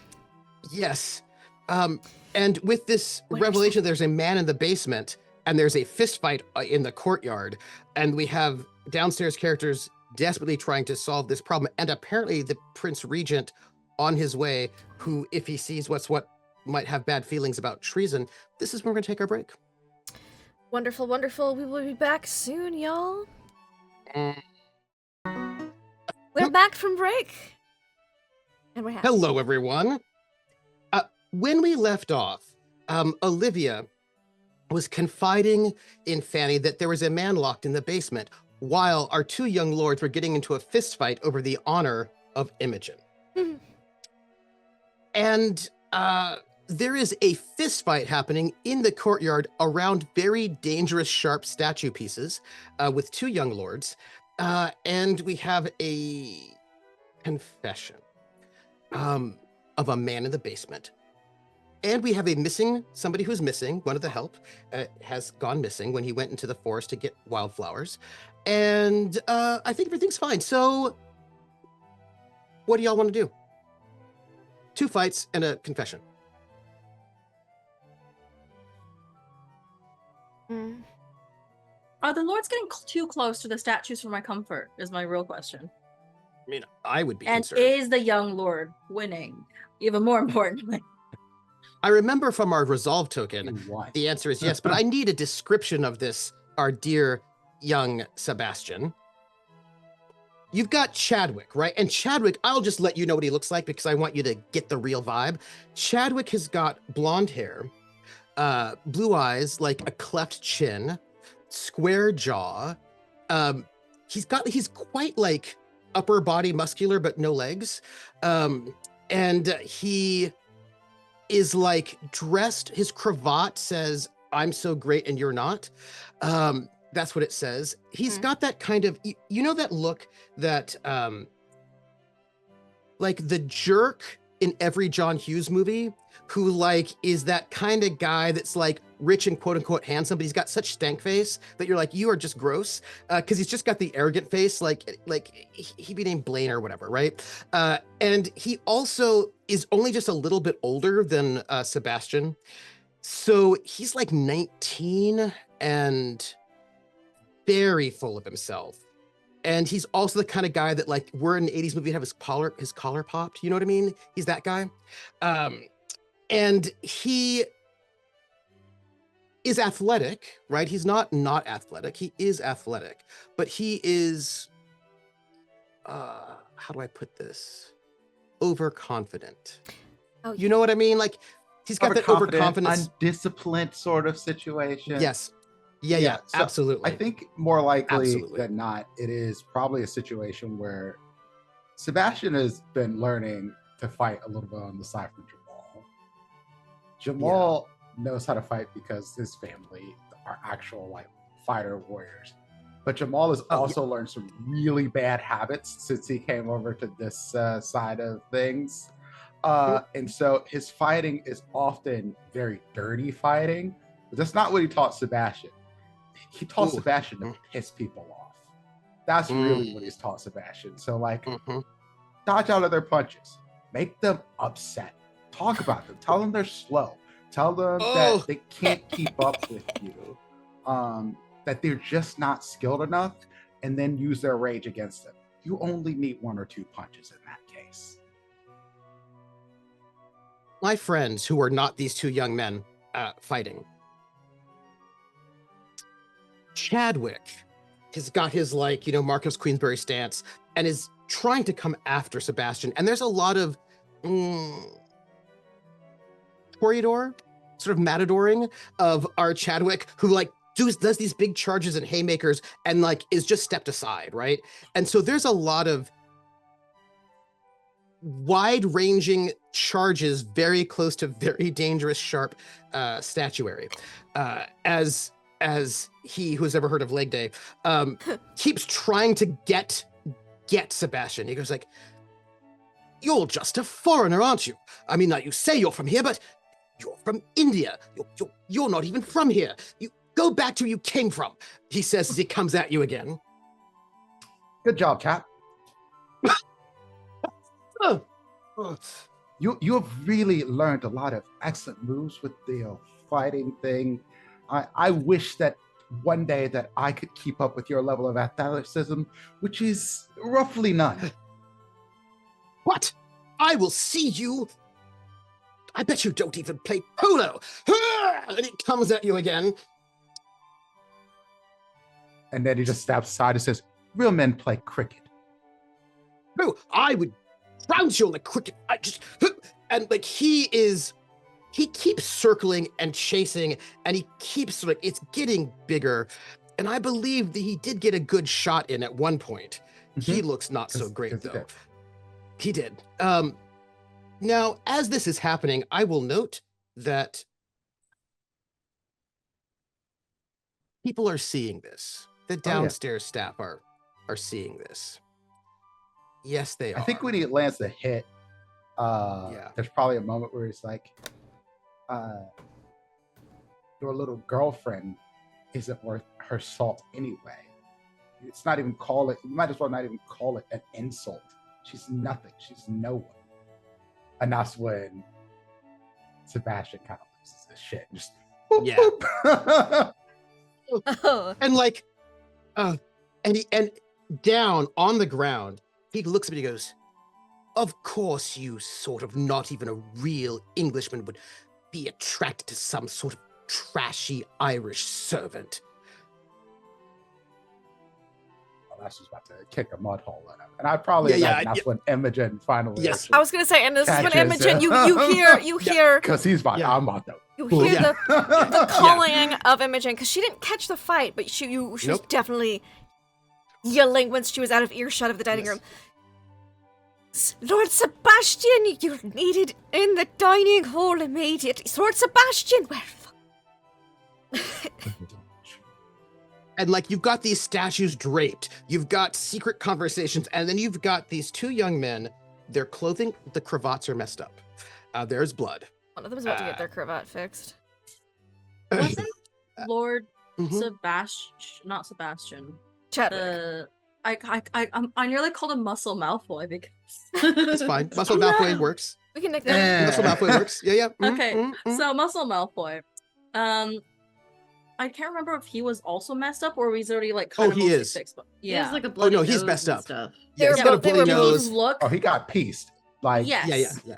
Yes. And with this What are revelation, there's a man in the basement and there's a fist fight in the courtyard. And we have downstairs characters desperately trying to solve this problem. And apparently the Prince Regent on his way, who, if he sees what might have bad feelings about treason, this is where we're going to take our break. Wonderful, wonderful. We will be back soon, y'all. We're back from break. And we're happy. Hello, everyone. When we left off, Olivia was confiding in Fanny that there was a man locked in the basement while our two young lords were getting into a fist fight over the honor of Imogen. And there is a fist fight happening in the courtyard around very dangerous, sharp statue pieces with two young lords. And we have a confession of a man in the basement. And we have somebody who's missing. One of the help has gone missing when he went into the forest to get wildflowers. And I think everything's fine. So what do y'all want to do? 2 fights and a confession. Are the lords getting too close to the statues for my comfort? Is my real question. I mean, I would be And concerned. is the young lord winning? Even more importantly. I remember from our resolve token, What? the answer is yes, but I need a description of this, our dear young Sebastian. You've got Chadwick, right? And Chadwick, I'll just let you know what he looks like because I want you to get the real vibe. Chadwick has got blonde hair, blue eyes, like a cleft chin, square jaw. He's quite like upper body muscular, but no legs. And he is like dressed, his cravat says, "I'm so great and you're not." That's what it says. He's got that kind of, you know, that look that, like the jerk in every John Hughes movie, who like is that kind of guy that's like rich and quote unquote handsome, but he's got such stank face that you're like, you are just gross. Cause he's just got the arrogant face, like he'd be named Blaine or whatever, right? And he also is only just a little bit older than Sebastian. So he's like 19 and very full of himself. And he's also the kind of guy that like we're in an 80s movie, have his collar popped. You know what I mean? He's that guy. And he is athletic, right? He's not athletic. He is athletic, but he is, how do I put this? Overconfident. Oh, You know what I mean? Like He's got that overconfidence. undisciplined sort of situation. Yes. Yeah, So absolutely. I think more likely Absolutely. than not, it is probably a situation where Sebastian has been learning to fight a little bit on the side from Jamal. Jamal knows how to fight because his family are actual like fighter warriors. But Jamal has also learned some really bad habits since he came over to this side of things. And so his fighting is often very dirty fighting, but that's not what he taught Sebastian. He taught Sebastian to piss people off. That's really what he's taught Sebastian. So like, dodge out of their punches, make them upset, talk about them, tell them they're slow, tell them that they can't keep up with you, that they're just not skilled enough, and then use their rage against them. You only need 1 or 2 punches in that case. My friends who are not these 2 young men fighting. Chadwick has got his like, Marcus Queensberry stance and is trying to come after Sebastian. And there's a lot of corridor, sort of matadoring of our Chadwick who like does these big charges and haymakers and like is just stepped aside, right? And so there's a lot of wide-ranging charges very close to very dangerous, sharp statuary. As he who's ever heard of Leg Day keeps trying to get Sebastian. He goes like, "You're just a foreigner, aren't you? I mean, like you say you're from here, but you're from India. You're not even from here. You go back to where you came from," he says as he comes at you again. Good job, Cap. You have really learned a lot of excellent moves with the fighting thing. I wish that one day that I could keep up with your level of athleticism, which is roughly none. What? I will see you. I bet you don't even play polo. And it comes at you again. And then he just steps aside and says, "Real men play cricket." No, I would trounce you on the cricket. And like he keeps circling and chasing, and he keeps like it's getting bigger. And I believe that he did get a good shot in at one point. He looks not so great though. He did. Now, as this is happening, I will note that people are seeing this. The downstairs staff are seeing this. Yes, they are. I think when he lands the hit, there's probably a moment where he's like, "Your little girlfriend isn't worth her salt anyway. It's not even you might as well not even call it an insult. She's nothing. She's no one." And that's when Sebastian kind of loses his shit. And just boop, Oh. And like, and down on the ground, he looks at me and he goes, "Of course you sort of not even a real Englishman would be attracted to some sort of trashy Irish servant." That's just about to kick a mud hole in him. And I probably that's when Imogen finally I was gonna say, and this is when Imogen you hear because he's about I'm about to you hear the calling of Imogen, because she didn't catch the fight, but she was definitely yelling once she was out of earshot of the dining room. "Lord Sebastian, you're needed in the dining hall immediately. Lord Sebastian, where And like you've got these statues draped, you've got secret conversations, and then you've got these 2 young men. Their clothing, the cravats are messed up. There's blood. one of them is about to get their cravat fixed. Wasn't Lord Sebastian, not Sebastian? Chadwick. I nearly called him Muscle Malfoy because It's fine. Muscle Malfoy works. We can nick that. Muscle Malfoy works. Yeah. Okay, so Muscle Malfoy. I can't remember if he was also messed up or he's already like kind of he is. fixed. But He has yeah. like a bloody no, he's nose messed and up. stuff. Yeah, he's got a bloody nose. Look. Oh, he got pieced. Like Yes. Yeah.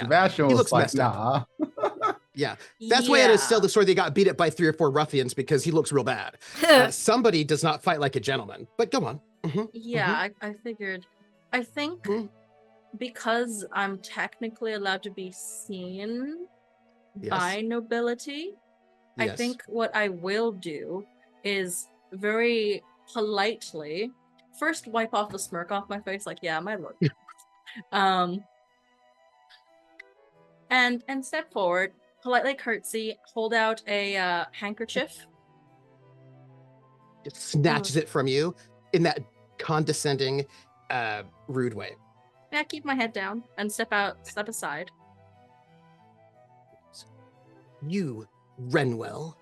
Sebastian He was looks like, messed up. nah. Yeah. That's why I had to tell the story they got beat up by 3 or 4 ruffians because he looks real bad. Somebody does not fight like a gentleman. But go on. Yeah, I figured. I think because I'm technically allowed to be seen, by nobility. I Yes. think what I will do is very politely first wipe off the smirk off my face, like, yeah, my lord. And step forward, politely curtsy, hold out a handkerchief. It snatches it from you in that condescending, rude way. Yeah, keep my head down and step aside. You, Renwell,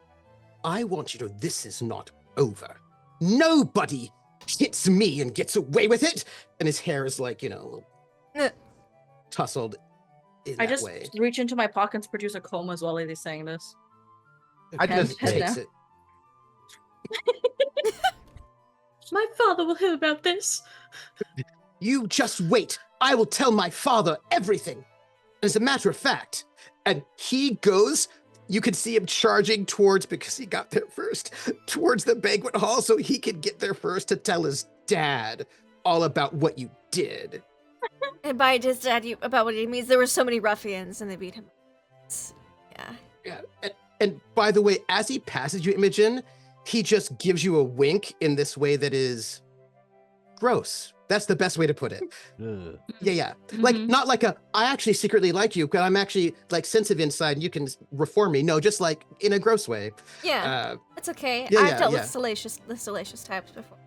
I want you to know this is not over. Nobody hits me and gets away with it. And his hair is like, a little tousled in I that just way. reach into my pockets, produce a comb as well as he's saying this. I And just head takes down. it. My father will hear about this. You just wait. I will tell my father everything. As a matter of fact, and he goes, you can see him charging towards, because he got there first, towards the banquet hall so he could get there first to tell his dad all about what you did. And by his dad, about what he means, there were so many ruffians and they beat him. Yeah. Yeah. And by the way, as he passes you, Imogen, he just gives you a wink in this way that is gross. That's the best way to put it. Ugh. Yeah. Like, Mhm. not like I actually secretly like you, because I'm actually like sensitive inside and you can reform me. No, just like in a gross way. Yeah, it's okay. yeah, I've yeah, dealt yeah. with salacious types before.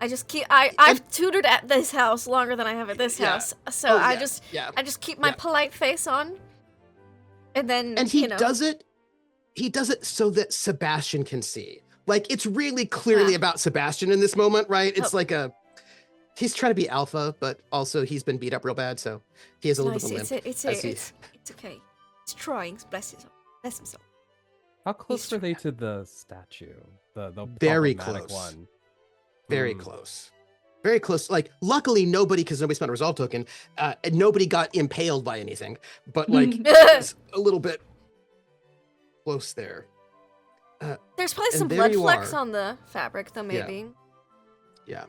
I just keep I've tutored at this house longer than I have at this Yeah. house, so Oh, I yeah, just yeah. I just keep my Yeah. polite face on, and then And he does it. He does it so that Sebastian can see. Like, it's really clearly about Sebastian in this moment, right? It's Oh. like he's trying to be alpha, but also he's been beat up real bad, so he has a little bit of a limp. It's okay. It's trying. Bless himself. How close He's were they to the statue? The Very problematic close. one. Very Hmm. close. Very close. Like, luckily because nobody spent a resolve token, and nobody got impaled by anything. But like, it's a little bit close there. There's probably And some there blood you flecks are. on the fabric, though. Maybe. Yeah.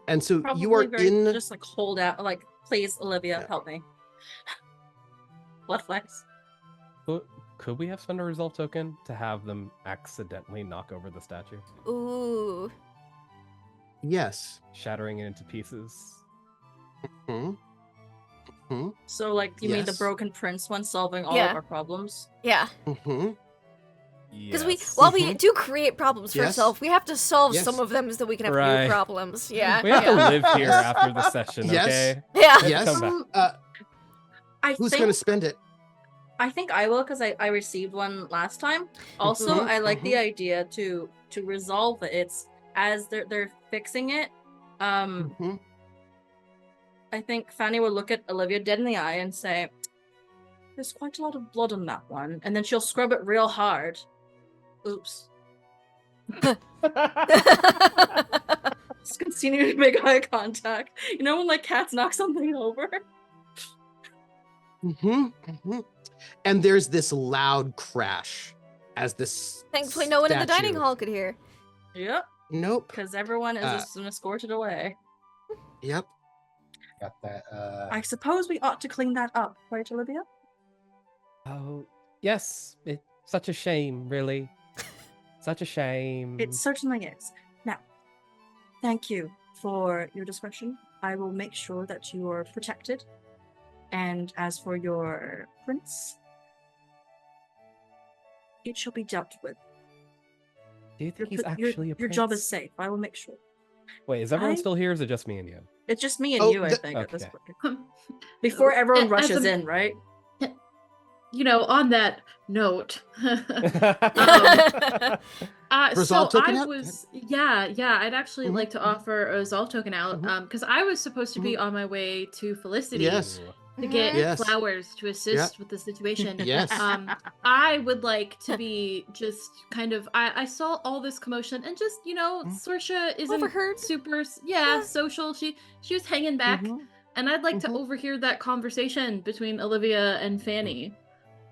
And so Probably you are very, in. just like hold out, like, please, Olivia, Yeah. help me. Blood flex. Could we have spent a resolve token to have them accidentally knock over the statue, Ooh. Yes. shattering it into pieces? Hmm. Hmm. So, like, you mean the Yes. Broken Prince one solving all Yeah. of our problems? Yeah. Hmm. Because Yes. while we do create problems for Yes. ourselves, we have to solve Yes. some of them so that we can have Right. new problems. Yeah. We have to yeah. live here after the session, Yes. okay? Yeah. We have to Yes. come back. Who's think going to spend it? I think I will, because I received one last time. Also, Mhm, I like the idea to resolve it. It's as they're fixing it. Mhm. I think Fanny will look at Olivia dead in the eye and say, "There's quite a lot of blood on that one," and then she'll scrub it real hard. Oops. Just continue to make eye contact. You know when like cats knock something over? Mhm, mhm. And there's this loud crash as this. Thankfully, no one in the dining statue- hall could hear. Yep, Nope. because everyone is just escorted away. Yep. got that. I suppose we ought to clean that up, right, Olivia? Oh, yes. It's such a shame, really. Such a shame. It certainly is. Now, thank you for your discretion. I will make sure that you are protected. And as for your prince, it shall be dealt with. Do you think Your, he's actually a your job is prince? safe. I will make sure. Wait, is everyone I- still here or is it just me and you? It's just me and Oh, you, I think, at this okay. point. Before everyone As rushes a- in, right? On that note, Resolve so token I out? was, I'd actually Mhm, like to offer a resolve token out, because I was supposed to be on my way to Felicity Yes. to get Yes. flowers to assist with the situation. Yes. I would like to be just kind of, I saw all this commotion and just, Sorsha isn't Overheard? super, Yeah. social. She was hanging back, Mhm. and I'd like to Mhm. overhear that conversation between Olivia and Fanny.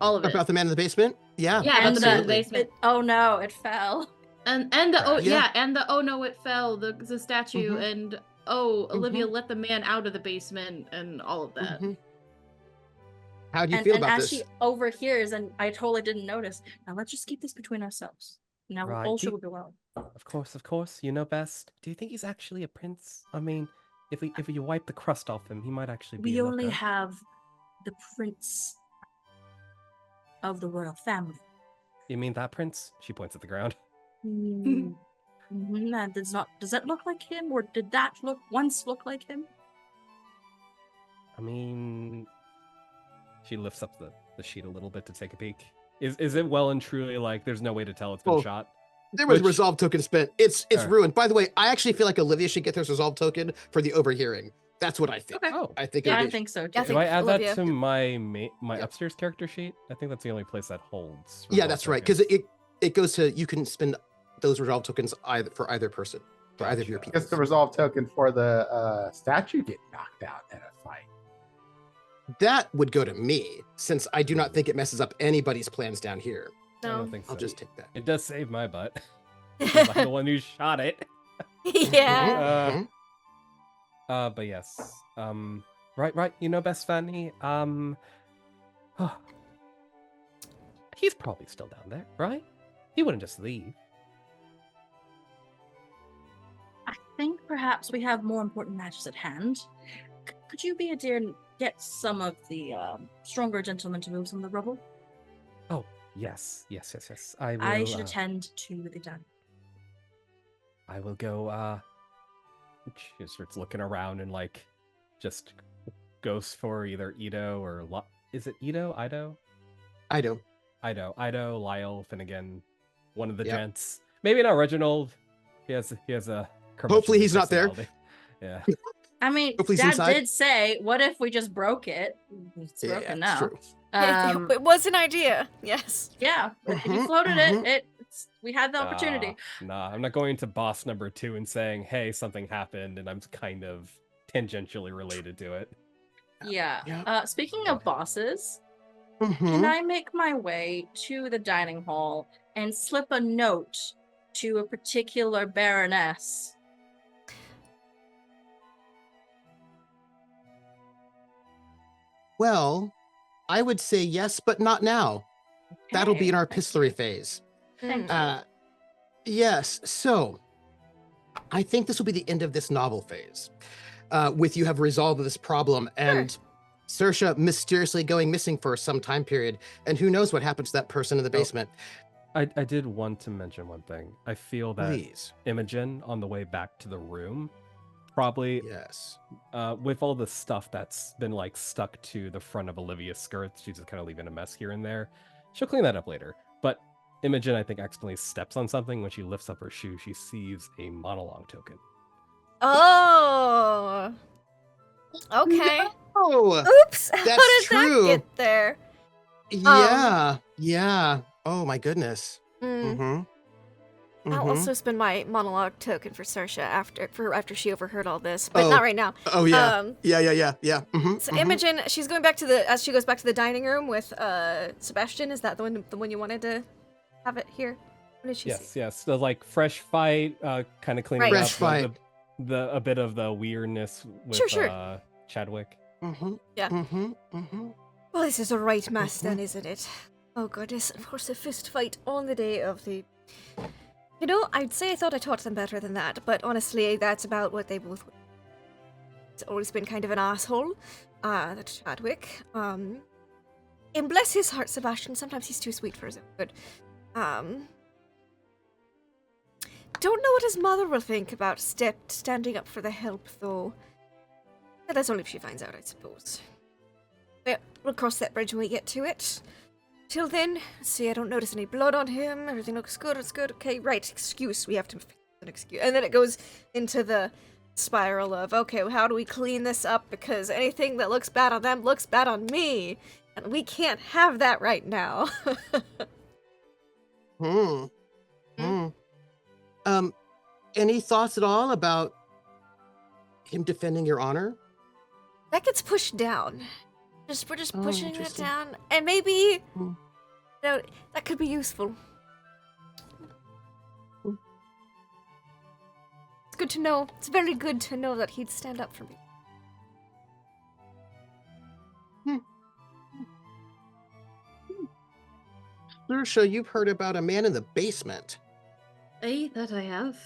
All of it. About the man in the basement? Yeah. Yeah, And the absolutely. basement. oh no, it fell. And the oh Yeah. and the oh no it fell, the statue, Mhm. and Olivia let the man out of the basement and all of that. Mhm. How do you And, feel and about as this? she overhears, and I totally didn't notice. Now let's just keep this between ourselves. Now Right. all shall be well. Of course, you know best. Do you think he's actually a prince? I mean, if you wipe the crust off him, he might actually be We a only looker. have the prince of the royal family. You mean that prince? She points at the ground. That does not. Does that look like him, or did that once look like him? I mean, she lifts up the sheet a little bit to take a peek. Is it well and truly like there's no way to tell it's been Oh, shot? There was a Which- resolve token spent. It's Sure. ruined. By the way, I actually feel like Olivia should get this resolve token for the overhearing. That's what I think. Okay. Oh, I think. Yeah, I it'd be- think so too. Yeah, I do think I add Olivia- that to my Yeah. upstairs character sheet? I think that's the only place that holds. Yeah, resolve that's right. tokens. Because it goes to you can spend those resolve tokens for either person, for either of your Gotcha. people. Just the resolve token for the statue get knocked out in a fight. That would go to me, since I do not think it messes up anybody's plans down here. I No. don't think so. I'll just take that. It does save my butt. 'Cause I'm the one who shot it. Yeah. Mhm. But yes. Right. You know best, Fanny. He's probably still down there, right? He wouldn't just leave. I think perhaps we have more important matters at hand. Could you be a dear and get some of the stronger gentlemen to move some of the rubble? Oh, yes. I will. I should attend to the done. I will go. She starts looking around and like, just goes for either Ito or is it Ito? Ido, Lyle, Finnegan, one of the Yep. gents. Maybe not Reginald. He has a. Hopefully he's not there. personality. Yeah. I mean, Hopefully he's Dad inside. did say, "What if we just broke it?" It's Yeah, broken it's now. true. It was an idea. Yes. Yeah, if you Mhm, floated mhm. we had the opportunity. Nah, I'm not going to boss number 2 and saying, "Hey, something happened," and I'm kind of tangentially related to it. Yeah. Yeah. Speaking of bosses, Mhm. can I make my way to the dining hall and slip a note to a particular baroness? Well, I would say yes, but not now. That'll be in our Okay, thank epistolary you. phase. Thank Mm. you. Yes, so I think this will be the end of this novel phase. With you have resolved this problem and Saoirse mysteriously going missing for some time period, and who knows what happens to that person in the Oh. basement. I did want to mention one thing. I feel that Please. Imogen, on the way back to the room, probably Yes. with all the stuff that's been like stuck to the front of Olivia's skirts, she's just kind of leaving a mess here and there. She'll clean that up later. But Imogen, I think, accidentally steps on something. When she lifts up her shoe, she sees a monologue token. Oh. Okay. Oh, Oops. How That's did true. that get there? yeah. Oh my goodness. Mm. Mm-hmm. I'll also spend my monologue token for Saoirse after she overheard all this, but not right now. Oh yeah. Um, Yeah. Mhm, So mhm. Imogen, she's going back to as she goes back to the dining room with Sebastian. Is that the one you wanted to have it here? What did she say? Yes. The like fresh fight, kind of cleaning Right. up Fresh fight. a bit of the weirdness with Sure. Chadwick. Mhm, Yeah. mhm, mhm. Well, this is a right mess then, isn't it? Oh goodness, of course a fist fight on the day of the... You know, I'd say I thought I taught them better than that, but honestly, that's about what they both... It's always been kind of an asshole, that Chadwick. And bless his heart, Sebastian, sometimes he's too sweet for his own good. Don't know what his mother will think about standing up for the help, though. But that's only if she finds out, I suppose. Well, we'll cross that bridge when we get to it. Till then, see, I don't notice any blood on him. Everything looks good. It's good. Okay, right. Excuse. We have to fix an excuse. And then it goes into the spiral of, okay, well, how do we clean this up? Because anything that looks bad on them looks bad on me. And we can't have that right now. Hmm. Any thoughts at all about him defending your honor? That gets pushed down. We're just Oh, pushing it interesting. down. And maybe Hmm. that could be useful. Hmm. It's good to know. It's very good to know that he'd stand up for me. Lursha, you've heard about a man in the basement. That I have.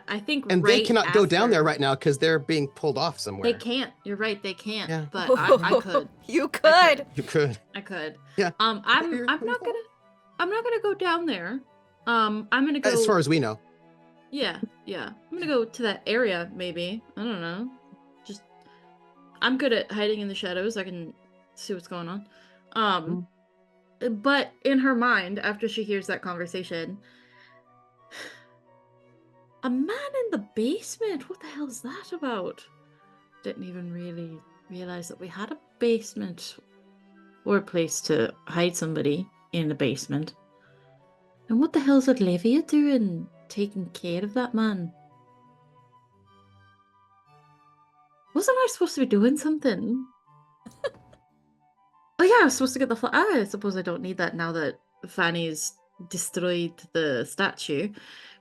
I think And they right cannot go down there after- right now because they're being pulled off somewhere. They can't. You're right. They can't. Yeah. But I could. You I could. You could. I could. Yeah. I'm Here, not what do you gonna. I'm not gonna go down there. I'm gonna go. As far as we know. Yeah. I'm gonna go to that area. Maybe. I don't know. Just. I'm good at hiding in the shadows. I can see what's going on. But in her mind, after she hears that conversation, a man in the basement? What the hell is that about? Didn't even really realize that we had a basement or a place to hide somebody in the basement. And what the hell's Olivia doing taking care of that man? Wasn't I supposed to be doing something? Oh yeah, I was supposed to get the I suppose I don't need that now that Fanny's destroyed the statue.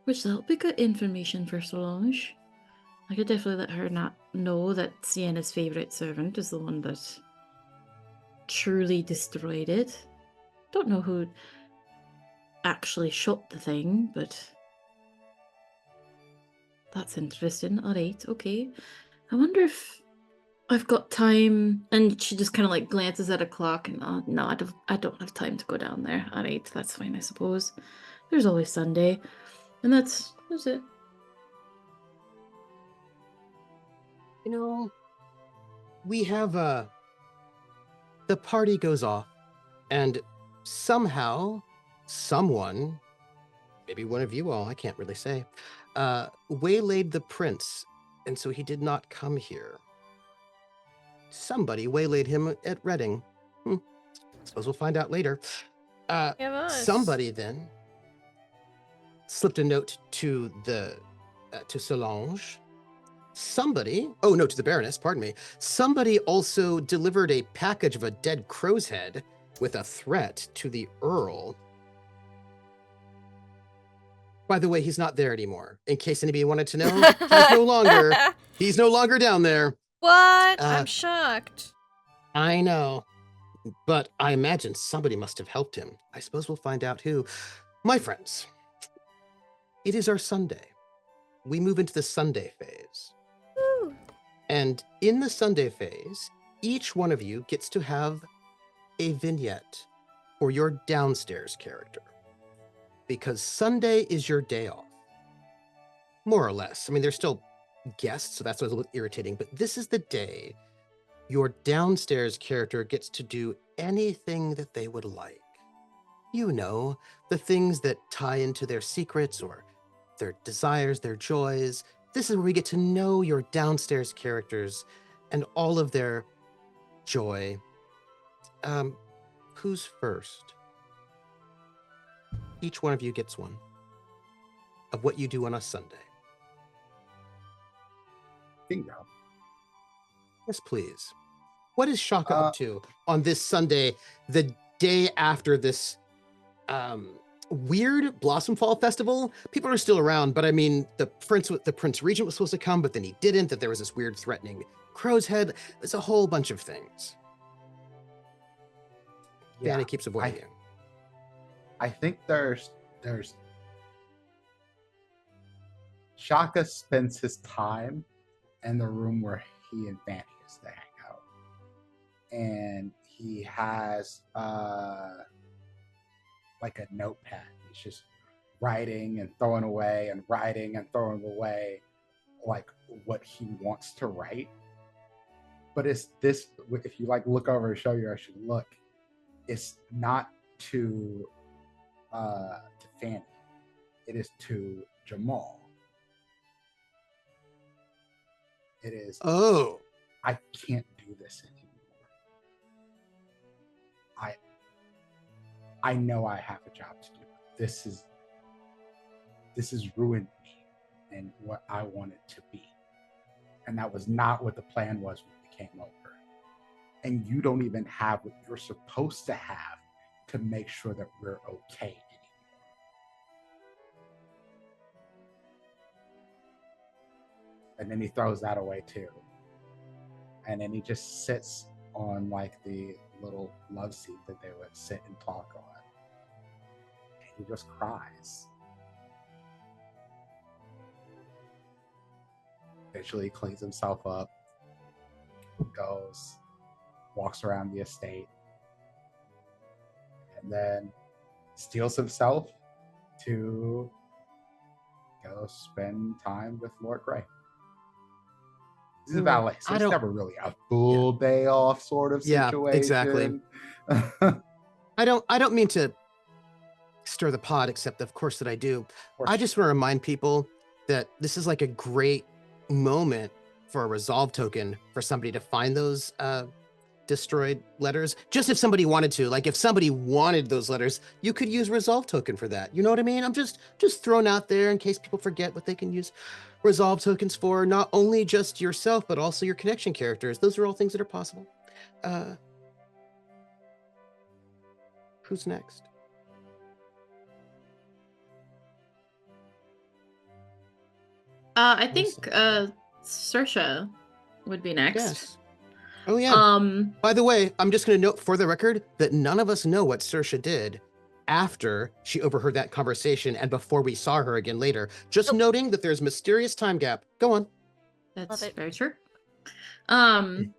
Which that'll be good information for Solange. I could definitely let her not know that Sienna's favourite servant is the one that truly destroyed it. Don't know who actually shot the thing, but that's interesting. Alright, okay. I wonder if I've got time. And she just kind of like glances at a clock and no, I don't have time to go down there. Alright, that's fine, I suppose. There's always Sunday. And that's it. You know, we have the party goes off, and somehow, someone, maybe one of you all, I can't really say, waylaid the prince, and so he did not come here. Somebody waylaid him at Reading. Suppose we'll find out later. Give us. Somebody then slipped a note to to Solange. Somebody, to the Baroness, pardon me. Somebody also delivered a package of a dead crow's head with a threat to the Earl. By the way, he's not there anymore. In case anybody wanted to know, he's no longer down there. What? I'm shocked. I know, but I imagine somebody must have helped him. I suppose we'll find out who. My friends, it is our Sunday. We move into the Sunday phase. Woo. And in the Sunday phase, each one of you gets to have a vignette for your downstairs character. Because Sunday is your day off. More or less. I mean, there's still guests, so that's what's a little irritating, but this is the day your downstairs character gets to do anything that they would like. You know, the things that tie into their secrets or their desires, their joys. This is where we get to know your downstairs characters and all of their joy. Who's first? Each one of you gets one of what you do on a Sunday. Bingo. Yes, please. What is Shaka up to on this Sunday, the day after this weird Blossomfall festival? People are still around, but I mean, the Prince Regent was supposed to come, but then he didn't. That there was this weird threatening crow's head. There's a whole bunch of things. Yeah, Danny keeps avoiding you. I think there's Shaka spends his time in the room where he and Fanny used to hang out. And he has like a notepad. He's just writing and throwing away and writing and throwing away like what he wants to write. But it's this, if you like look over and show you, I should look, it's not to Fanny. It is to Jamal. It is, I can't do this anymore. I know I have a job to do. This has ruined me and what I wanted to be. And that was not what the plan was when we came over. And you don't even have what you're supposed to have to make sure that we're okay anymore. And then he throws that away too. And then he just sits on like the little love seat that they would sit and talk on. he just cries. Eventually cleans himself up, goes, walks around the estate, and then steels himself to go spend time with Lord Grey. He's a valet, so I it's don't- never really a full day off sort of Yeah, situation. exactly. I don't mean to stir the pot, except of course that I do. I just want to remind people that this is like a great moment for a resolve token for somebody to find those destroyed letters. Just if somebody wanted to, like if somebody wanted those letters, you could use resolve token for that. You know what I mean? I'm just throwing out there in case people forget what they can use resolve tokens for, not only just yourself, but also your connection characters. Those are all things that are possible. Who's next? I think Awesome. Saoirse would be next. Yes. Oh yeah. Um, By the way, I'm just going to note for the record that none of us know what Saoirse did after she overheard that conversation and before we saw her again later. Just Nope. noting that there's mysterious time gap. Go on. that's it. very true. On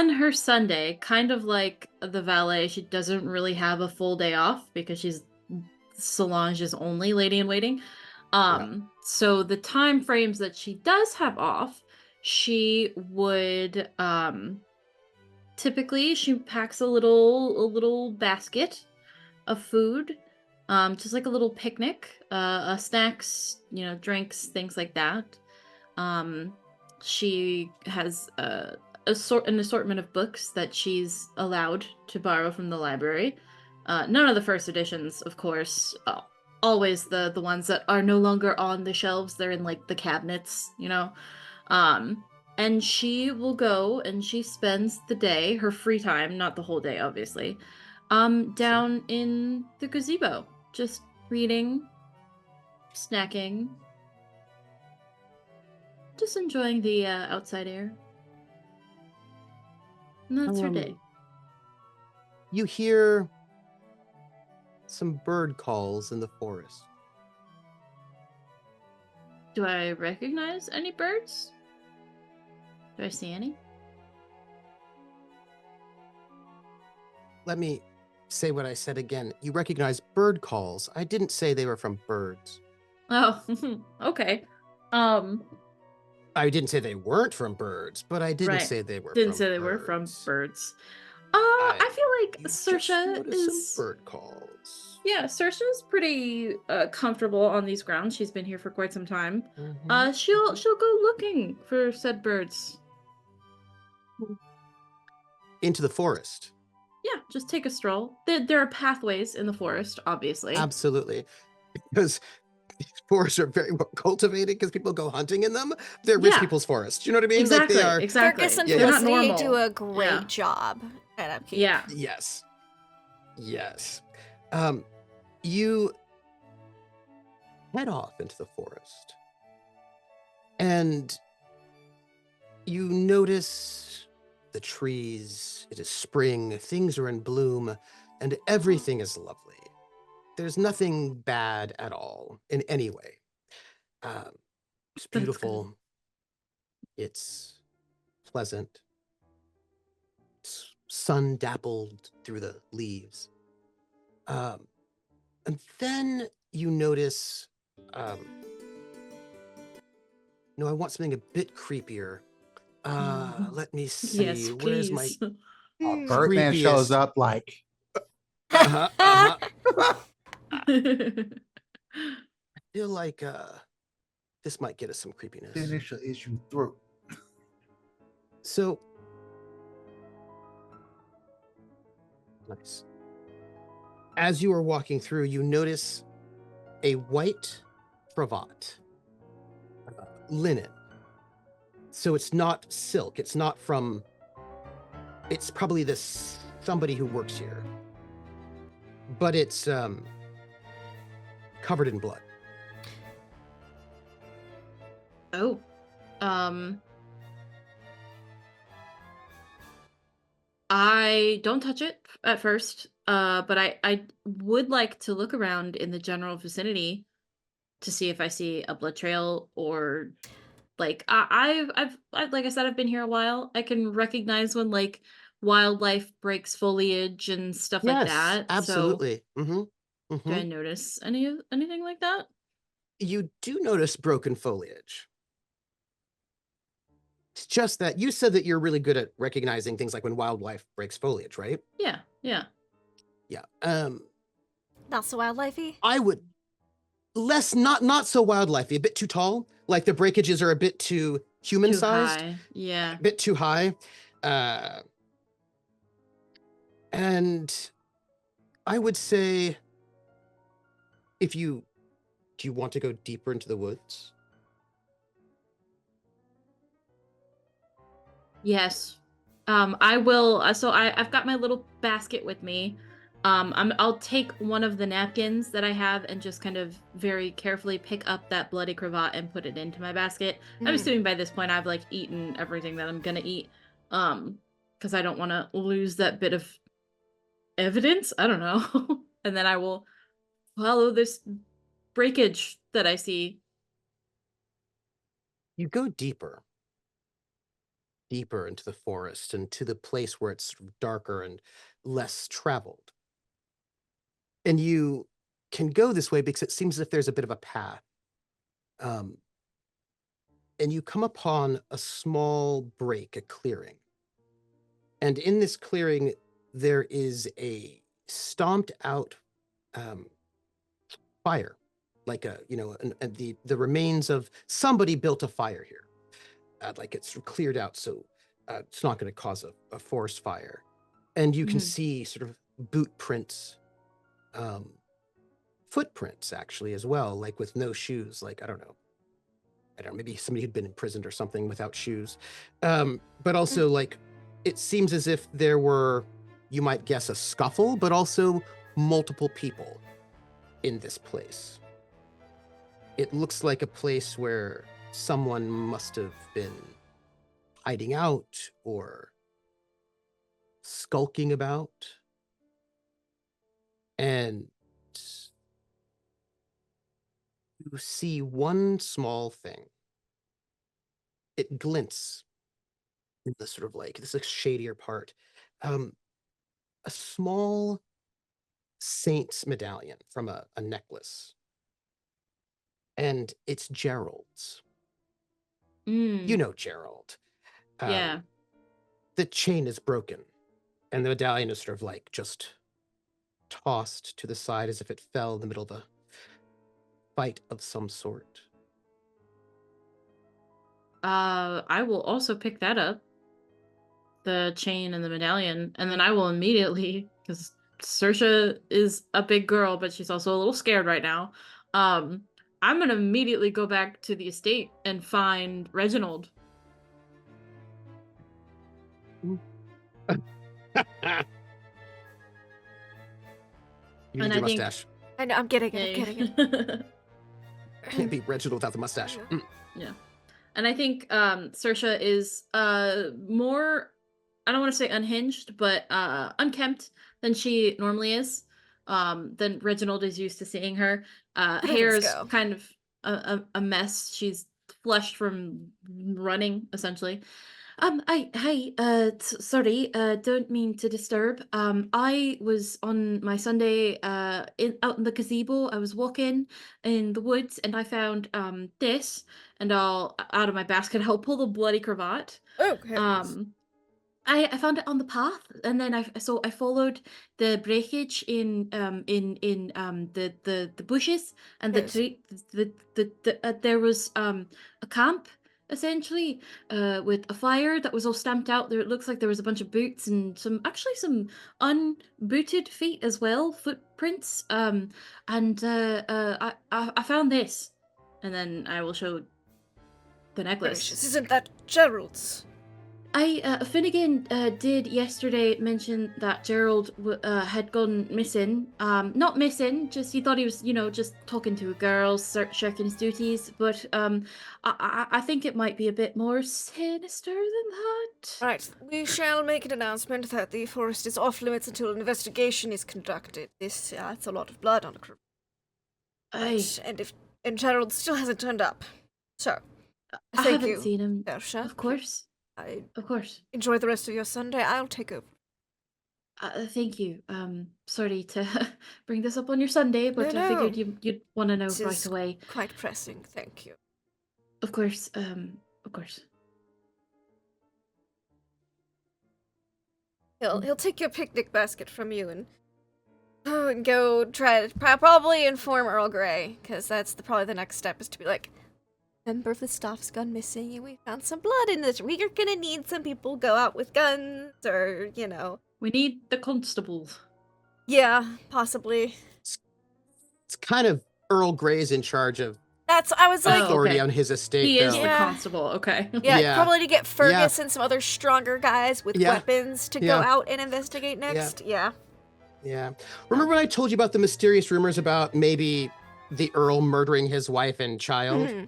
her Sunday, kind of like the valet, she doesn't really have a full day off because she's Solange's only lady in waiting. So the time frames that she does have off, she would typically she packs a little basket of food, just like a little picnic, snacks, drinks, things like that. She has an assortment of books that she's allowed to borrow from the library. None of the first editions, of course. Always the ones that are no longer on the shelves. They're in like the cabinets, And she will go and she spends the day, her free time, not the whole day, obviously, down in the gazebo, just reading, snacking, just enjoying the outside air. And that's her day. You hear some bird calls in the forest. Do I recognize any birds? Do I see any? Let me say what I said again. You recognize bird calls. I didn't say they were from birds. Oh, okay. I didn't say they weren't from birds, but I didn't Right. say they were Didn't from say they were birds. from birds. I feel like You just Saoirse noticed is some bird calls. Yeah, Saoirse's pretty comfortable on these grounds. She's been here for quite some time. She'll go looking for said birds. Into the forest. Yeah, just take a stroll. There are pathways in the forest, obviously. Absolutely. Because forests are very well cultivated because people go hunting in them. They're rich Yeah. people's forests. You know what I mean? Exactly, Like they are. exactly. Fergus and Yeah, They're not Felicity normal. do a great Yeah. job at upkeep. Yeah. Yes. Yes. You head off into the forest. And you notice the trees. It is spring. Things are in bloom. And everything is lovely. There's nothing bad at all in any way. It's good. beautiful. It's pleasant. It's sun dappled through the leaves. And then you notice, no, I want something a bit creepier. Let me see. Yes, Where's my please. Birdman shows creepiest? up like, I feel like this might get us some creepiness. finish the issue through. So nice. As you are walking through, you notice a white cravat, linen. So it's not silk. It's not from. It's probably somebody who works here, but it's covered in blood. Oh. I don't touch it at first, but I would like to look around in the general vicinity to see if I see a blood trail or like I've like I said, I've been here a while. I can recognize when like wildlife breaks foliage and stuff like Yes, that. So absolutely. do I notice anything like that? You do notice broken foliage. It's just that you said that you're really good at recognizing things like when wildlife breaks foliage, right? Yeah, yeah. Yeah. Not so wildlifey. I would not so wildlifey, a bit too tall. Like the breakages are a bit too human Too sized, high. Yeah. a bit too high. And I would say do you want to go deeper into the woods? Yes. I will. So I've got my little basket with me. I'll take one of the napkins that I have and just kind of very carefully pick up that bloody cravat and put it into my basket. I'm Mm. assuming by this point I've like eaten everything that I'm gonna eat. Because I don't want to lose that bit of evidence. I don't know. And then I will follow this breakage that I see. You go deeper into the forest and to the place where it's darker and less traveled. And you can go this way because it seems as if there's a bit of a path. And you come upon a small break, a clearing. And in this clearing, there is a stomped out fire, like the remains of somebody built a fire here. Like it's cleared out, so it's not going to cause a forest fire. And you can see sort of boot prints, footprints actually as well, like with no shoes. Like I don't know, maybe somebody who'd been imprisoned or something without shoes. But also like it seems as if there were, you might guess, a scuffle, but also multiple people in this place. It looks like a place where someone must have been hiding out or skulking about. And you see one small thing. It glints in the sort of like this like shadier part. A small saint's medallion from a necklace. And it's Gerald's. You know Gerald. Yeah. The chain is broken, and the medallion is sort of like just tossed to the side as if it fell in the middle of a fight of some sort. I will also pick that up, the chain and the medallion, and then I will immediately, because Saoirse is a big girl, but she's also a little scared right now. I'm gonna immediately go back to the estate and find Reginald. You And need I your think- mustache. I know, I'm getting it. I'm getting it. Can't be Reginald without the mustache. Yeah. And I think Saoirse is more, I don't want to say unhinged, but unkempt than she normally is. Than Reginald is used to seeing her. Hair's go. kind of a mess. She's flushed from running, essentially. Sorry, don't mean to disturb. I was on my Sunday, out in the gazebo. I was walking in the woods and I found, this, and out of my basket, I'll pull the bloody cravat. Okay. I found it on the path, and then I followed the breakage in the bushes and Yes. there was a camp essentially with a fire that was all stamped out. There, it looks like there was a bunch of boots and some unbooted feet as well, footprints. And I found this, and then I will show the necklace. Gracious, isn't that Gerald's? Finnegan did yesterday mention that Gerald had gone missing. Not missing, just he thought he was, just talking to a girl, shirking his duties. But I think it might be a bit more sinister than that. Right, we shall make an announcement that the forest is off limits until an investigation is conducted. It's a lot of blood on a crew. Aye. And Gerald still hasn't turned up. So, I thank haven't you, seen him. Bersha. Of course. Of course. Enjoy the rest of your Sunday. I'll take over. Thank you. Sorry to bring this up on your Sunday, but I figured you'd want to know This right is away. quite pressing. Thank you. Of course. Of course. He'll take your picnic basket from you and go try to probably inform Earl Grey, because that's probably the next step is to be like, member of the staff's gone missing and we found some blood in this. We're gonna need some people go out with guns or, We need the constables. Yeah, possibly. It's kind of Earl Grey's in charge of I was like, authority on his estate. He is though. the Yeah. constable, okay. yeah, probably to get Fergus and some other stronger guys with weapons to go out and investigate next. Yeah. Remember when I told you about the mysterious rumors about maybe the Earl murdering his wife and child? Mhm.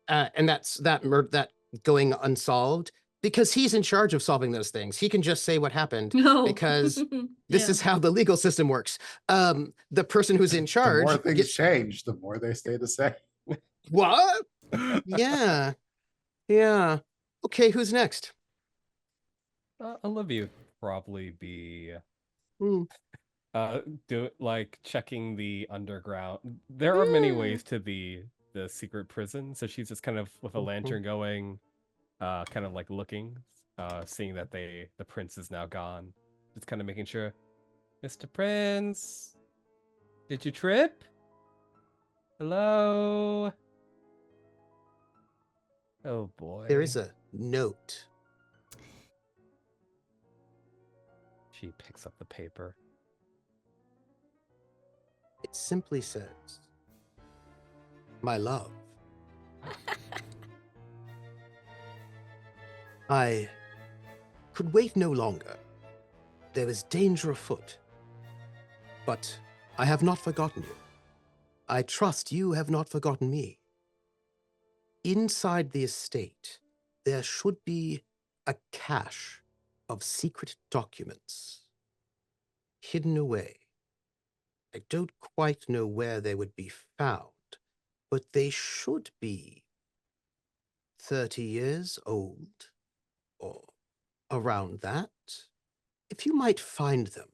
And that going unsolved? Because he's in charge of solving those things. He can just say what happened No. because this is how the legal system works. The person who's in charge. The more things change, the more they stay the same. What? Yeah. Okay, who's next? Olivia probably be Hmm. checking the underground. There are many ways to the secret prison, so she's just kind of with a lantern going, kind of like looking, seeing that the prince is now gone, just kind of making sure. Mr. Prince, did you trip? Hello? Oh boy. There is a note. She picks up the paper. It simply says, "My love, I could wait no longer. There is danger afoot. But I have not forgotten you. I trust you have not forgotten me. Inside the estate, there should be a cache of secret documents hidden away. I don't quite know where they would be found, but they should be 30 years old or around that. If you might find them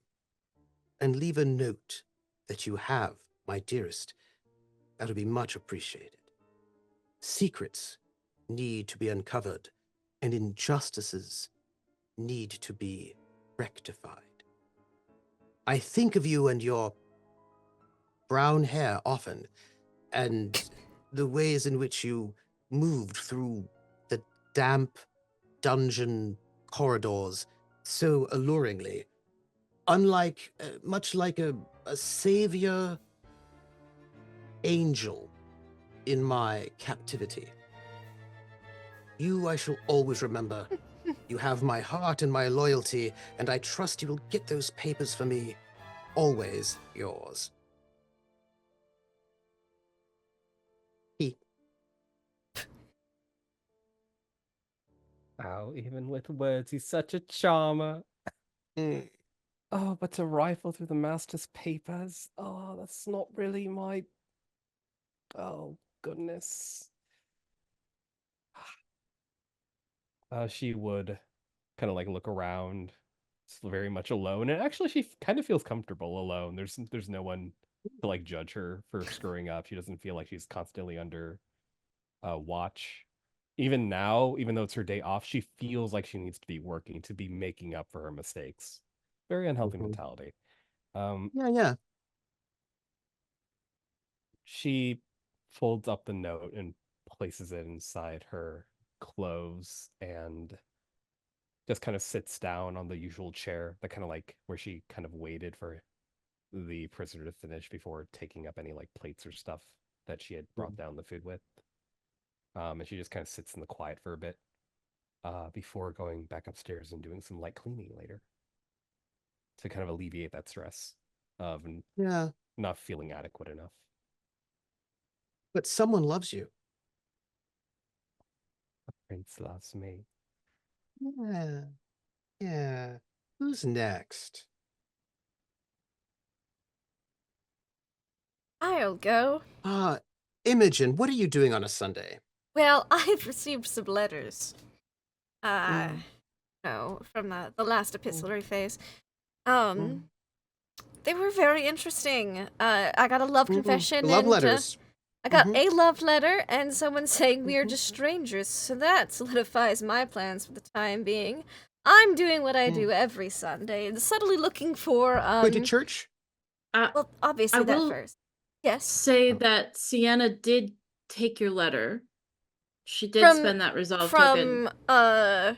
and leave a note that you have, my dearest, that would be much appreciated. Secrets need to be uncovered, and injustices need to be rectified. I think of you and your brown hair often, and the ways in which you moved through the damp dungeon corridors so alluringly, much like a savior angel in my captivity. You I shall always remember. You have my heart and my loyalty, and I trust you will get those papers for me. Always yours." Oh, even with words, he's such a charmer. Oh, but to rifle through the master's papers, oh, that's not really my... Oh, goodness. She would kind of like look around, very much alone, and actually she kind of feels comfortable alone. There's no one to like judge her for screwing up. She doesn't feel like she's constantly under watch. Even now, even though it's her day off, she feels like she needs to be working, to be making up for her mistakes. Very unhealthy mentality. Yeah. She folds up the note and places it inside her clothes and just kind of sits down on the usual chair, that kind of like where she kind of waited for the prisoner to finish before taking up any like plates or stuff that she had brought down the food with. And she just kind of sits in the quiet for a bit. before going back upstairs and doing some light cleaning later to kind of alleviate that stress of Yeah, not feeling adequate enough. but someone loves you. Prince loves me. Yeah. Yeah. Who's next? I'll go. Imogen, what are you doing on a Sunday? Well, I've received some letters. Mm. No, from the last epistolary phase. Mm. They were very interesting. I got a love confession. Love and, letters. I got Mhm. a love letter and someone saying we are just strangers, so that solidifies my plans for the time being. I'm doing what I do every Sunday and subtly looking for Going to church? well, obviously I that will first. Yes. say that Sienna did take your letter. She did From- spend that resolve token. From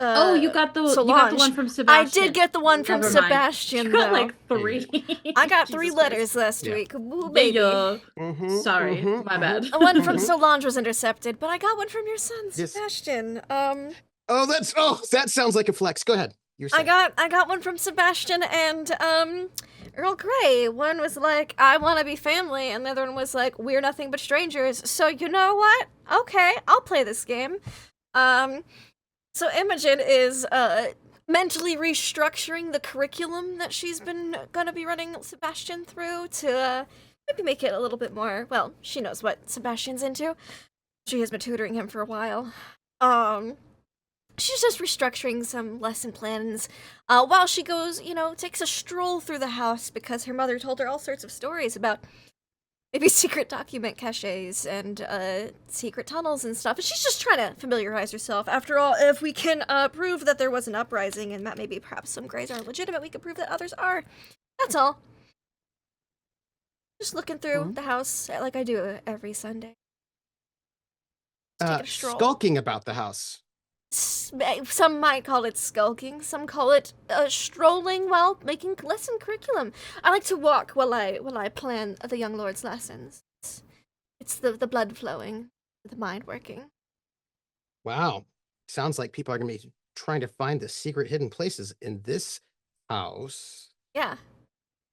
Oh, you got the Solange. one from I Sebastian. did get the one from Never mind. Sebastian, You got though. like 3. I got Jesus 3 Christ. letters last Yeah. week. Ooh, baby. Sorry, my bad. The one from Solange was intercepted, but I got one from your son, Yes. Sebastian. That sounds like a flex. Go ahead. You're saying. I got one from Sebastian and Earl Grey. One was like, I want to be family, and the other one was like, we're nothing but strangers. So you know what? Okay, I'll play this game. So Imogen is mentally restructuring the curriculum that she's been gonna be running Sebastian through to maybe make it a little bit more. Well, she knows what Sebastian's into. She has been tutoring him for a while. She's just restructuring some lesson plans while she goes, takes a stroll through the house because her mother told her all sorts of stories about maybe secret document caches and secret tunnels and stuff. And she's just trying to familiarize herself. After all, if we can prove that there was an uprising and that maybe perhaps some Greys are legitimate, we can prove that others are. That's all. Just looking through the house like I do every Sunday. Just taking a stroll. Skulking about the house. Some might call it skulking. Some call it strolling while making lesson curriculum. I like to walk while I plan the young lord's lessons. It's the blood flowing, the mind working. Wow. Sounds like people are going to be trying to find the secret hidden places in this house. Yeah,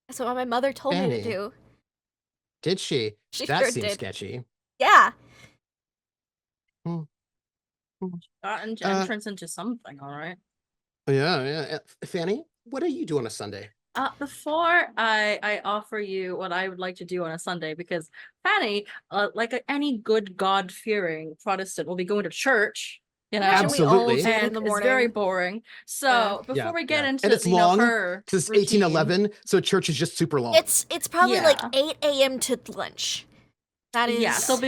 that's what my mother told me Fanny. to do. Did she? She That sure seems did. sketchy. Yeah. An entrance into something, all right. Yeah. Fanny, what do you do on a Sunday? Before I offer you what I would like to do on a Sunday, because Fanny, like any good God-fearing Protestant, will be going to church. Absolutely. We all do And in the it's morning. very boring. So before we get into and it's long her because it's routine, 1811, so church is just super long. It's probably like Yeah. 8 a.m. to lunch. That is. Yeah. So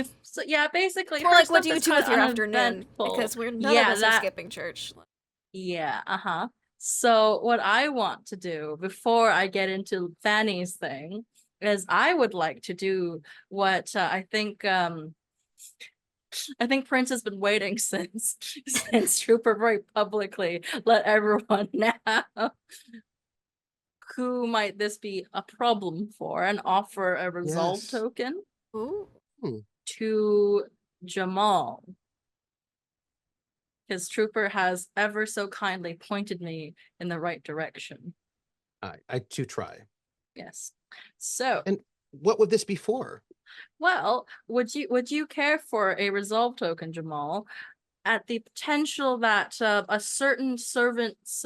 basically, More her like what stuff do you is do with kinda your afternoon? uneventful. Because none of us are skipping church. Yeah. So what I want to do before I get into Fanny's thing is I would like to do what I think Prince has been waiting since Trooper very publicly let everyone know. Who might this be a problem for, and offer a resolve Yes. token Ooh. to Jamal. Because Trooper has ever so kindly pointed me in the right direction. I too try. Yes. So, And what would this be for? well, would you care for a resolve token, Jamal, at the potential that a certain servant's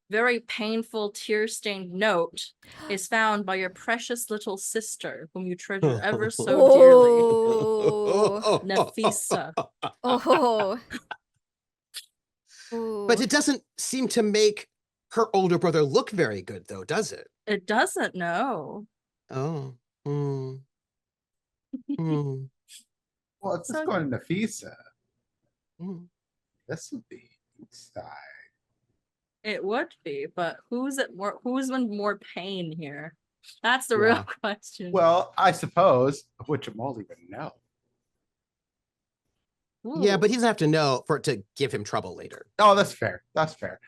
very painful tear-stained note is found by your precious little sister, whom you treasure ever so dearly, Oh. Nafisa. Oh. But it doesn't seem to make her older brother look very good, though, does it? It doesn't know. Oh. Hmm. Well, if it's So- going to Nafisa, Hmm. this would be inside. It would be, but who's in more pain here? That's the real Yeah. question. Well, I suppose, would Jamal even know? Yeah, Ooh. but he doesn't have to know for it to give him trouble later. Oh, that's fair. That's fair.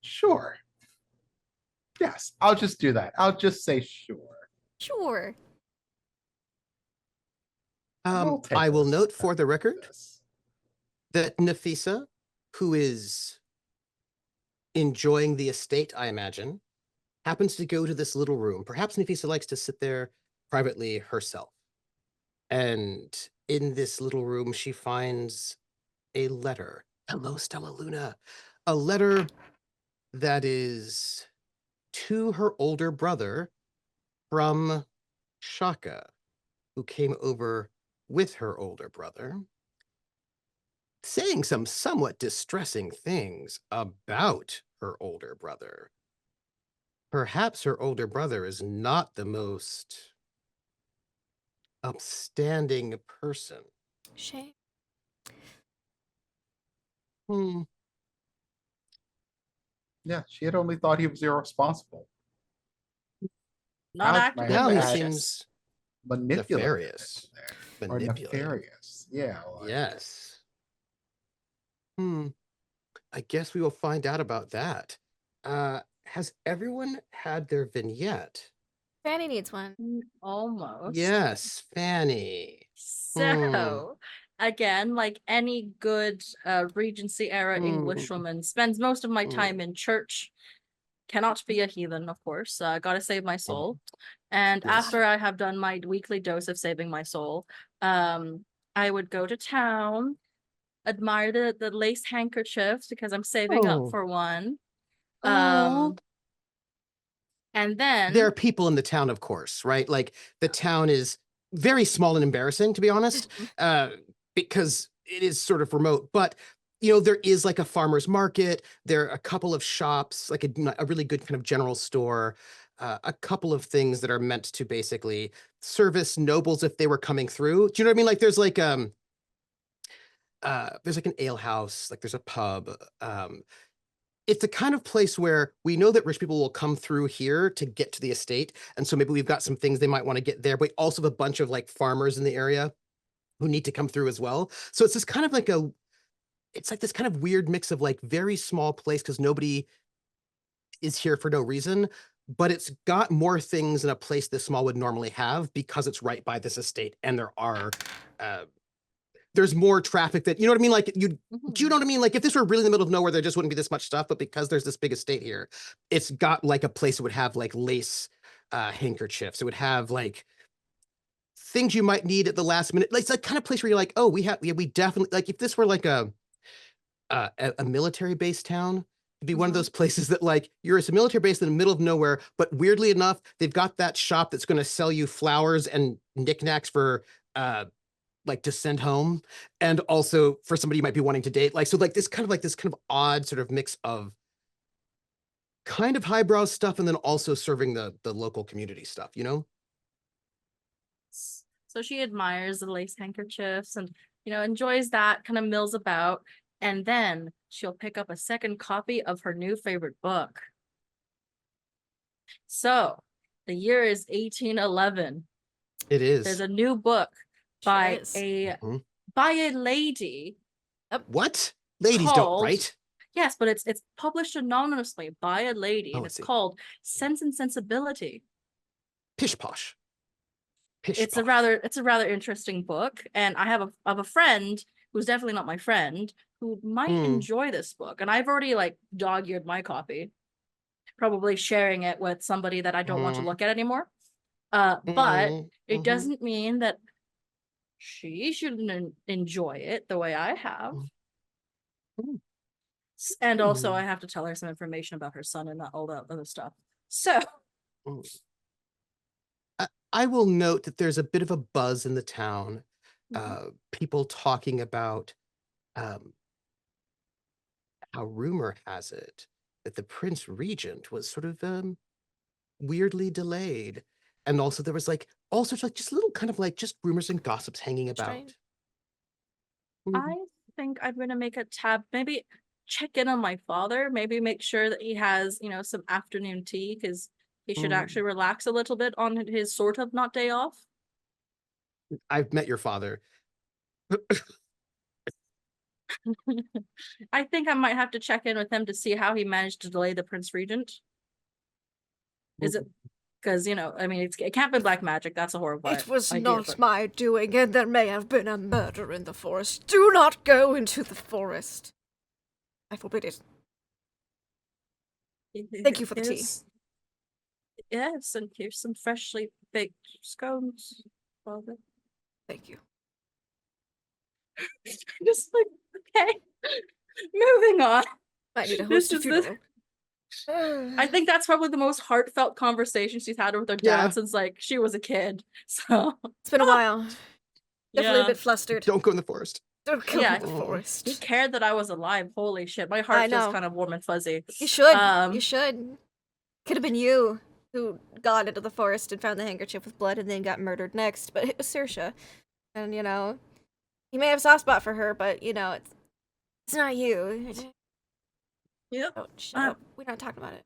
Sure. Yes, I'll just do that. I'll just say sure. Sure. We'll take I a will note for respect the like record this. that Nafisa, who is enjoying the estate, I imagine, happens to go to this little room. Perhaps Nafisa likes to sit there privately herself. And in this little room, she finds a letter. Hello, Stella Luna. A letter that is to her older brother from Shaka, who came over with her older brother, saying some somewhat distressing things about her older brother. Perhaps her older brother is not the most upstanding person. Shame. Hmm. Yeah, she had only thought he was irresponsible. Not Now I actively have Now to he add malicious. seems manipulative nefarious. there. Or Manipulative. nefarious. Yeah. Like, Yes. Hmm. I guess we will find out about that. Has everyone had their vignette? Fanny needs one. Almost. Yes, Fanny. So, again, like any good Regency era English woman, spends most of my time in church. Cannot be a heathen, of course. Gotta save my soul. And Yes. after I have done my weekly dose of saving my soul, I would go to town, admire the lace handkerchiefs because I'm saving up Oh. for one. Aw. And then There are people in the town, of course, right? Like the town is very small and embarrassing, to be honest, because it is sort of remote. But you know, there is like a farmer's market. There are a couple of shops, like a really good kind of general store. A couple of things that are meant to basically service nobles if they were coming through. Do you know what I mean? Like there's like an ale house, like there's a pub. It's the kind of place where we know that rich people will come through here to get to the estate. And so maybe we've got some things they might want to get there, but we also have a bunch of like farmers in the area who need to come through as well. So it's this kind of like it's like this kind of weird mix of like very small place because nobody is here for no reason, but it's got more things than a place this small would normally have because it's right by this estate. And there's more traffic that, you know what I mean? Like do you know what I mean? Like if this were really in the middle of nowhere, there just wouldn't be this much stuff. But because there's this big estate here, it's got like a place that would have like lace handkerchiefs. It would have like things you might need at the last minute. Like it's that kind of place where you're like, oh, we definitely, like if this were like a military base town, it'd be one of those places that like it's a military base in the middle of nowhere, but weirdly enough, they've got that shop that's going to sell you flowers and knickknacks for like to send home, and also for somebody you might be wanting to date. Like so, like this kind of odd sort of mix of kind of highbrow stuff and then also serving the local community stuff, you know? So she admires the lace handkerchiefs and, enjoys that, kind of mills about. And then she'll pick up a second copy of her new favorite book. So the year is 1811. It is. There's a new book by is. a by a lady. What? Ladies don't write. Yes, but it's published anonymously by a lady, Oh, and I it's see. called Sense and Sensibility. Pish posh. Pish It's a rather interesting book, and I have a friend who's definitely not my friend who might enjoy this book, and I've already like dog-eared my copy, probably sharing it with somebody that I don't want to look at anymore. But it doesn't mean that she shouldn't enjoy it the way I have. And also I have to tell her some information about her son and all that other stuff. So I will note that there's a bit of a buzz in the town. People talking about how rumor has it that the Prince Regent was sort of weirdly delayed. And also there was like all sorts of like just little kind of like just rumors and gossips hanging about. Strange. I think I'm gonna make a tab, maybe check in on my father, maybe make sure that he has, some afternoon tea, because he should actually relax a little bit on his sort of not day off. I've met your father. I think I might have to check in with him to see how he managed to delay the Prince Regent. Is it because I mean, it can't be black magic. That's a horrible It was idea, not but- my doing, and there may have been a murder in the forest. Do not go into the forest. I forbid it. Thank you for the tea. Yes, and here's some freshly baked scones. Father. Thank you. Just like, okay, moving on. Might need to This host a is the- funeral. I think that's probably the most heartfelt conversation she's had with her dad Yeah. since like she was a kid. So It's been a while. Definitely a yeah. bit flustered. Don't go in the forest. Don't go Yeah. in the He forest. cared that I was alive. Holy shit, my heart feels know. kind of warm and fuzzy. You should. Um, You should. Could have been you who got into the forest and found the handkerchief with blood and then got murdered next, but it was Saoirse. And, you may have a soft spot for her, but, it's not you. Yep. Oh, shut up. We're not talking about it.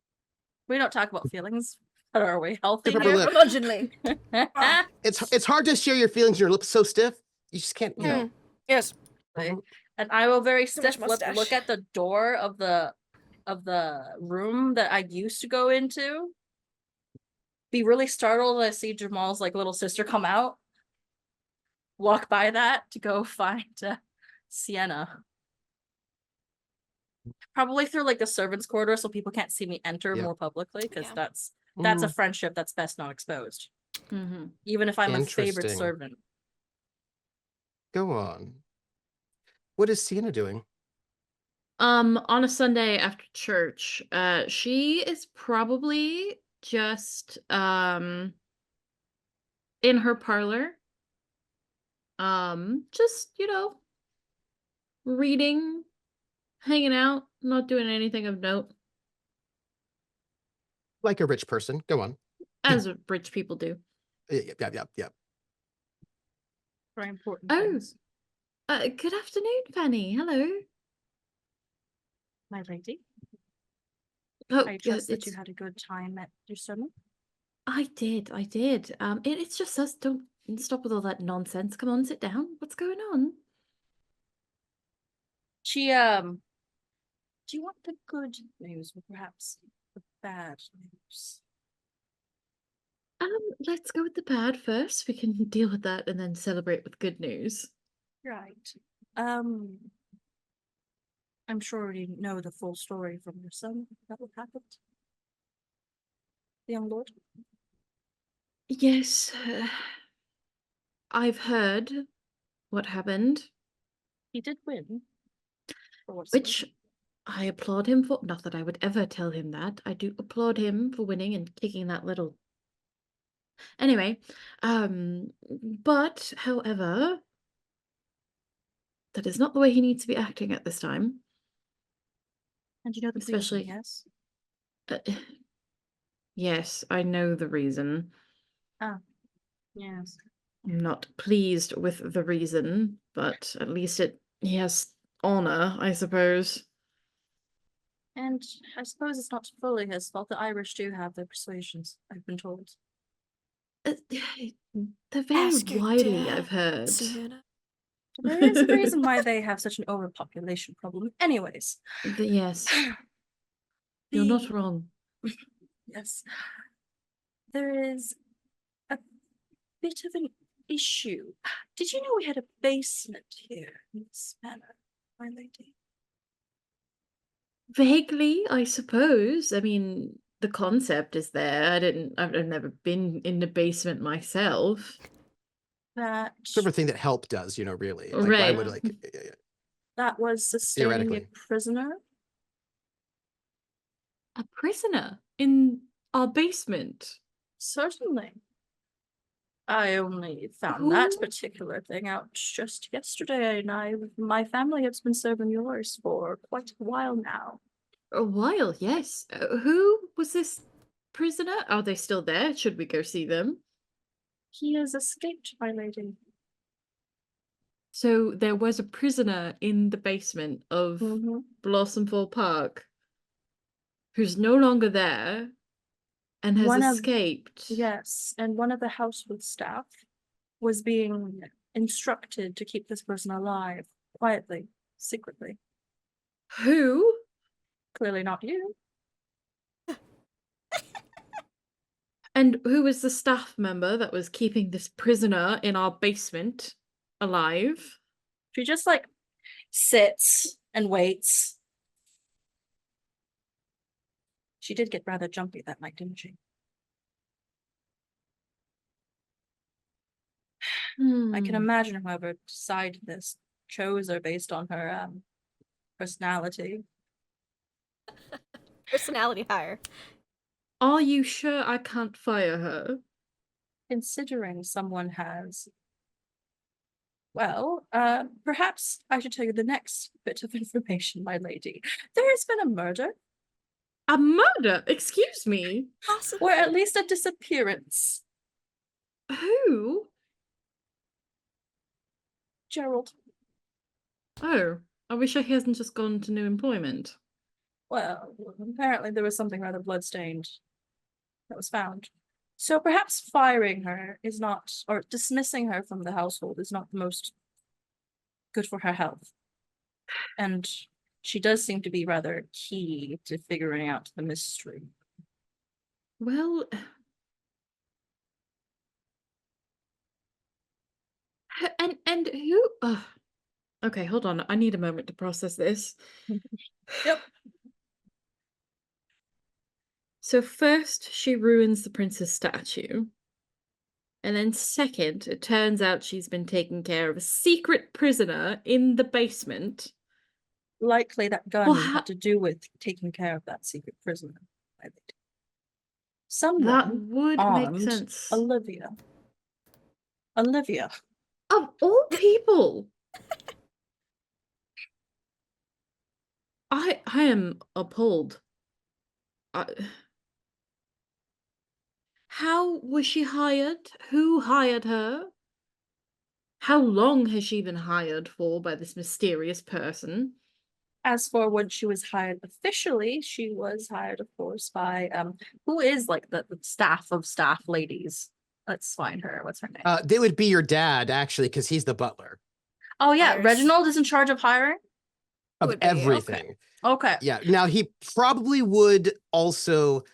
We don't talk about feelings, but are we healthy? Give her here? lip. Curmudgeonly. It's hard to share your feelings. Your lips so stiff. You just can't. You know. Yes. And I will very Too much stiff lip mustache. look at the door of the room that I used to go into. Be really startled when I see Jamal's like little sister come out. Walk by that to go find Sienna. Probably through like the servants' quarter so people can't see me enter Yeah. more publicly, because Yeah. that's a friendship that's best not exposed. Even if I'm a favorite Interesting. servant. Go on. What is Sienna doing? On a Sunday after church, she is probably just in her parlor. Just, reading, hanging out, not doing anything of note, Like a rich person. Go on. as rich people do. Yeah. Very important Oh. things. Good afternoon, Fanny. Hello. My lady. Oh, I trust that you had a good time at your sermon. I did. It's just us. Don't stop with all that nonsense. Come on, sit down. What's going on? She do you want the good news or perhaps the bad news? Let's go with the bad first. We can deal with that and then celebrate with good news. Right. I'm sure you know the full story from your son that what happened. The young lord. Yes, I've heard what happened, He did win. For what's which I applaud him for. Not that I would ever tell him that. I do applaud him for winning and kicking that little. Anyway, but however, that is not the way he needs to be acting at this time. And you know the especially- reason, yes? Yes, I know the reason. Yes. I'm not pleased with the reason, but at least he has honor, I suppose. And I suppose it's not fully his fault. The Irish do have their persuasions, I've been told. They're very Ask your wily, dad, I've heard. Sienna. There is a reason why they have such an overpopulation problem. Anyways. Yes, you're not the- wrong. Yes. There is a bit of an issue. Did you know we had a basement here in this manor, my lady? Vaguely, I suppose. I mean, the concept is there. I've never been in the basement myself. That Sort of a thing that help does, really. Like, why Right. would like that was sustaining a Theoretically. prisoner. A prisoner in our basement. Certainly. I only found that Who- particular thing out just yesterday, and my family has been serving yours for quite a while now. A while, yes. Who was this prisoner? Are they still there? Should we go see them? He has escaped, my lady. So there was a prisoner in the basement of Blossomfall Park who's no longer there and has One of- escaped. Yes, and one of the household staff was being instructed to keep this person alive, quietly, secretly. Who? Clearly not you. And who was the staff member that was keeping this prisoner in our basement alive? She just like sits and waits. She did get rather jumpy that night, didn't she? I can imagine whoever decided this chose her based on her personality. Personality hire. Are you sure I can't fire her? Considering someone has. Well, perhaps I should tell you the next bit of information, my lady. There has been a murder, A murder? Excuse me. Possibly. or at least a disappearance. Who? Gerald. Oh, I wish he hasn't just gone to new employment. Well, apparently there was something rather bloodstained that was found. So perhaps firing her is not, or dismissing her from the household is not the most good for her health. And she does seem to be rather key to figuring out the mystery. Well, and who? Okay, hold on. I need a moment to process this. Yep. So first, she ruins the prince's statue. And then second, it turns out she's been taking care of a secret prisoner in the basement. Likely that gun Well, had to do with taking care of that secret prisoner. I think. That Someone would make armed sense. Olivia. Olivia. Of all people. I am appalled. How was she hired? Who hired her? How long has she been hired for by this mysterious person? As for when she was hired officially, she was hired, of course, by who is like the staff of staff ladies. Let's find her. What's her name? They would be your dad, actually, because he's the butler Oh yeah, Hires. Reginald is in charge of hiring. of Would be, okay. everything. Okay. Yeah. Now he probably would also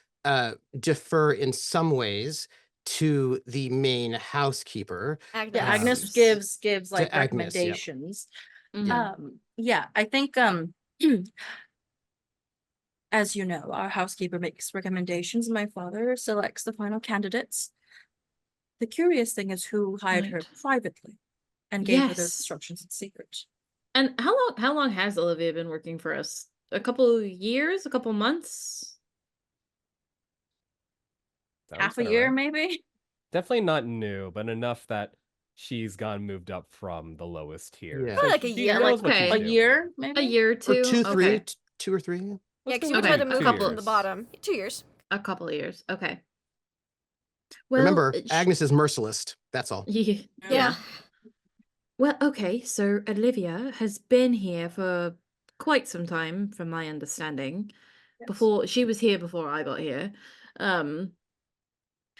defer in some ways to the main housekeeper. Agnes. Yeah, Agnes Yes. gives like Agnes, yep. recommendations. Mhm. Yeah, I think as you know, our housekeeper makes recommendations and my father selects the final candidates. The curious thing is who hired her Right. privately and gave her those Yes. instructions in secret. And how long has Olivia been working for us? A couple years? A couple months? Sounds Half a about year, right. maybe? Definitely not new, but enough that she's moved up from the lowest tier. Yeah. So Probably like a she year, knows like what she's okay. A doing. year, maybe? A year or Or two? two, three, Okay. 2 or 3. Yeah, Let's because go you with tried to Okay, move 2 up from years. the bottom. 2 years. A couple of years. Okay. Well, Remember, Agnes is merciless. That's all. Yeah. Yeah. Well, okay, so Olivia has been here for quite some time, from my understanding. Yes. Before she was here before I got here.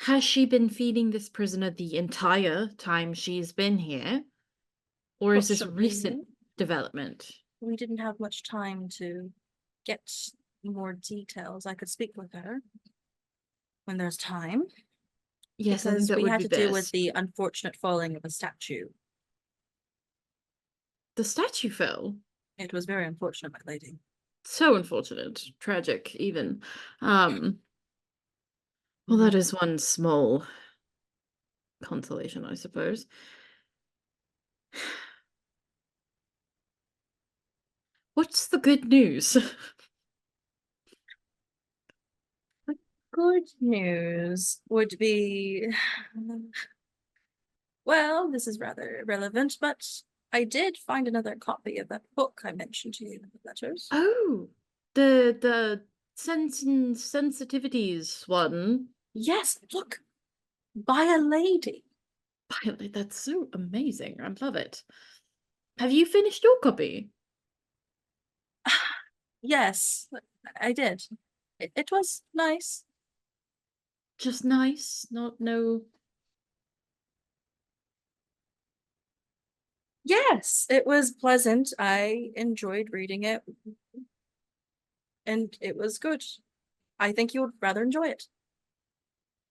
Has she been feeding this prisoner the entire time she's been here? Or is this Fortunately, recent development? we didn't have much time to get more details. I could speak with her when there's time. Yes, I think Because that we would had be to deal with best. the unfortunate falling of a statue. The statue fell. It was very unfortunate, my lady. So unfortunate. Tragic, even. Well, that is one small consolation, I suppose. What's the good news? Good news would be, well, this is rather irrelevant, but I did find another copy of that book I mentioned to you in the letters. Oh, the sense and sensitivities one. Yes, look, by a lady. Violet, that's so amazing. I love it. Have you finished your copy? Yes, I did. It was nice. Just nice, not no. Yes, it was pleasant. I enjoyed reading it. And it was good. I think you would rather enjoy it.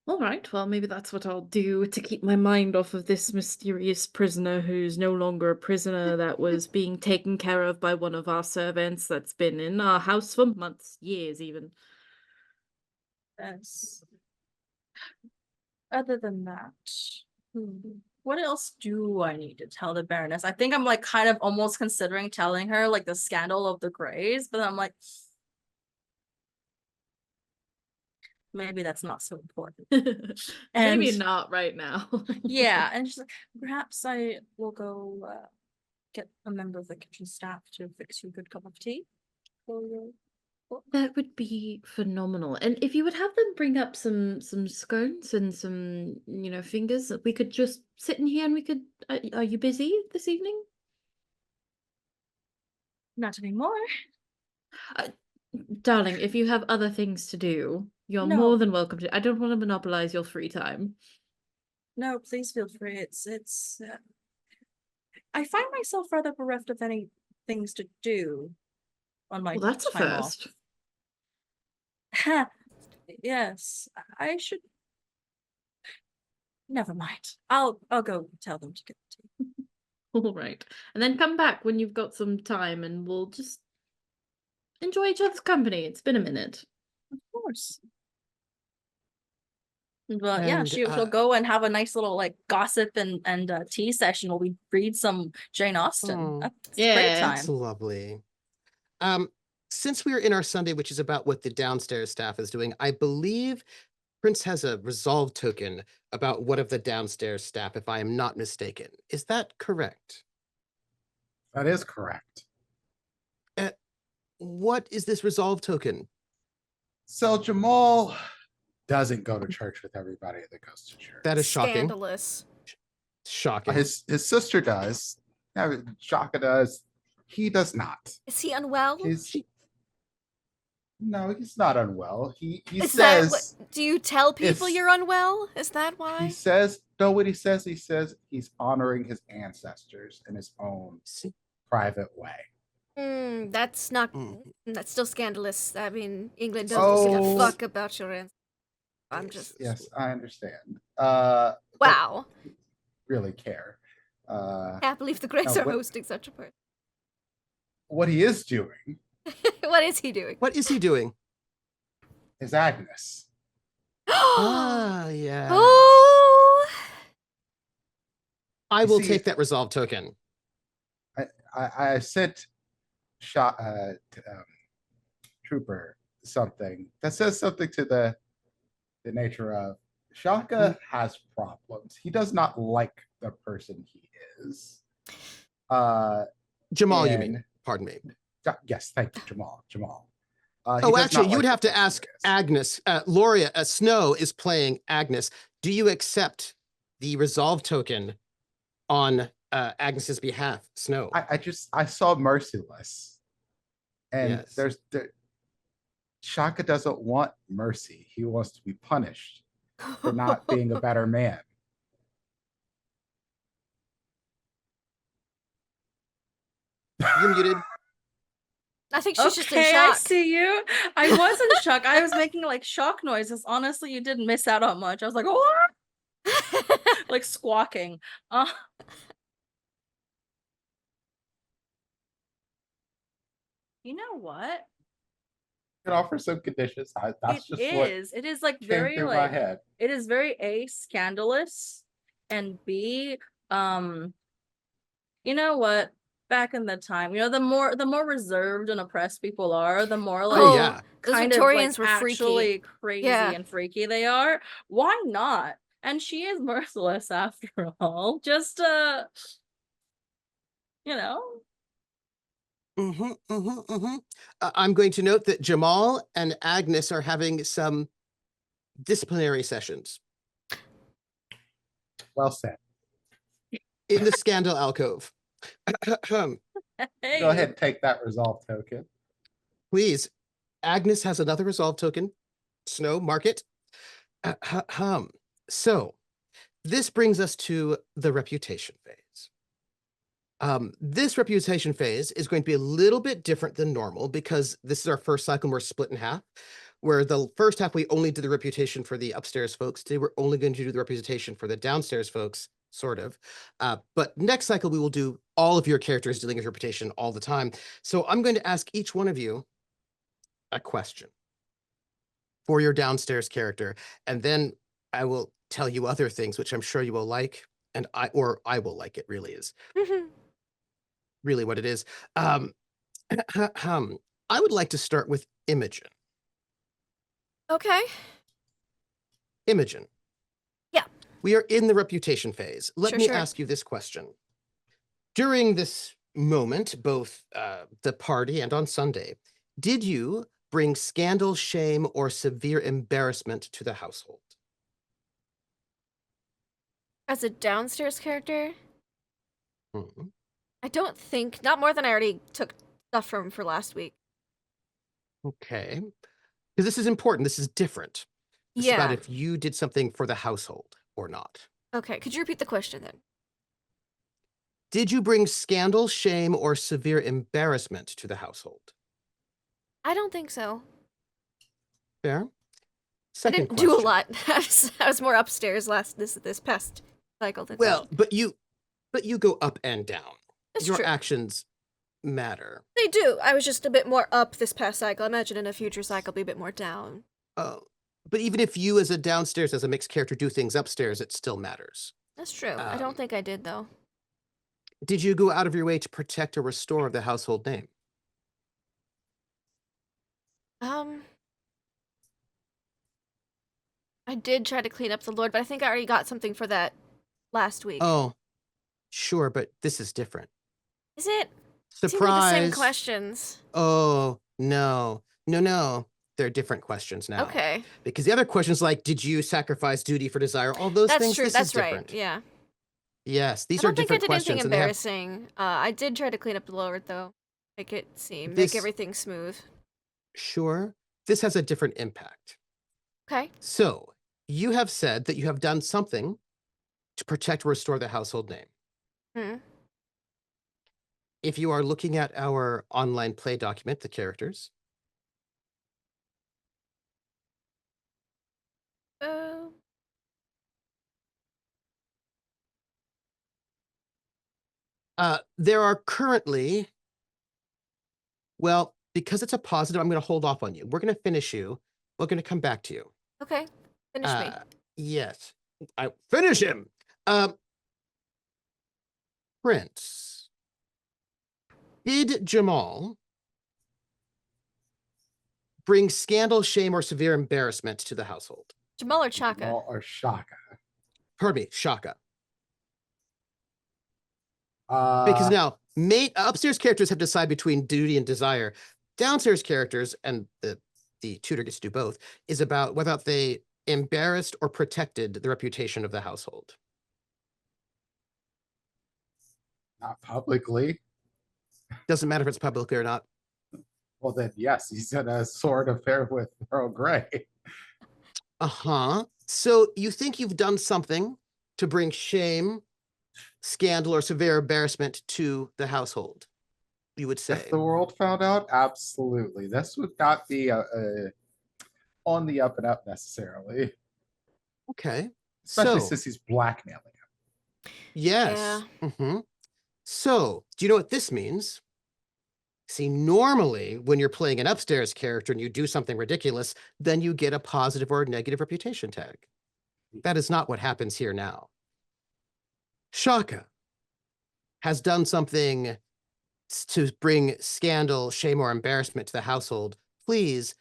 All right, well, maybe that's what I'll do to keep my mind off of this mysterious prisoner who's no longer a prisoner that was being taken care of by one of our servants that's been in our house for months, years even. Yes. Other than that, what else do I need to tell the Baroness? I think I'm like kind of almost considering telling her like the scandal of the Greys, but I'm like, maybe that's not so important. Maybe And not right now. yeah, and she's like, perhaps I will go get a member of the kitchen staff to fix you a good cup of tea for your. That would be phenomenal. And if you would have them bring up some scones and some, fingers, we could just sit in here and we could. Are you busy this evening? Not anymore. Darling, if you have other things to do, you're No. more than welcome to. I don't want to monopolize your free time. No, please feel free. I find myself rather bereft of any things to do on my Well, that's a time first. off. Yes, I should. Never mind. I'll go tell them to get the tea. All right. And then come back when you've got some time and we'll just enjoy each other's company. It's been a minute. Of course. Well, yeah, And, she'll go and have a nice little like gossip and tea session while we read some Jane Austen. Oh, That's a great yeah. time. that's lovely. Since we are in our Sunday, which is about what the downstairs staff is doing, I believe Prince has a resolve token about one of the downstairs staff, if I am not mistaken. Is that correct? That is correct. What is this resolve token? So Jamal doesn't go to church with everybody that goes to church. That is shocking. Scandalous. Shocking. His sister does. Shaka does. He does not. Is he unwell? No, he's not unwell. He Is says. that what, do you tell people it's- you're unwell? Is that why? He says. No, what he says. He says he's honoring his ancestors in his own private way. That's not. Mm. That's still scandalous. I mean, England doesn't give a Oh. fuck about your ancestors. I'm just. Yes, I understand. Wow. Really care. Can't believe the Greys No, are what- hosting such a party. What he is doing What is he doing? What is he doing? is Agnes. Ah, yeah. Oh. I You will see- take that resolve token. I sent Trooper something that says something to the nature of Shaka has problems. He does not like the person he is. Jamal, you mean? and- Pardon me. Yes, thank you, Jamal. He Oh, does actually, not you would like have the to person he ask is. Agnes. Loria, Snow is playing Agnes. Do you accept the resolve token on Agnes's behalf, Snow? I saw Merciless, and Yes. Shaka doesn't want mercy. He wants to be punished for not being a better man. You're muted. I think she's just in Okay, shock. I see you. I was in shock. I was making like shock noises. Honestly, you didn't miss out on much. I was like, oh, like squawking. You know what? Can offer some conditions. That's just what It is like came very through my like head. it is very A, scandalous, and B, you know what? Back in the time, the more reserved and oppressed people are, the more like Oh, yeah. Those kind Victorians of were like freaky. actually crazy Yeah. and freaky they are. Why not? And she is merciless after all. Just you know. I'm going to note that Jamal and Agnes are having some disciplinary sessions Well said. in the scandal alcove. Hey. Go ahead and take that resolve token. Please. Agnes has another resolve token. Snow, mark it. So this brings us to the reputation phase. This reputation phase is going to be a little bit different than normal because this is our first cycle and we're split in half. where the first half we only did the reputation for the upstairs folks. Today we're only going to do the representation for the downstairs folks, sort of. But next cycle we will do all of your characters dealing with reputation all the time. So I'm going to ask each one of you a question for your downstairs character, and then I will tell you other things which I'm sure you will like, and I will like it. Really is really what it is. I would like to start with Imogen. Okay. Imogen. Yeah. We are in the reputation phase. Let me Sure. ask you this question. During this moment, both the party and on Sunday, did you bring scandal, shame, or severe embarrassment to the household? As a downstairs character, Mhm. I don't think, not more than I already took stuff from for last week. Okay. Because this is important. This is different. This is about Yeah. if you did something for the household or not. Okay, could you repeat the question then? Did you bring scandal, shame, or severe embarrassment to the household? I don't think so. Fair. I Second didn't do a question. lot. I was more upstairs this past cycle than Well, down. but you go up and down. That's Your true. actions matter. They do. I was just a bit more up this past cycle. I imagine in a future cycle be a bit more down. Oh, but even if you as a downstairs, as a mixed character, do things upstairs, it still matters. That's true. I don't think I did though. Did you go out of your way to protect or restore the household name? I did try to clean up the Lord, but I think I already got something for that last week. Oh, sure, but this is different. Is it? Seem like the same Surprise. questions. Oh, no. No. They're different questions now. Okay. Because the other questions like, did you sacrifice duty for desire? All those That's things, true. this That's is right. different. Yeah. Yes, these I are don't think I different did anything questions. And they have, embarrassing. I did try to clean up the Lord though. Make it seem, This- make everything smooth. sure, this has a different impact. Okay. So, you have said that you have done something to protect or restore the household name. Hmm. If you are looking at our online play document, the characters, there are currently, well, because it's a positive, I'm going to hold off on you. We're going to finish you. We're going to come back to you. Okay. Finish me. Yes. I finish him. Prince. Did Jamal bring scandal, shame, or severe embarrassment to the household? Jamal or Chaka? Jamal or Shaka. Pardon me, Shaka. Because now, upstairs characters have to decide between duty and desire. Downstairs characters, and the tutor gets to do both, is about whether they embarrassed or protected the reputation of the household. not publicly. Doesn't matter if it's publicly or not. Well, then yes, he's in a sort of affair with Earl Grey. So you think you've done something to bring shame, scandal, or severe embarrassment to the household, you would say. If the world found out, absolutely. This would not be on the up and up necessarily, Okay. especially So, since he's blackmailing him. yes. So, do you know what this means? See, normally when you're playing an upstairs character and you do something ridiculous, then you get a positive or a negative reputation tag. That is not what happens here now. Shaka has done something to bring scandal, shame, or embarrassment to the household. Please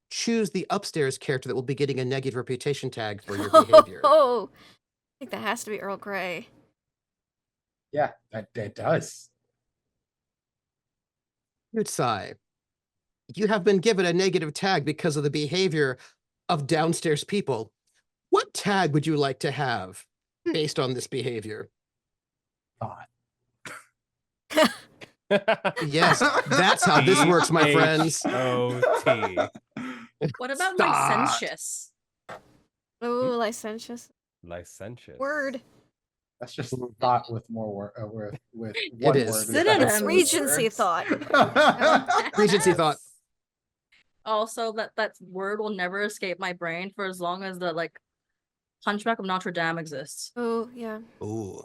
choose the upstairs character that will be getting a negative reputation tag for your behavior. Oh, I think that has to be Earl Grey. Yeah, that does. You'd sigh. You have been given a negative tag because of the behavior of downstairs people. What tag would you like to have based on this behavior? Thought. Yes, that's how this works, my friends. O-T. What about Stop. licentious? Oh, licentious. Licentious. Word. That's just thought with more word with one is. word. Synonyms. It's Regency thought. Regency thought. also that word will never escape my brain for as long as the like Hunchback of Notre Dame exists. Oh, yeah. Ooh.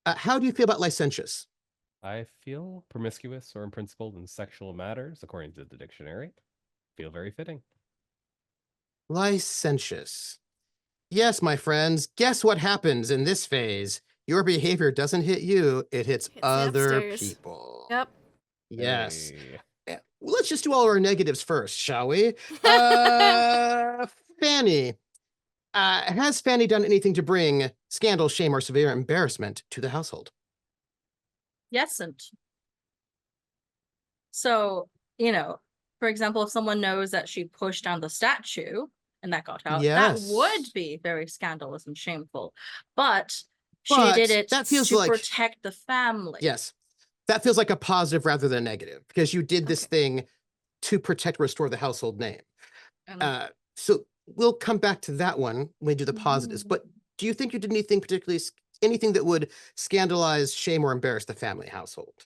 How do you feel about licentious? I feel promiscuous or unprincipled in sexual matters, according to the dictionary. Feel very fitting. Licentious. Yes, my friends, guess what happens in this phase? Your behavior doesn't hit you, it hits Hits the other upstairs. people. Yep. Yes. Hey. Well, let's just do all our negatives first, shall we? Fanny. Has Fanny done anything to bring scandal, shame, or severe embarrassment to the household? Yesn't. So, for example, if someone knows that she pushed down the statue and that got out, that would Yes. be very scandalous and shameful. But she did But it that feels to like- protect the family. Yes. That feels like a positive rather than a negative because you did this thing to protect, restore the household name. And So we'll come back to that one when we do the positives. But do you think you did anything particularly, anything that would scandalize, shame, or embarrass the family household?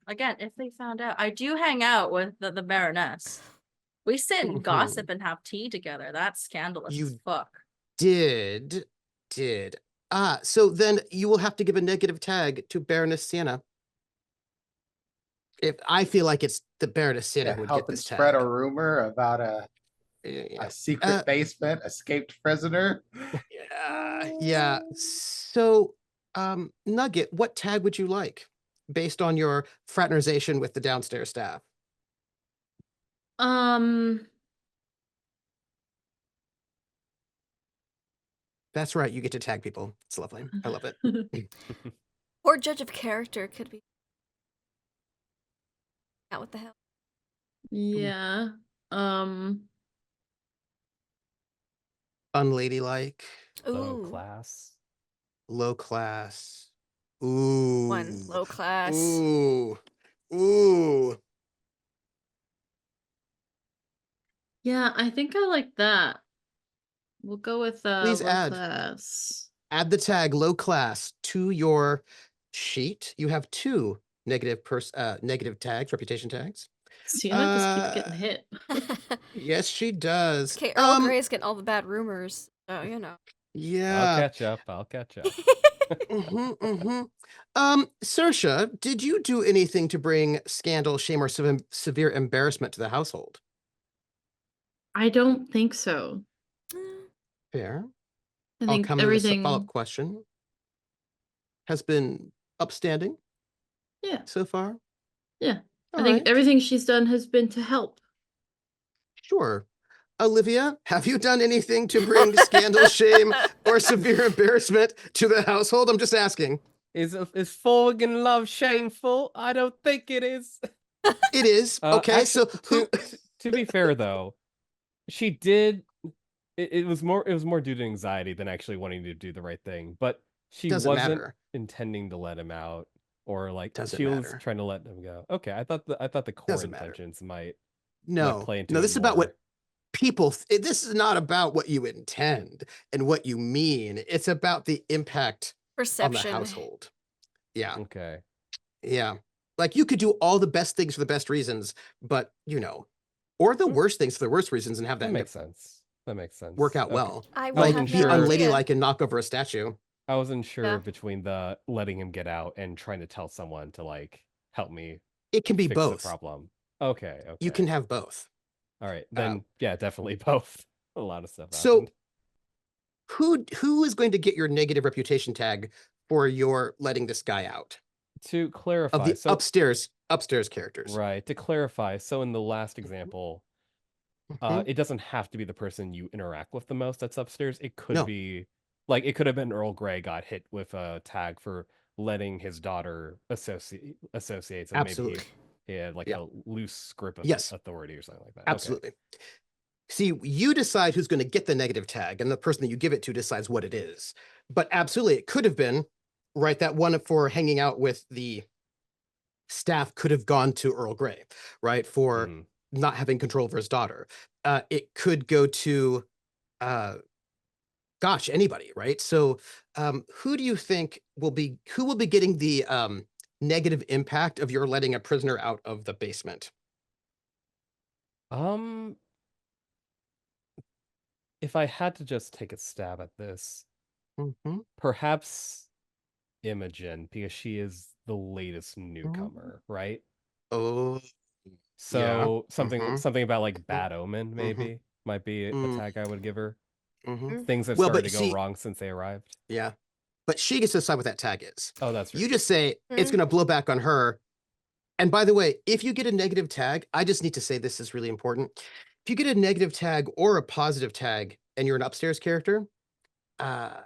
Again, if they found out, I do hang out with the Baroness. We sit and gossip and have tea together. That's scandalous as You- fuck. Did. So then you will have to give a negative tag to Baroness Sienna. If I feel like it's the Baroness Sienna Yeah, who would get helping this spread tag. a rumor about Yeah. a secret basement, escaped prisoner. Yeah. So, Nugget, what tag would you like based on your fraternization with the downstairs staff? That's right. You get to tag people. It's lovely. I love it. Or judge of character could be. Out what the hell? Yeah. Unladylike, Low Ooh. class. low class. Ooh. One low class. Ooh. Yeah, I think I like that. We'll go with Please low add. class. Add the tag low class to your sheet. You have two negative tags, reputation tags. Sienna just keeps getting hit. Yes, she does. Okay, Earl Grey's getting all the bad rumors. So, I'll Yeah. catch up. Saoirse, did you do anything to bring scandal, shame, or severe embarrassment to the household? I don't think so. Fair. I I'll think come in with a everything. follow-up question. Has been upstanding Yeah, so far? yeah. All I think right. everything she's done has been to help. Sure. Olivia, have you done anything to bring scandal, shame, or severe embarrassment to the household? I'm just asking. Is falling in love shameful? I don't think it is. It is. Okay, so who? To be fair though, she did. It was more due to anxiety than actually wanting to do the right thing. But she Doesn't wasn't matter. intending to let him out, or like Doesn't she was matter. trying to let him go. Okay, I thought the core Doesn't matter. intentions might No, play into no. it This is about what more. people. This is not about what you intend and what you mean. It's about the impact on the Perception. household. Yeah, Okay. yeah. Like you could do all the best things for the best reasons, but or the worst things for the worst reasons, and have That that makes sense. That makes sense. work out Okay. well. I Like, would Like have be no idea. unladylike and knock over a statue. I wasn't sure Yeah. between the letting him get out and trying to tell someone to like help me It can be fix both. the problem. Okay. You can have both. All right. Then yeah, definitely both. A lot of stuff So happened. who is going to get your negative reputation tag for your letting this guy out? To clarify, Of the so upstairs characters. right, to clarify, so in the last example, Mhm. it doesn't have to be the person you interact with the most that's upstairs. It could No. be like it could have been Earl Grey got hit with a tag for letting his daughter associates, and Absolutely. maybe he had like Yeah. a loose grip of Yes. authority or something like that. Okay. Absolutely. See, you decide who's going to get the negative tag, and the person that you give it to decides what it is. But absolutely, it could have been, right, that one for hanging out with the staff could have gone to Earl Grey, right, for Mhm. not having control over his daughter. It could go to, anybody, right? So, who do you think will be getting the negative impact of your letting a prisoner out of the basement? Um, if I had to just take a stab at this, perhaps Imogen, because she is the latest newcomer, right? Oh, So mhm. something about like Mhm. bad omen maybe might be a Mm. tag I would give her. Mhm. Things have Well, started but to go see, wrong since they arrived. yeah, but she gets to decide what that tag is. Oh, that's You true. just say it's Mm. going to blow back on her. And by the way, if you get a negative tag, I just need to say this is really important. If you get a negative tag or a positive tag and you're an upstairs character, uh,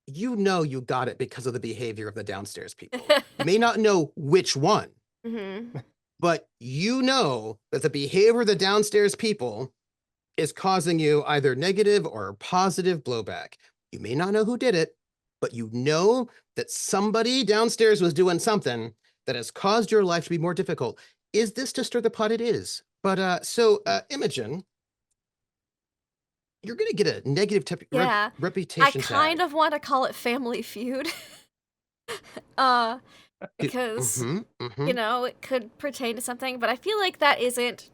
you know you got it because of the behavior of the downstairs people. You may not know which one, Mm-hmm. but you know that the behavior of the downstairs people is causing you either negative or positive blowback. You may not know who did it, but you know that somebody downstairs was doing something that has caused your life to be more difficult. Is this to stir the pot? It is. But Imogen, you're gonna get a negative Yeah. I reputation kind tag. of want to call it Family Feud. uh, because, you know, it could pertain to something, but I feel like that isn't.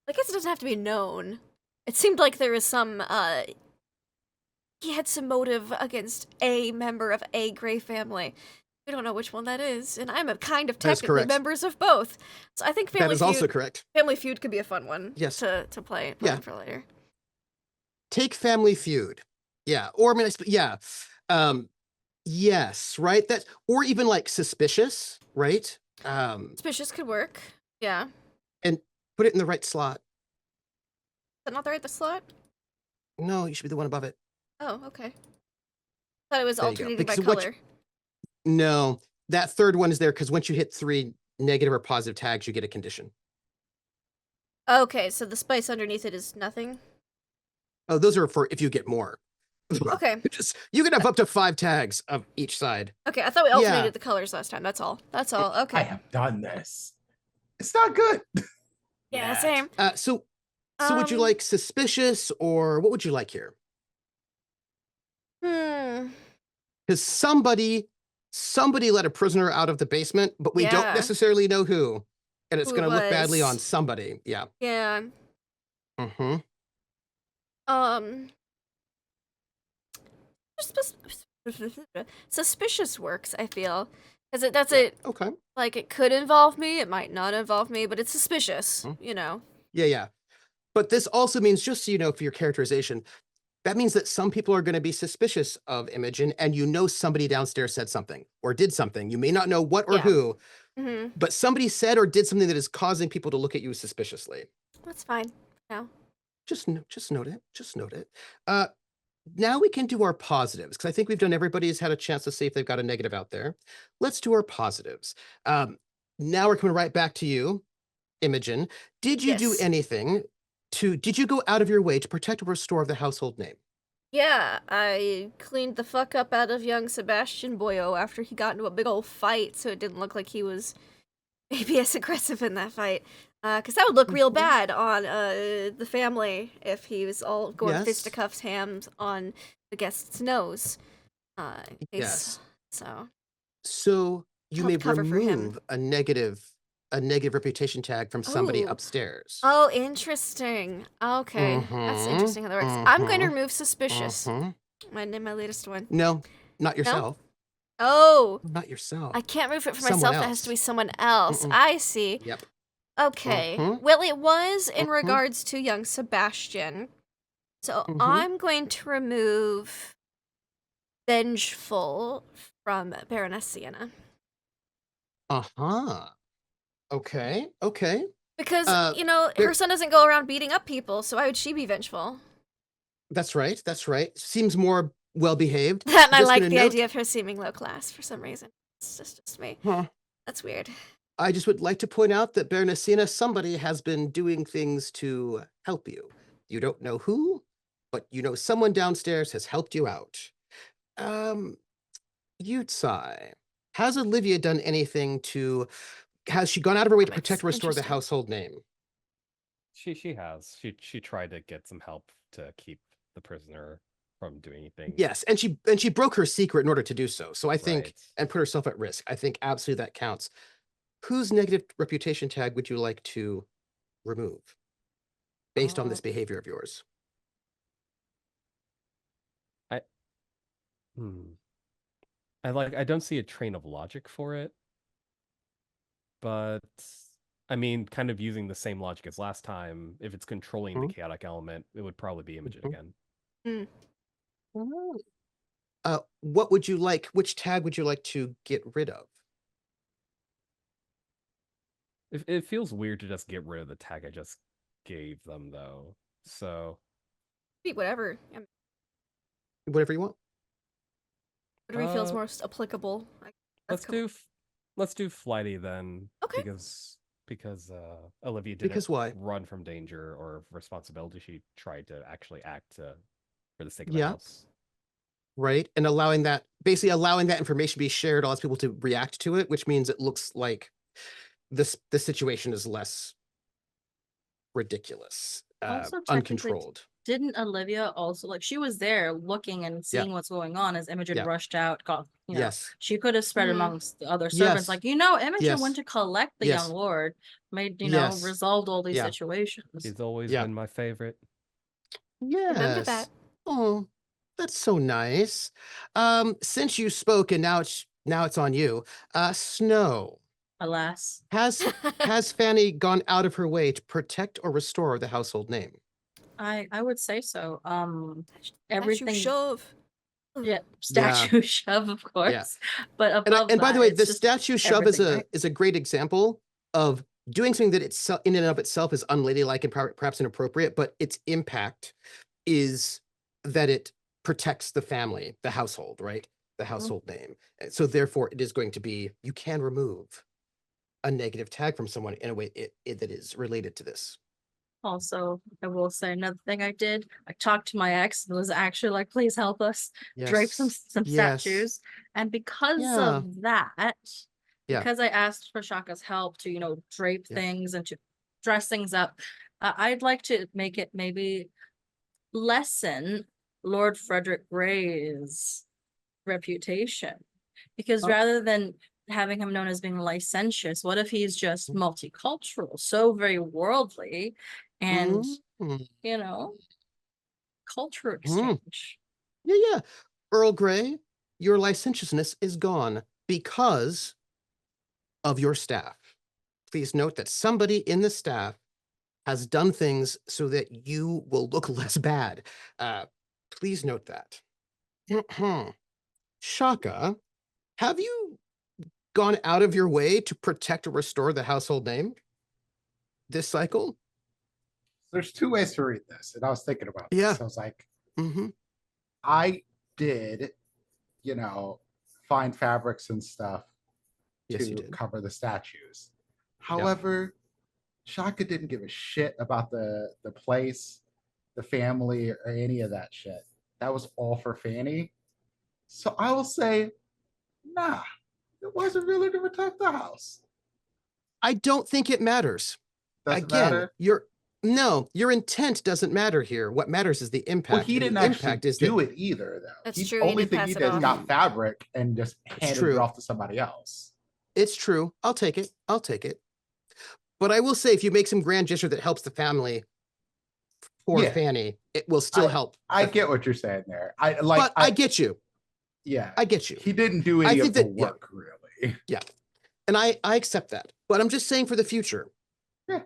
I guess it doesn't have to be known. It seemed like there was some, he had some motive against a member of a Grey family. We don't know which one that is, and I'm a kind of That is technically correct. members of both. So I think That is also correct. Family Feud could be a fun one. Yes. To play Yeah. for later. Take Family Feud. Yeah. Or I mean, yeah. Yes, right? That's or even like suspicious, right? Suspicious could work. Yeah. Is And put it in the right slot. that not the right slot? No, you should be the one above it. Oh, okay. Thought it was There you go. alternating by Because what color. no, that third one is there because once you hit 3 negative or positive tags, you get a condition. Okay, so the spice underneath it is nothing. Oh, those are for if you get more. Okay. You can have up to 5 tags of each side. Okay, I thought we Yeah. alternated the colors last time. That's all. That's all. I Okay. have done this. It's not good. Yeah, Matt. same. So would you Um, like suspicious or what would you like here? Hmm. Because somebody let a prisoner out of the basement, but we don't Yeah. necessarily know who. And it's Who going to look badly was. on somebody. Yeah. Yeah. Mm-hmm. Suspicious works, I feel. Because it doesn't, Okay. like, it could involve me, it might not involve me, but it's suspicious, you know? Yeah. But this also means, just so you know, for your characterization, that means that some people are going to be suspicious of Imogen, and you know somebody downstairs said something or did something. You may not know what or Yeah. who, Mm-hmm. but somebody said or did something that is causing people to look at you suspiciously. That's fine. No. Just note it. Just note it. Now we can do our positives, because I think we've done everybody's had a chance to see if they've got a negative out there. Let's do our positives. Now we're coming right back to you, Imogen. Did you do Yes. anything did you go out of your way to protect or restore the household name? Yeah, I cleaned the fuck up out of young Sebastian Boyo after he got into a big old fight, so it didn't look like he was maybe as aggressive in that fight. Because that would look real bad on the family if he was all going Yes. fisticuffs hams on the guest's nose. Yes. So So you may Helped cover for him. remove a negative reputation tag from somebody Ooh. upstairs. Oh, interesting. Okay, that's Mhm, interesting how that works. I'm going to mhm, remove suspicious. Mhm. My latest one. No, not yourself. Oh, Not yourself. I can't remove it for Someone myself. That has to else. be someone else. Mm-mm. I see. Yep. Okay. Mhm. Well, it was in Mhm. regards to young Sebastian. So Mhm. I'm going to remove Vengeful from Baroness Sienna. Uh-huh. Okay. Because, Uh, you know, there- her son doesn't go around beating up people, so why would she be vengeful? That's right. Seems more well behaved. And I Just like gonna the note- idea of her seeming low class for some reason. It's just me. Huh. That's weird. I just would like to point out that Baroness Sienna, somebody has been doing things to help you. You don't know who, but you know someone downstairs has helped you out. Yutsai, has Olivia done anything has she gone out of her way to That protect makes or restore the interesting. household name? She has. She tried to get some help to keep the prisoner from doing anything. Yes, and she broke her secret in order to do so. So I think, Right. and put herself at risk. I think absolutely that counts. Whose negative reputation tag would you like to remove based on this behavior of yours? I don't see a train of logic for it, but I mean, kind of using the same logic as last time, if it's controlling the chaotic element, it would probably be Imogen again. What would you like? Which tag would you like to get rid of? It feels weird to just get rid of the tag I just gave them, though. So Whatever. Whatever you want. Whatever feels most applicable. Let's do flighty then. Okay. Because Olivia didn't Because why? run from danger or responsibility. She tried to actually act for the sake of the house. Right. And basically allowing that information to be shared allows people to react to it, which means it looks like the situation is less ridiculous, Also, technically, uncontrolled. didn't Olivia also, like, she was there looking and seeing what's going on as Imogen rushed out, she could have spread amongst the other servants, like, Imogen went to collect the young lord, made, resolved all these situations. He's always been my favorite. Remember that. Oh, that's so nice. Since you spoke and now it's on you, Snow. Alas. Has Fanny gone out of her way to protect or restore the household name? I would say so. Everything. Statue shove. Yeah, statue shove, of course. Yeah. But above and by the way, it's the just statue shove is everything, a great example of doing something that itself in and of itself is unladylike and perhaps inappropriate, but its impact is that it protects the family, the household, right? The household name. And so therefore it is going to be, you can remove a negative tag from someone in a way that is related to this. Also, I will say another thing I did. I talked to my ex and was actually like, please help us drape some statues. And because of that, because I asked for Shaka's help to, drape things and to dress things up, I'd like to make it maybe lessen Lord Frederick Gray's reputation. Because rather than having him known as being licentious, what if he's just multicultural, so very worldly, and culture exchange? Yeah. Earl Grey, your licentiousness is gone because of your staff. Please note that somebody in the staff has done things so that you will look less bad. Please note that. Shaka, have you gone out of your way to protect or restore the household name this cycle? There's two ways to read this, and I was thinking about this. Yeah. I was like, I did, find fabrics and stuff to cover the statues. However, Shaka didn't give a shit about the place, the family, or any of that shit. That was all for Fanny. So I will say, nah, it wasn't really to protect the house. I don't think it matters. Doesn't matter? Your intent doesn't matter here. What matters is the impact. Well, he didn't actually do it either, though. That's true. Only thing he did is got fabric and just handed it off to somebody else. It's true. I'll take it. But I will say, if you make some grand gesture that helps the family for Fanny, it will still help. I get what you're saying there. I get you. Yeah, I get you. He didn't do any of the work, really. Yeah, and I accept that. But I'm just saying for the future. Yeah.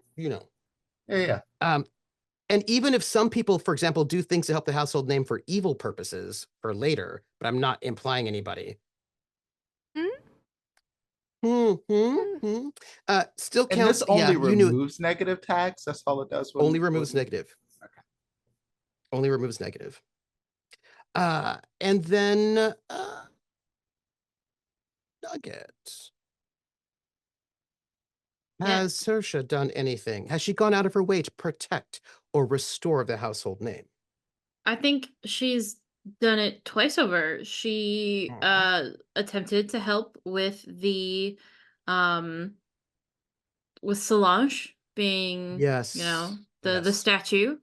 Yeah. And even if some people, for example, do things to help the household name for evil purposes for later, but I'm not implying anybody. Still counts. And this only removes negative tags. That's all it does. Only removes negative. Okay. Only removes negative. And then Nuggets. Has Saoirse done anything? Has she gone out of her way to protect or restore the household name? I think she's done it twice over. She attempted to help with the with Solange being the statue.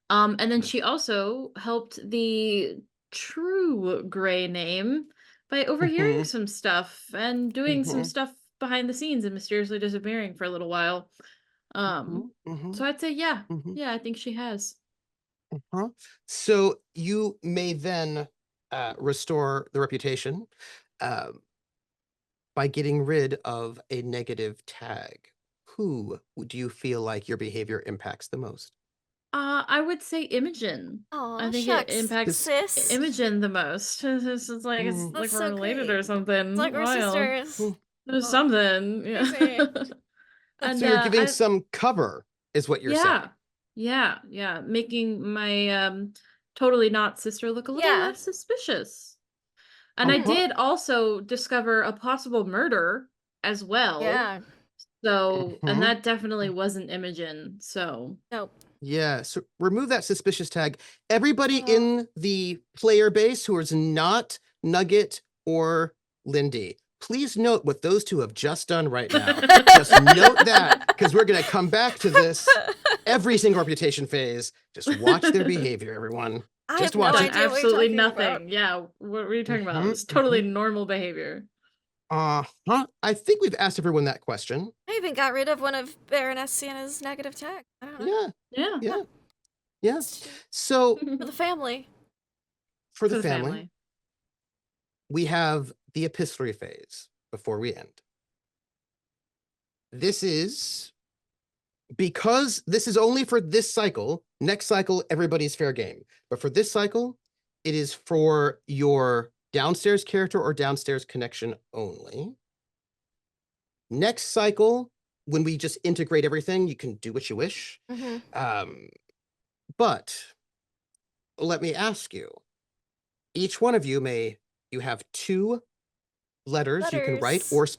And then she also helped the true Grey name by overhearing some stuff and doing some stuff behind the scenes and mysteriously disappearing for a little while. Mhm, So I'd say yeah. mhm. Yeah, I think she has. Uh-huh. So you may then restore the reputation um, by getting rid of a negative tag. Who do you feel like your behavior impacts the most? I would say Imogen. I Aw, think it shucks, impacts sis. Imogen the most. It's just like it's Mm, like That's we're so related great. or It's something. like we're Wild. sisters. mm. There's Aw, something. Yeah. crazy. And So you're giving I some cover, is what you're saying. yeah, making my totally not sister look a little Yeah. less suspicious. And I Uh-huh. did also discover a possible murder as well. Yeah. So, and Mhm. that definitely wasn't Imogen. So, Nope. Yeah, so remove that suspicious tag. Everybody Oh. in the player base who is not Nugget or Lindy, please note what those two have just done right now. Just note that, because we're going to come back to this every single reputation phase. Just watch their behavior, everyone. I Just have no watch done it. idea what you're absolutely talking nothing. about. Yeah, what were you talking about? Mhm, It's totally mhm. normal behavior. Uh-huh. I think we've asked everyone that question. I even got rid of one of Baroness Sienna's negative tag. I don't know. Yeah, Yeah. yeah, yeah. It's So for the family. for For the the family, family. we have the epistolary phase before we end. This is because this is only for this cycle. Next cycle, everybody's fair game. But for this cycle, it is for your downstairs character or downstairs connection only. Next cycle, when we just integrate everything, you can do what you wish. Mm-hmm. But let me ask you, each one of you you have 2 letters you can write Letters.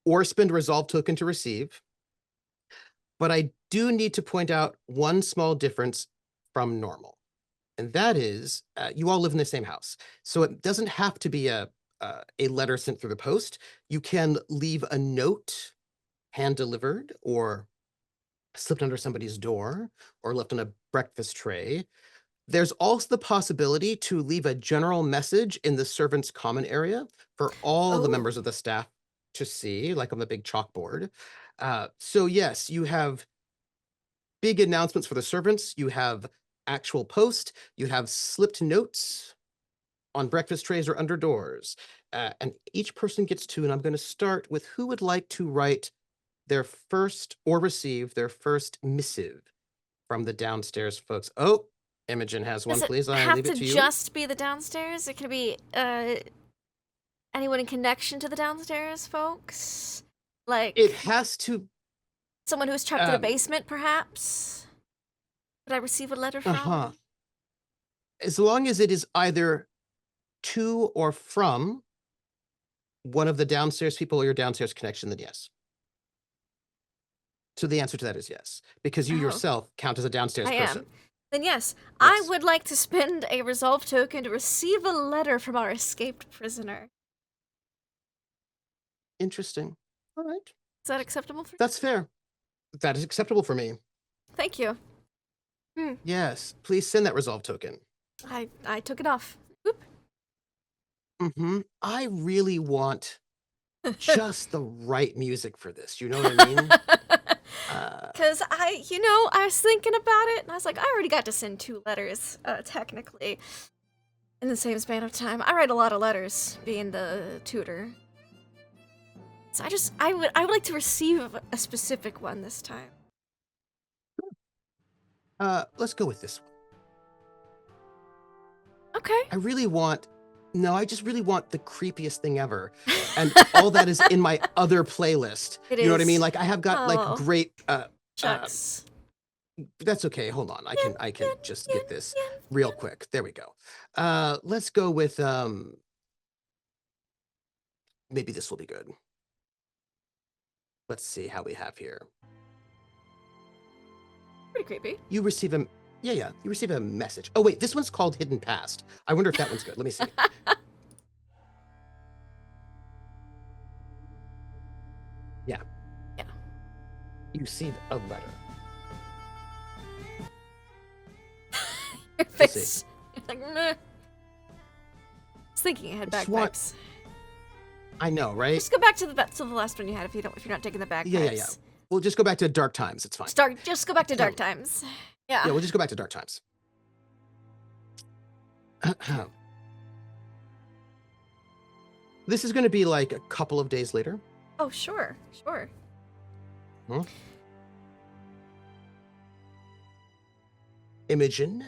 or spend a resolve token to receive. But I do need to point out one small difference from normal. And that is, you all live in the same house. So it doesn't have to be a letter sent through the post. You can leave a note hand delivered or slipped under somebody's door or left on a breakfast tray. There's also the possibility to leave a general message in the servants' common area for all the Oh. members of the staff to see, like on the big chalkboard. So yes, you have big announcements for the servants. You have actual post. You have slipped notes on breakfast trays or under doors. And each person gets 2, and I'm going to start with who would like to write their first or receive their first missive from the downstairs folks. Oh, Imogen has one, Does it please. I have leave to it to you. just be the downstairs? It could be anyone in connection to the downstairs folks? Like It has to. someone who's trapped in a Um, basement, perhaps? Did I receive a letter from? Uh-huh. As long as it is either to or from one of the downstairs people or your downstairs connection, then yes. So the answer to that is yes, because you Oh. yourself count as a downstairs I person. am. Then yes, I Yes. would like to spend a resolve token to receive a letter from our escaped prisoner. Interesting. All right. Is that acceptable for you? That's fair. That is acceptable for me. Thank you. Yes. Please send that resolve token. I took it off. Whoop. I really want just the right music for this. You know what I mean? Because I was thinking about it, and I was like, I already got to send 2 letters, technically, in the same span of time. I write a lot of letters, being the tutor. So I would like to receive a specific one this time. Let's go with this one. Okay. I just really want the creepiest thing ever. And all that is in my other playlist. It You know what I is. mean? Like I have got Oh. like great Shucks. that's okay. Hold on. I can just get this real quick. There we go. Let's go with maybe this will be good. Let's see how we have here. Pretty creepy. You receive a you receive a message. Oh wait, this one's called Hidden Past. I wonder if that one's good. Let me see. Yeah. Yeah. You receive a letter. Your We'll see. face. It's like, meh. I was thinking I had Just want- bagpipes. I know, right? Just go back to the last one you had if you're not taking the bagpipes. Yeah. we'll just go back to dark times. It's fine. Just go back to dark times. Yeah. Yeah, we'll just go back to dark times. This is going to be like a couple of days later. Oh, sure. Imogen,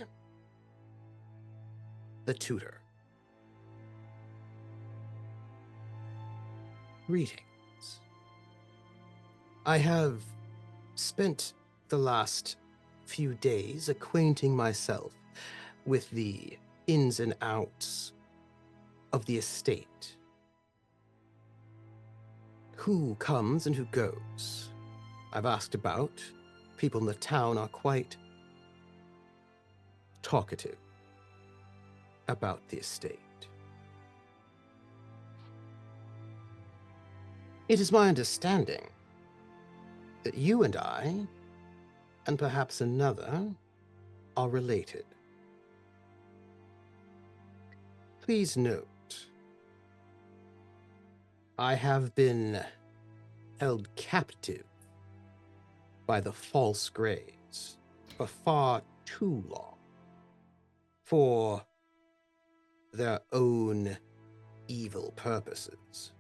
the tutor. Greetings. I have spent the last few days acquainting myself with the ins and outs of the estate. Who comes and who goes? I've asked about. People in the town are quite talkative about the estate. It is my understanding that you and I, and perhaps another, are related. Please note, I have been held captive by the false Greys for far too long, for their own evil purposes.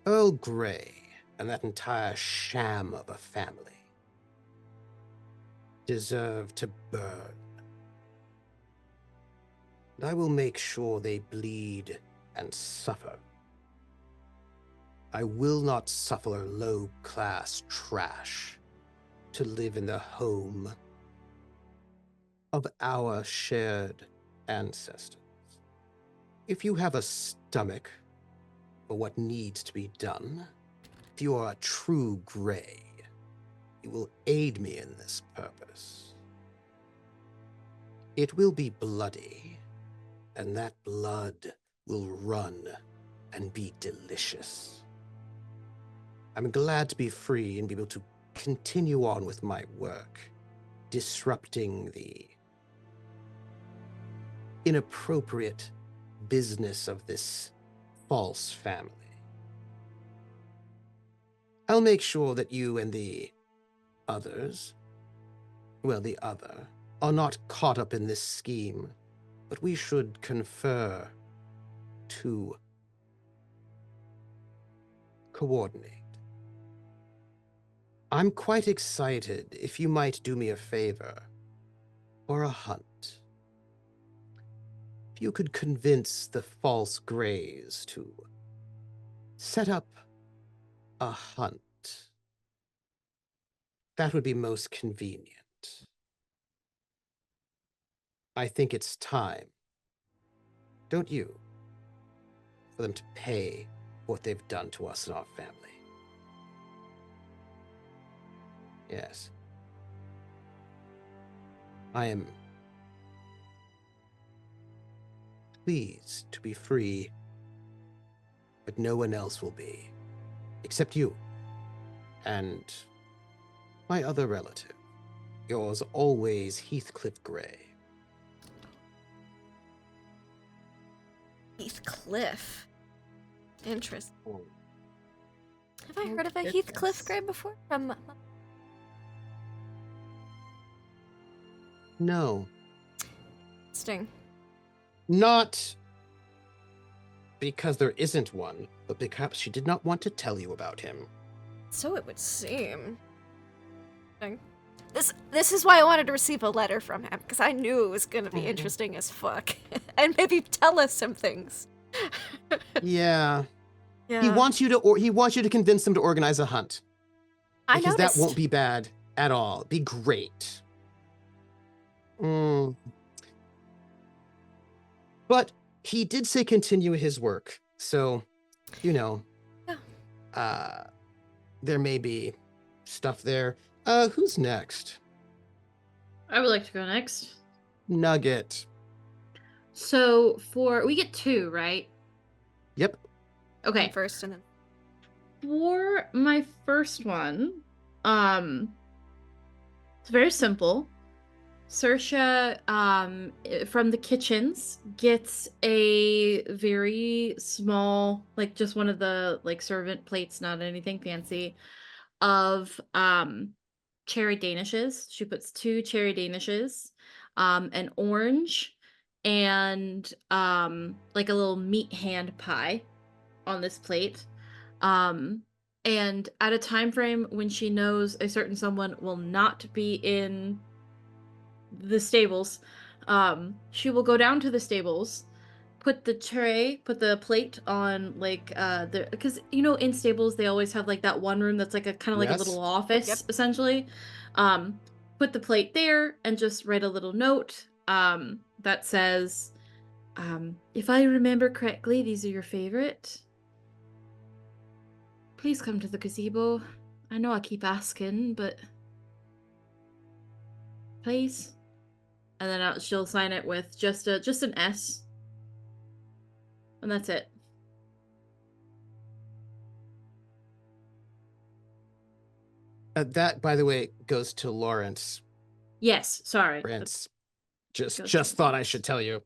Earl Grey and that entire sham of a family deserve to burn. And I will make sure they bleed and suffer. I will not suffer low-class trash to live in the home of our shared ancestors. If you have a stomach for what needs to be done, if you are a true Grey, you will aid me in this purpose. It will be bloody, and that blood will run and be delicious. I'm glad to be free and be able to continue on with my work, disrupting the inappropriate business of this false family. I'll make sure that you and the others, well, the other, are not caught up in this scheme, but we should confer to coordinate. I'm quite excited if you might do me a favor for a hunt. If you could convince the false Greys to set up a hunt, that would be most convenient. I think it's time, don't you, for them to pay what they've done to us and our family. Yes. I am pleased to be free, but no one else will be, except you and my other relative, yours always, Heathcliff Grey. Heathcliff. Interesting. Oh. Have I heard of a goodness. Heathcliff Grey before? From No, Sting. not because there isn't one, but because she did not want to tell you about him. So it would seem. Sting. This is why I wanted to receive a letter from him, because I knew it was going to be interesting as fuck. And maybe tell us some things. Yeah. Yeah. He wants you to convince them to organize a hunt. I Because noticed. that won't be bad at all. It'd be great. But he did say continue his work. So, you know, there may be stuff there. Who's next? I would like to go next. Nugget. So we get 2, right? Yep. Okay. First and then. For my first one, it's very simple. Sersha, from the kitchens, gets a very small, like just one of the like servant plates, not anything fancy, of cherry danishes. She puts 2 cherry danishes, an orange, and like a little meat hand pie on this plate. And at a time frame when she knows a certain someone will not be in the stables, she will go down to the stables, put the plate on like the because in stables they always have like that one room that's like a kind of like a little Yes. office Yep. essentially. Put the plate there and just write a little note that says, if I remember correctly, these are your favorite. Please come to the gazebo. I know I keep asking, but please. And then she'll sign it with just an S, and that's it. That, by the way, goes to Lawrence. Yes, sorry. Prince. goes to Just thought I should tell you.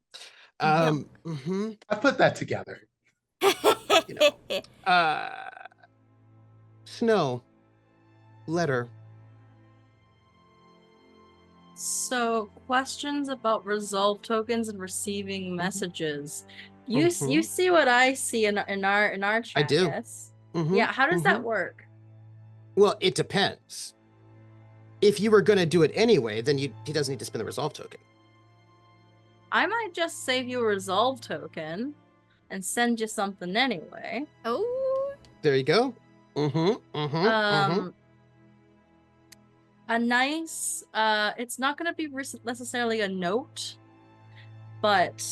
Mhm. I put that together. Snow. Letter. So, questions about resolve tokens and receiving messages. You Mhm. see what I see in our chat. I do. Yes. Mhm, Yeah. How does that mhm. work? Well, it depends. If you were going to do it anyway, then he doesn't need to spend the resolve token. I might just save you a resolve token and send you something anyway. Oh. There you go. A nice it's not going to be necessarily a note, but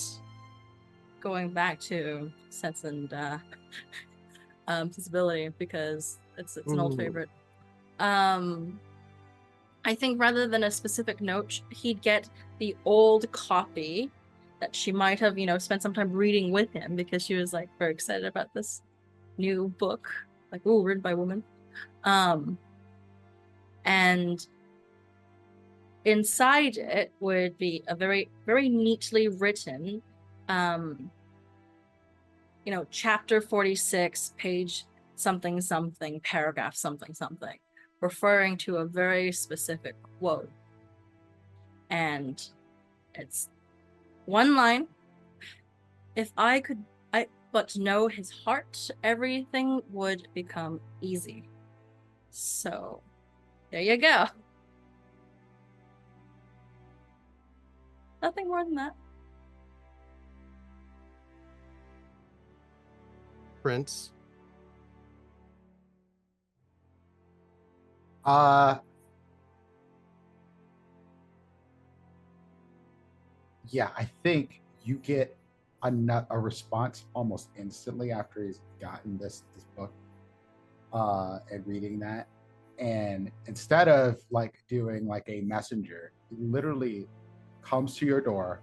going back to sense and disability, because it's an old Ooh. favorite. I think rather than a specific note, he'd get the old copy that she might have, spent some time reading with him, because she was like very excited about this new book, like, ooh, written by a woman. And inside it would be a very, very neatly written, chapter 46, page something something, paragraph something something, referring to a very specific quote. And it's one line. If I could but know his heart, everything would become easy. So there you go. Nothing more than that. Prince. Yeah, I think you get a response almost instantly after he's gotten this book and reading that. And instead of like doing like a messenger, he literally comes to your door,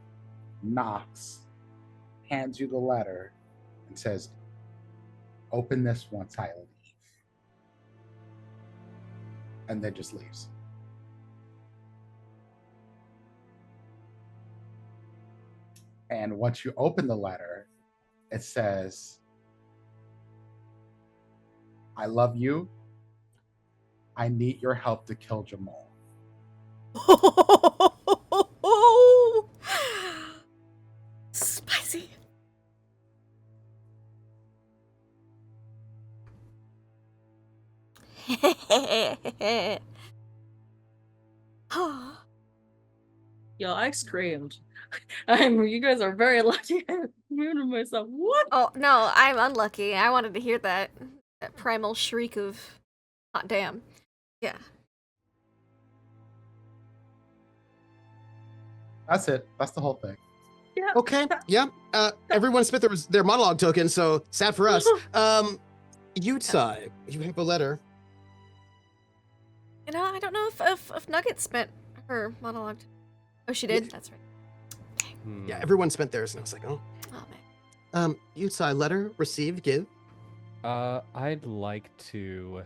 knocks, hands you the letter, and says, "Open this once I leave," and then just leaves. And once you open the letter, it says, "I love you. I need your help to kill Jamal." Spicy. Yo, I screamed. You guys are very lucky. I muted myself. What? Oh no, I'm unlucky. I wanted to hear that primal shriek of hot damn. Yeah. That's it. That's the whole thing. Yeah. Okay. Yeah. Everyone spent their monologue token, so sad for us. Yutsai, you have a letter. I don't know if Nugget spent her monologue. Oh, she did? Yeah. That's right. Yeah, everyone spent theirs, and I was like, oh. Oh, man. Yutsai, letter, receive, give. I'd like to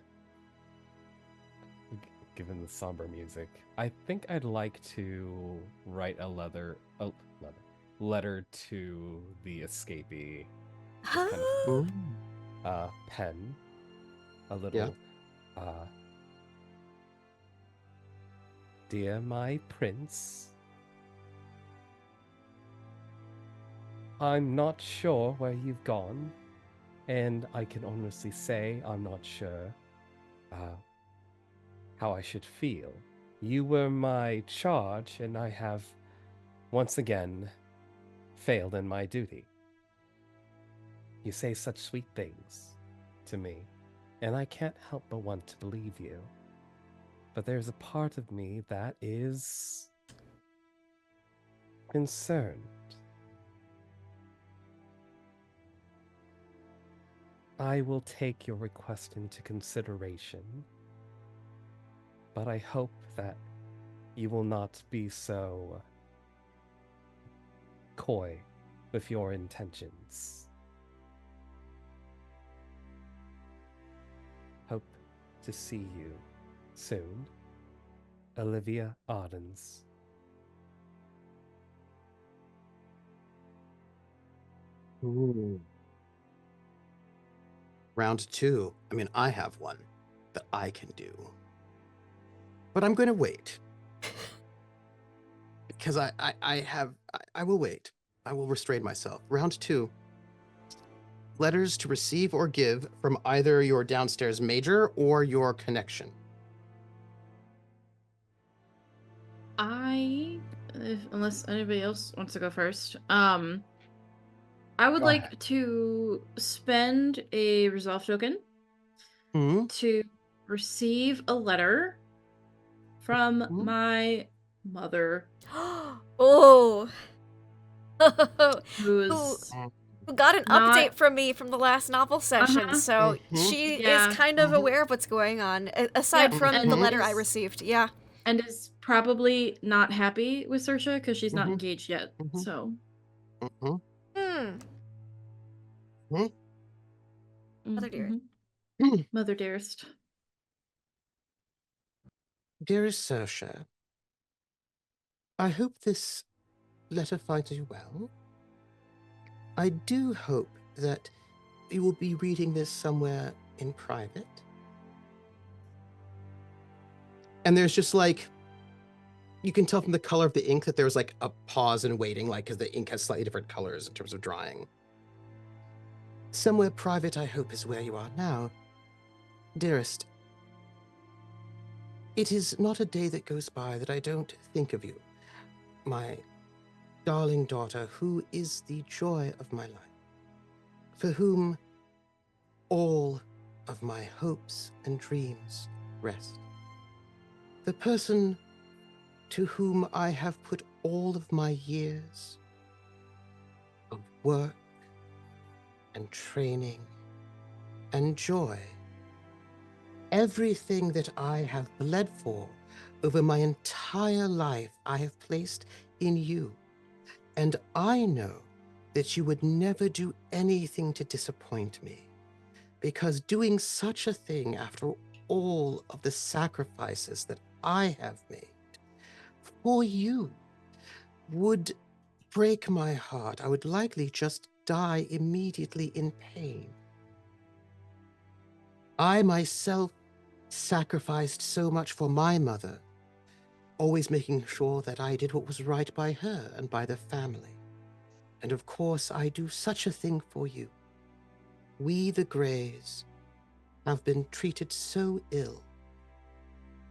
given the somber music, I think I'd like to write a letter to the escapee. Just kind of Ooh. pen, a little. Dear my prince, I'm not sure where you've gone, and I can honestly say I'm not sure how I should feel. You were my charge, and I have once again failed in my duty. You say such sweet things to me, and I can't help but want to believe you. But there's a part of me that is concerned. I will take your request into consideration, but I hope that you will not be so coy with your intentions. Hope to see you soon. Olivia Ardens. Ooh. Round 2. I mean, I have one that I can do. But I'm going to wait. Because I will wait. I will restrain myself. Round 2. Letters to receive or give from either your downstairs major or your connection. Unless anybody else wants to go first, I would Go like ahead. to spend a resolve token Hmm? to receive a letter from Mhm. my mother, Oh. who's Who got an not update from me from the last novel session, Uh-huh. so Mhm. she Yeah. is kind of Mhm. aware of what's going on, aside Yep, from and the letter I is- received. Yeah. and is probably not happy with Sersha because she's not Mhm. engaged yet. Mhm. So Mhm. Hmm. Mhm. Mother dear. Mother dearest. Dearest Saoirse, I hope this letter finds you well. I do hope that you will be reading this somewhere in private. And there's just like, you can tell from the color of the ink that there's like a pause and waiting, like, because the ink has slightly different colors in terms of drying. Somewhere private, I hope, is where you are now. Dearest, it is not a day that goes by that I don't think of you, my darling daughter, who is the joy of my life, for whom all of my hopes and dreams rest. The person to whom I have put all of my years of work and training and joy, everything that I have bled for over my entire life, I have placed in you. And I know that you would never do anything to disappoint me, because doing such a thing after all of the sacrifices that I have made for you would break my heart. I would likely just die immediately in pain. I myself sacrificed so much for my mother, always making sure that I did what was right by her and by the family. And of course, I do such a thing for you. We, the Greys, have been treated so ill,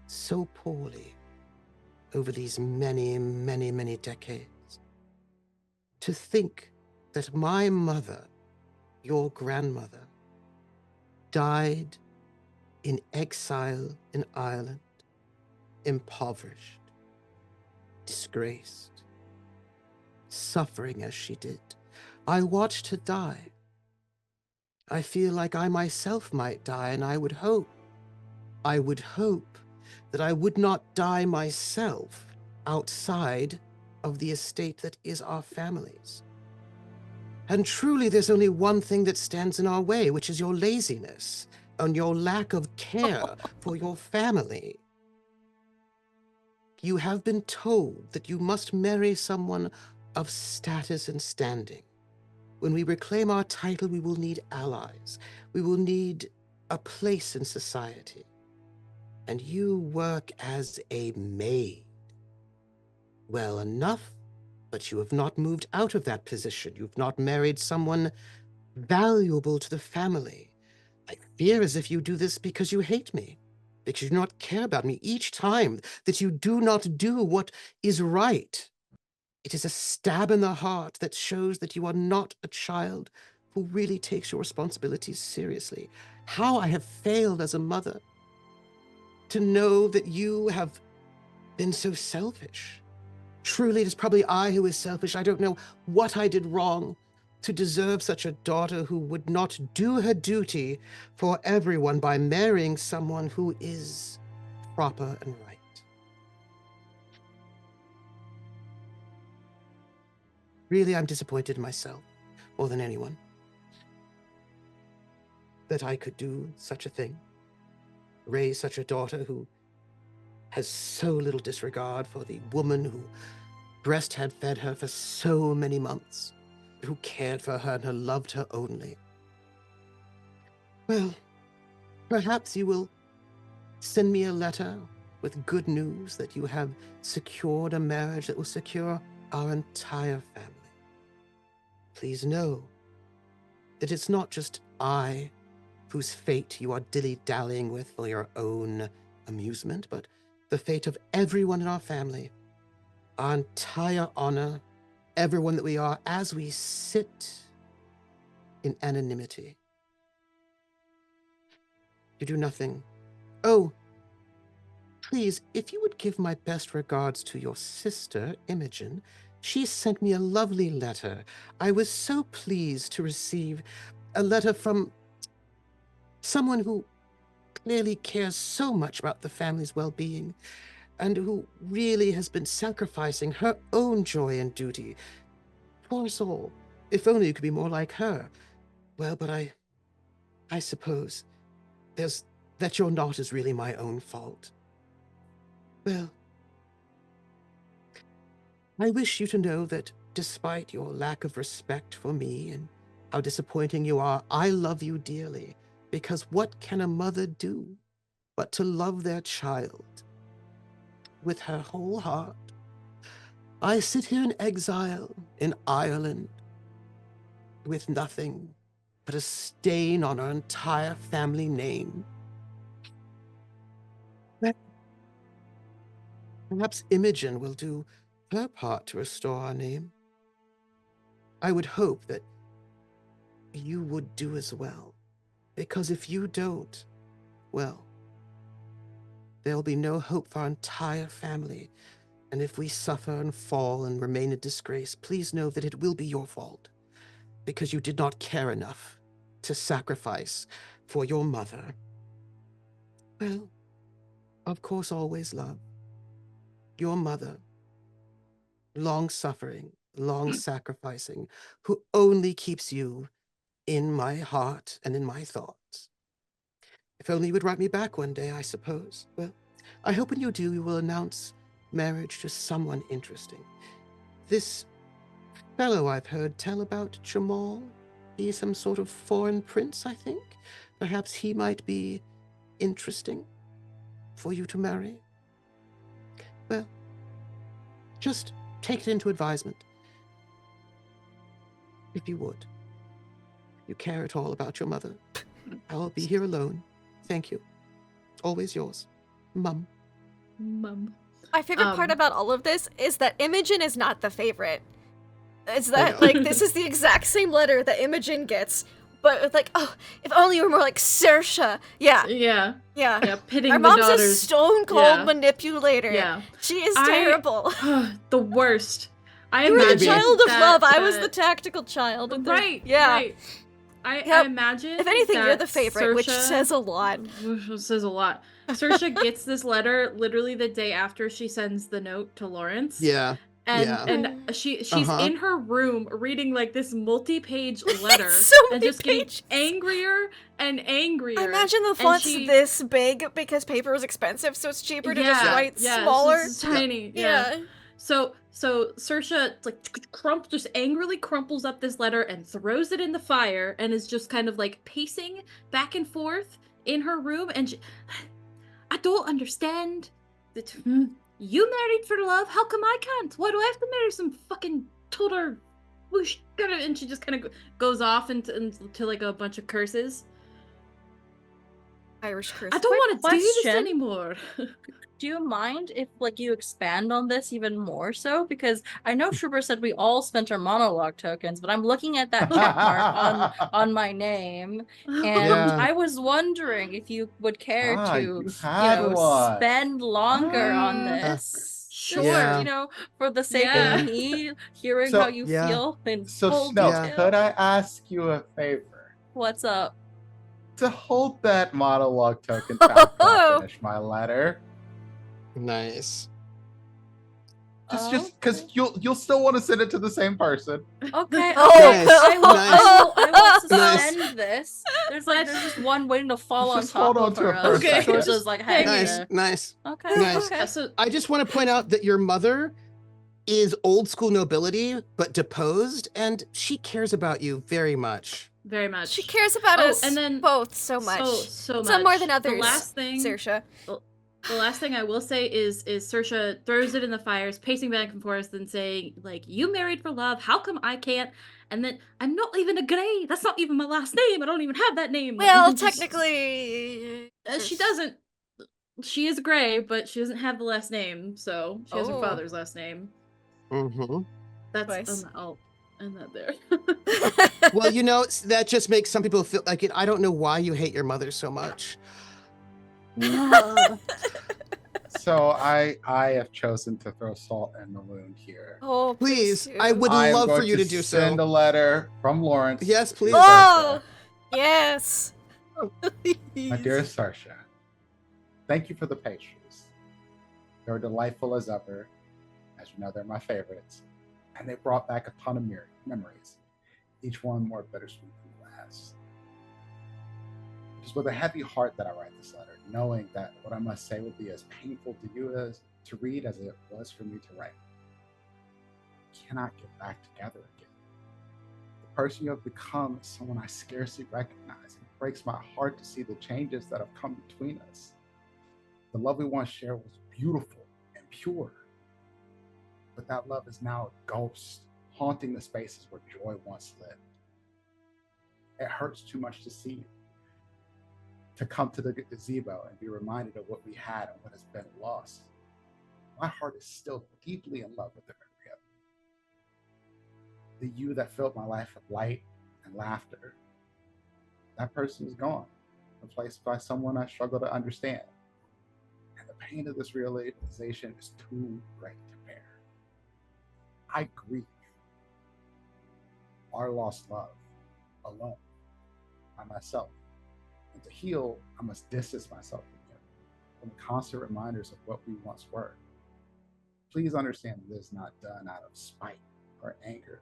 so poorly over these many, many, many decades. To think that my mother, your grandmother, died in exile in Ireland, impoverished, disgraced, suffering as she did. I watched her die. I feel like I myself might die, and I would hope that I would not die myself outside of the estate that is our family's. And truly, there's only one thing that stands in our way, which is your laziness and your lack of care for your family. You have been told that you must marry someone of status and standing. When we reclaim our title, we will need allies. We will need a place in society. And you work as a maid. Well enough, but you have not moved out of that position. You've not married someone valuable to the family. I fear as if you do this because you hate me, because you do not care about me. Each time that you do not do what is right, it is a stab in the heart that shows that you are not a child who really takes your responsibilities seriously. How I have failed as a mother to know that you have been so selfish. Truly, it is probably I who is selfish. I don't know what I did wrong to deserve such a daughter who would not do her duty for everyone by marrying someone who is proper and right. Really, I'm disappointed in myself more than anyone that I could do such a thing, raise such a daughter who has so little disregard for the woman who breast had fed her for so many months, who cared for her and loved her only. Well, perhaps you will send me a letter with good news that you have secured a marriage that will secure our entire family. Please know that it's not just I whose fate you are dilly-dallying with for your own amusement, but the fate of everyone in our family, our entire honor, everyone that we are, as we sit in anonymity. You do nothing. Oh, please, if you would give my best regards to your sister, Imogen. She sent me a lovely letter. I was so pleased to receive a letter from someone who clearly cares so much about the family's well-being and who really has been sacrificing her own joy and duty for us all. If only you could be more like her. Well, but I suppose that you're not is really my own fault. Well, I wish you to know that despite your lack of respect for me and how disappointing you are, I love you dearly, because what can a mother do but to love their child with her whole heart? I sit here in exile in Ireland with nothing but a stain on our entire family name. Perhaps Imogen will do her part to restore our name. I would hope that you would do as well, because if you don't, well, there'll be no hope for our entire family. And if we suffer and fall and remain in disgrace, please know that it will be your fault, because you did not care enough to sacrifice for your mother. Well, of course, always love. Your mother, long-suffering, long-sacrificing, who only keeps you in my heart and in my thoughts. If only you would write me back one day, I suppose. Well, I hope when you do, you will announce marriage to someone interesting. This fellow I've heard tell about, Jamal, he's some sort of foreign prince, I think. Perhaps he might be interesting for you to marry. Well, just take it into advisement. If you would. You care at all about your mother. I'll be here alone. Thank you. Always yours, Mum. Mum. My favorite part about all of this is that Imogen is not the favorite. It's I that, know. like, this is the exact same letter that Imogen gets, but with, like, oh, if only you were more like Saoirse. Yeah, Yeah. yeah. Yeah. Pitting Our the mom's a daughters. stone cold Yeah. manipulator. Yeah. She is I- terrible. The worst. I You were the imagine child of that- love. I was that- the tactical child. of the- Right. Yeah. Right. I Yep. imagine. If anything, you're that the favorite, which Saoirse- says a lot. Which says a lot. Saoirse gets this letter literally the day after she sends the note to Lawrence. Yeah. And Yeah. and she's Uh-huh. in her room reading like this multi-page letter so and many just getting pages. angrier and angrier. I imagine the and font's she- this big because paper is expensive, so it's cheaper to just Yeah, write yeah, smaller. It's tiny. Yeah. Yeah. So Saoirse like just angrily crumples up this letter and throws it in the fire and is just kind of like pacing back and forth in her room. And I don't understand that you married for love. How come I can't? Why do I have to marry some fucking total whoosh? And she just kind of goes off into like a bunch of curses. Irish curse. I don't want to do this question. anymore. Do you mind if like you expand on this even more so? Because I know Schubert said we all spent our monologue tokens, but I'm looking at that check mark on my name, and Yeah. I was wondering if you would care to, you had one. spend longer on Ah. this. Sure. Yeah. You know, for the sake Yeah. of me hearing So- how you Yeah. feel in So full Snow, Yeah. detail. could I ask you a favor? What's up? To hold that monologue token till I finish my letter. Nice. Just because you'll still want to send it to the same person. Okay. Oh, okay. Nice, I will, nice. I will Nice. suspend this. There's just one waiting to fall on Just top hold on of to her. it for a second. George is like, hey, Nice, nice. Okay. Nice. Okay. So I just want to point out that your mother is old school nobility, but deposed, and she cares about you very much. very much. She cares about Oh, us and then both so much. So much. Some more than others. The last thing, Saoirse. the last thing I will say is Saoirse throws it in the fires, pacing back and forth, and saying like, "You married for love. How come I can't?" And then I'm not even a Grey. That's not even my last name. I don't even have that name. Like, Well, just- technically, she doesn't. She is Grey, but she doesn't have the last name, so she has her Oh. father's last name. Mm-hmm. That's Twice. I'll end that there. Well, that just makes some people feel like it. I don't know why you hate your mother so much. So I have chosen to throw salt in the wound here. Oh, Please, do. I would I am love for going you to do send so. a letter from Lawrence. Yes, please. to Oh, Saoirse. yes. My dearest Saoirse, thank you for the pastries. They were delightful as ever. As you know, they're my favorites. And they brought back a ton of memories, each one more bittersweet than the last. It is with a heavy heart that I write this letter, knowing that what I must say will be as painful to you as to read as it was for me to write. I cannot get back together again. The person you have become is someone I scarcely recognize. It breaks my heart to see the changes that have come between us. The love we once shared was beautiful and pure. But that love is now a ghost, haunting the spaces where joy once lived. It hurts too much to see you, to come to the gazebo and be reminded of what we had and what has been lost. My heart is still deeply in love with the memory of you. The you that filled my life with light and laughter. That person is gone, replaced by someone I struggle to understand. And the pain of this realization is too great to bear. I grieve our lost love alone by myself. And to heal, I must distance myself from you, from the constant reminders of what we once were. Please understand that this is not done out of spite or anger,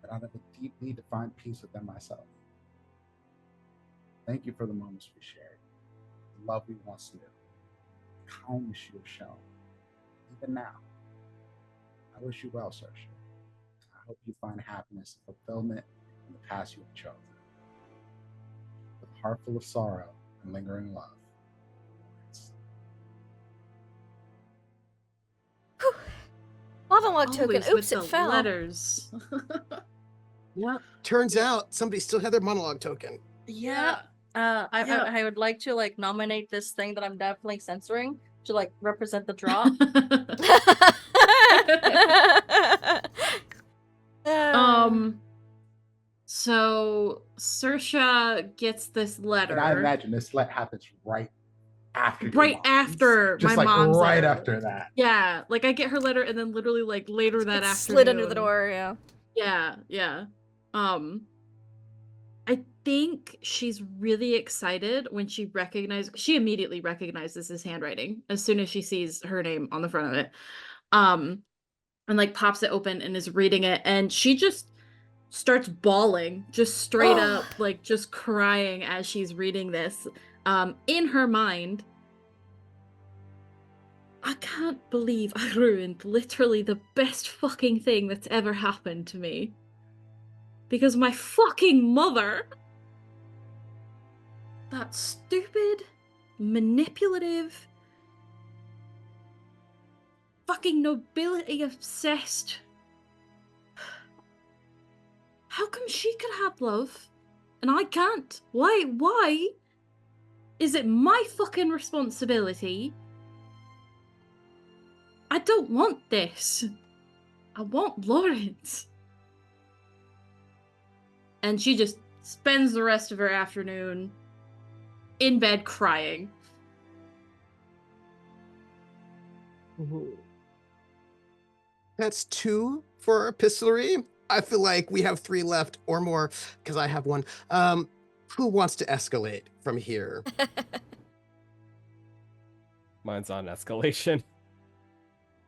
but out of a deep need to find peace within myself. Thank you for the moments we shared, the love we once knew, the kindness you have shown, even now. I wish you well, Saoirse. I hope you find happiness and fulfillment in the path you have chosen. With a heart full of sorrow and lingering love. Monologue token. Always Oops, with it the fell. letters. Yeah. Turns out somebody still had their monologue token. Yeah. I would like to like nominate this thing that I'm definitely censoring to like represent the drop. So Saoirse gets this letter. And I imagine this happens right after your Right mom's. after Just my like mom's right letter. after that. Yeah, like I get her letter and then literally like later that It's afternoon. slid under the door, yeah. Yeah. I think she's really excited when she immediately recognizes his handwriting as soon as she sees her name on the front of it. and like pops it open and is reading it, and she just starts bawling, just straight up, like just crying as she's reading this. In her mind, I can't believe I ruined literally the best fucking thing that's ever happened to me. Because my fucking mother, that stupid, manipulative, fucking nobility obsessed. How come she could have love and I can't? Why is it my fucking responsibility? I don't want this. I want Lawrence. And she just spends the rest of her afternoon in bed crying. That's 2 for epistolary. I feel like we have 3 left or more because I have 1. Who wants to escalate from here? Mine's on escalation.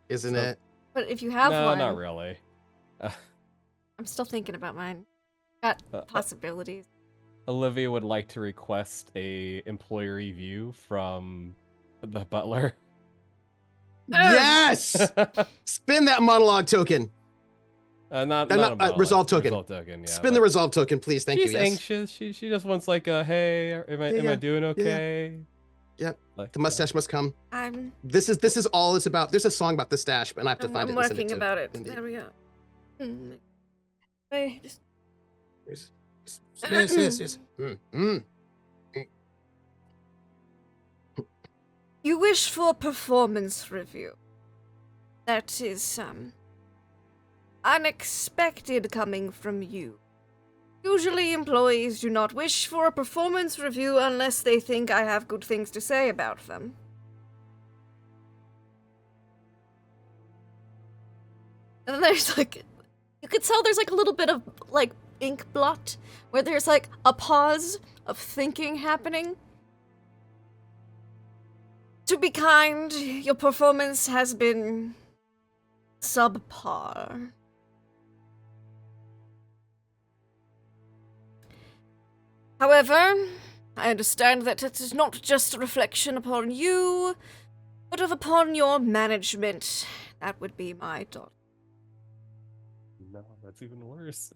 Isn't So- it? But if you have No, one, not really. I'm still thinking about mine. Got possibilities. Olivia would like to request a employee review from the butler. Yes! Spin that monologue token. Not not- a butler, resolve token. Resolve token, yeah. Spin the but resolve token, please. Thank you. she's Yes. anxious. She just wants like a hey, am I doing okay? Yep. Like, The mustache must come. I'm This is all it's about. There's a song about the stash, and I have to find I'm it. and send working to about it. Lindy. There we go. I just Yes. You wish for a performance review. That is, unexpected coming from you. Usually employees do not wish for a performance review unless they think I have good things to say about them. And there's like, you could tell there's like a little bit of like ink blot where there's like a pause of thinking happening. To be kind, your performance has been subpar. However, I understand that it is not just a reflection upon you, but upon your management. That would be my daughter. No, that's even worse.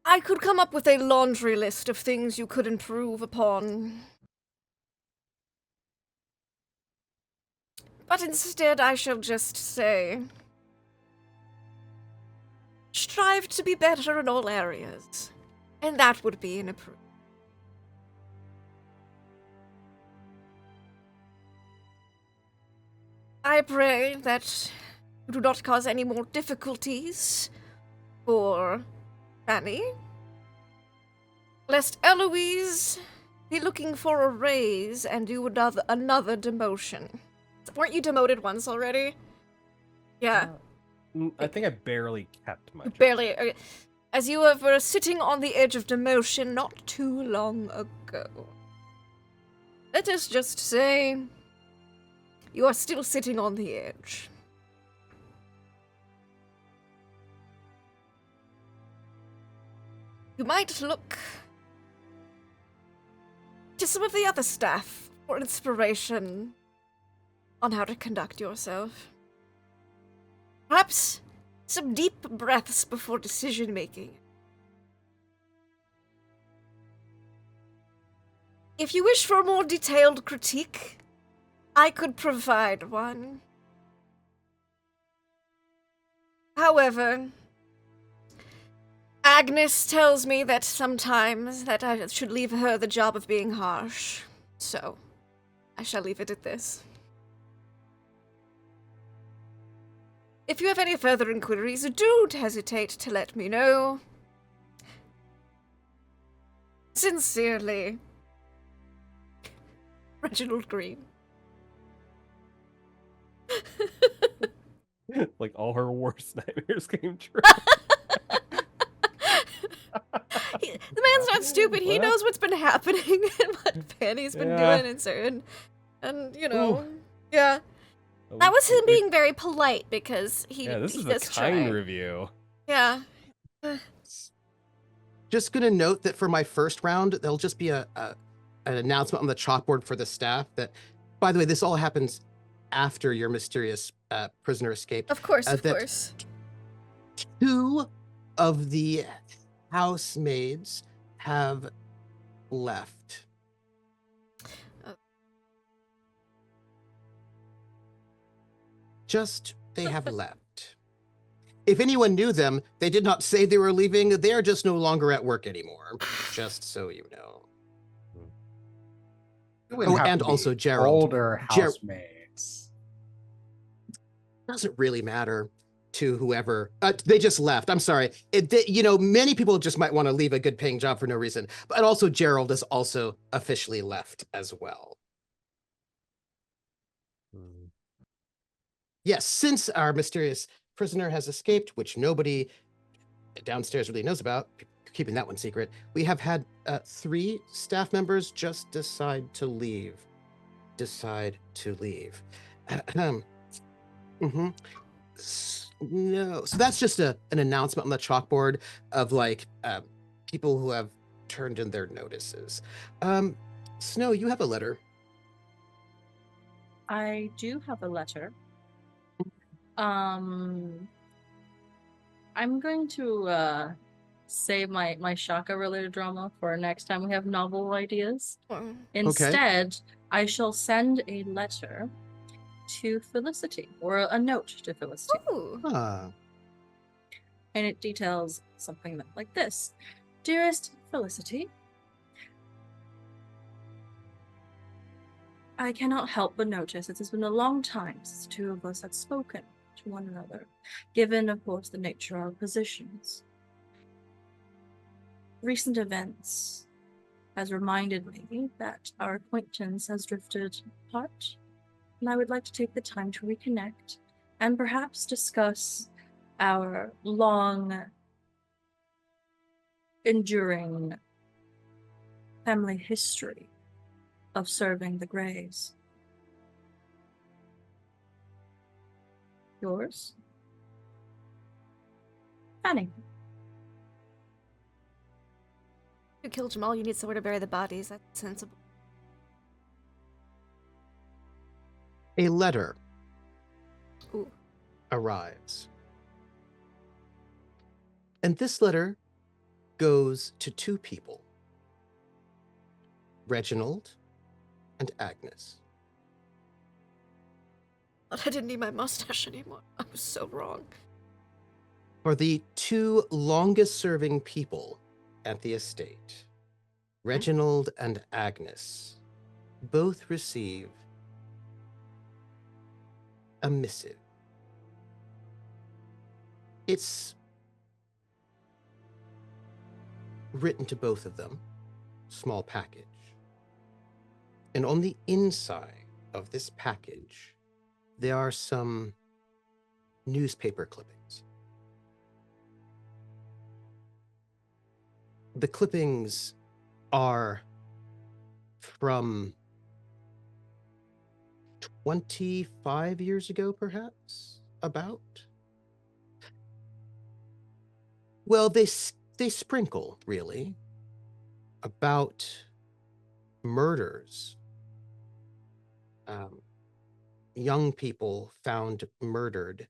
I could come up with a laundry list of things you could improve upon. But instead, I shall just say, strive to be better in all areas, and that would be an improvement. I pray that you do not cause any more difficulties for Fanny, lest Eloise be looking for a raise and do another demotion. Weren't you demoted once already? Yeah. I think I barely kept my job. Barely. As you were sitting on the edge of demotion not too long ago. Let us just say, you are still sitting on the edge. You might look to some of the other staff for inspiration on how to conduct yourself. Perhaps some deep breaths before decision making. If you wish for a more detailed critique, I could provide one. However, Agnes tells me that sometimes that I should leave her the job of being harsh, so I shall leave it at this. If you have any further inquiries, don't hesitate to let me know. Sincerely, Reginald Green. Like all her worst nightmares came true. The man's not stupid. He Well. knows what's been happening and what Fanny's been Yeah. doing, and you know, Ooh. yeah. At That was least him being very polite because he. Yeah, this he is a does kind try. review. Yeah. Just gonna note that for my first round, there'll just be an announcement on the chalkboard for the staff that, by the way, this all happens after your mysterious prisoner escaped. Of course, of that course. 2 of the housemaids have left. Oh. They have left. If anyone knew them, they did not say they were leaving. They are just no longer at work anymore. Just so you know. It wouldn't Oh, have and to be also Gerald. older housemates. Doesn't really matter to whoever. They just left. I'm sorry. Many people just might want to leave a good paying job for no reason. But also Gerald is also officially left as well. Yes, since our mysterious prisoner has escaped, which nobody downstairs really knows about, keeping that one secret, we have had 3 staff members just decide to leave. No, so that's just an announcement on the chalkboard of like people who have turned in their notices. Snow, you have a letter. I do have a letter. I'm going to save my Shaka related drama for next time we have novel ideas. Mm. Instead, I shall send a letter to Felicity, or a note to Felicity. Ooh. And it details something like this. Dearest Felicity, I cannot help but notice it has been a long time since the 2 of us had spoken to one another, given, of course, the nature of our positions. Recent events has reminded me that our acquaintance has drifted apart, and I would like to take the time to reconnect and perhaps discuss our long, enduring family history of serving the Greys. Yours, Fanny. You killed Jamal, you need somewhere to bury the bodies. That's sensible. A letter Ooh. arrives. And this letter goes to 2 people, Reginald and Agnes. I didn't need my mustache anymore. I was so wrong. For the 2 longest serving people at the estate, Reginald and Agnes both receive a missive. It's written to both of them, small package. And on the inside of this package, there are some newspaper clippings. The clippings are from 25 years ago, perhaps, about. Well, they sprinkle, really, about murders. Young people found murdered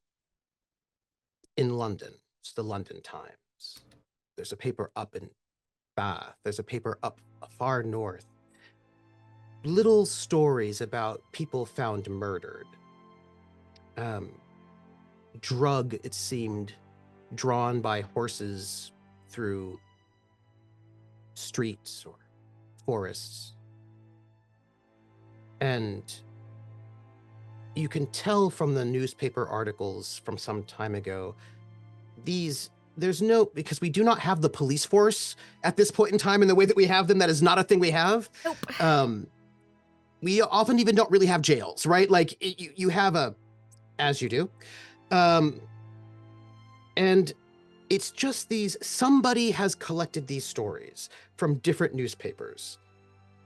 in London. It's the London Times. There's a paper up in Bath. There's a paper up far north. Little stories about people found murdered. Drug, it seemed, drawn by horses through streets or forests. And you can tell from the newspaper articles from some time ago, because we do not have the police force at this point in time in the way that we have them. That is not a thing we have. Nope. We often even don't really have jails, right? Like you have as you do. And it's just somebody has collected these stories from different newspapers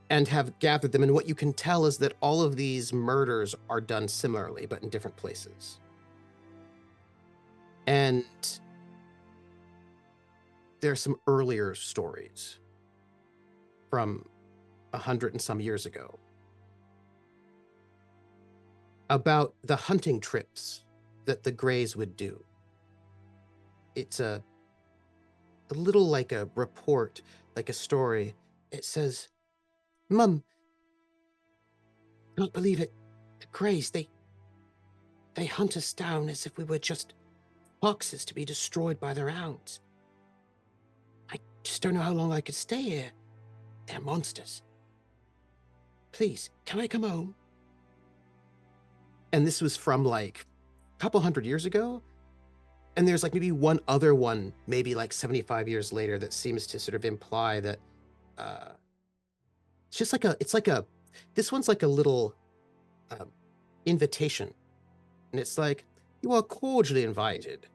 and have gathered them. And what you can tell is that all of these murders are done similarly, but in different places. And there are some earlier stories from 100 and some years ago about the hunting trips that the Greys would do. It's a little like a report, like a story. It says, Mum, can't believe it. The Greys, they hunt us down as if we were just foxes to be destroyed by their hounds. I just don't know how long I could stay here. They're monsters. Please, can I come home? And this was from like a couple hundred years ago. And there's like maybe one other one, maybe like 75 years later, that seems to sort of imply that it's just like this one's like a little invitation. And it's like, you are cordially invited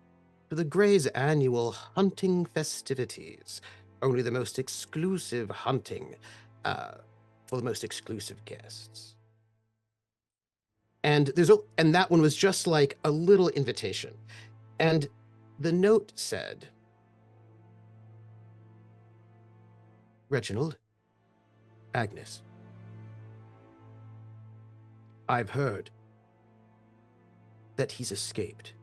to the Greys' annual hunting festivities. Only the most exclusive hunting for the most exclusive guests. And and that one was just like a little invitation. And the note said, Reginald, Agnes, I've heard that he's escaped.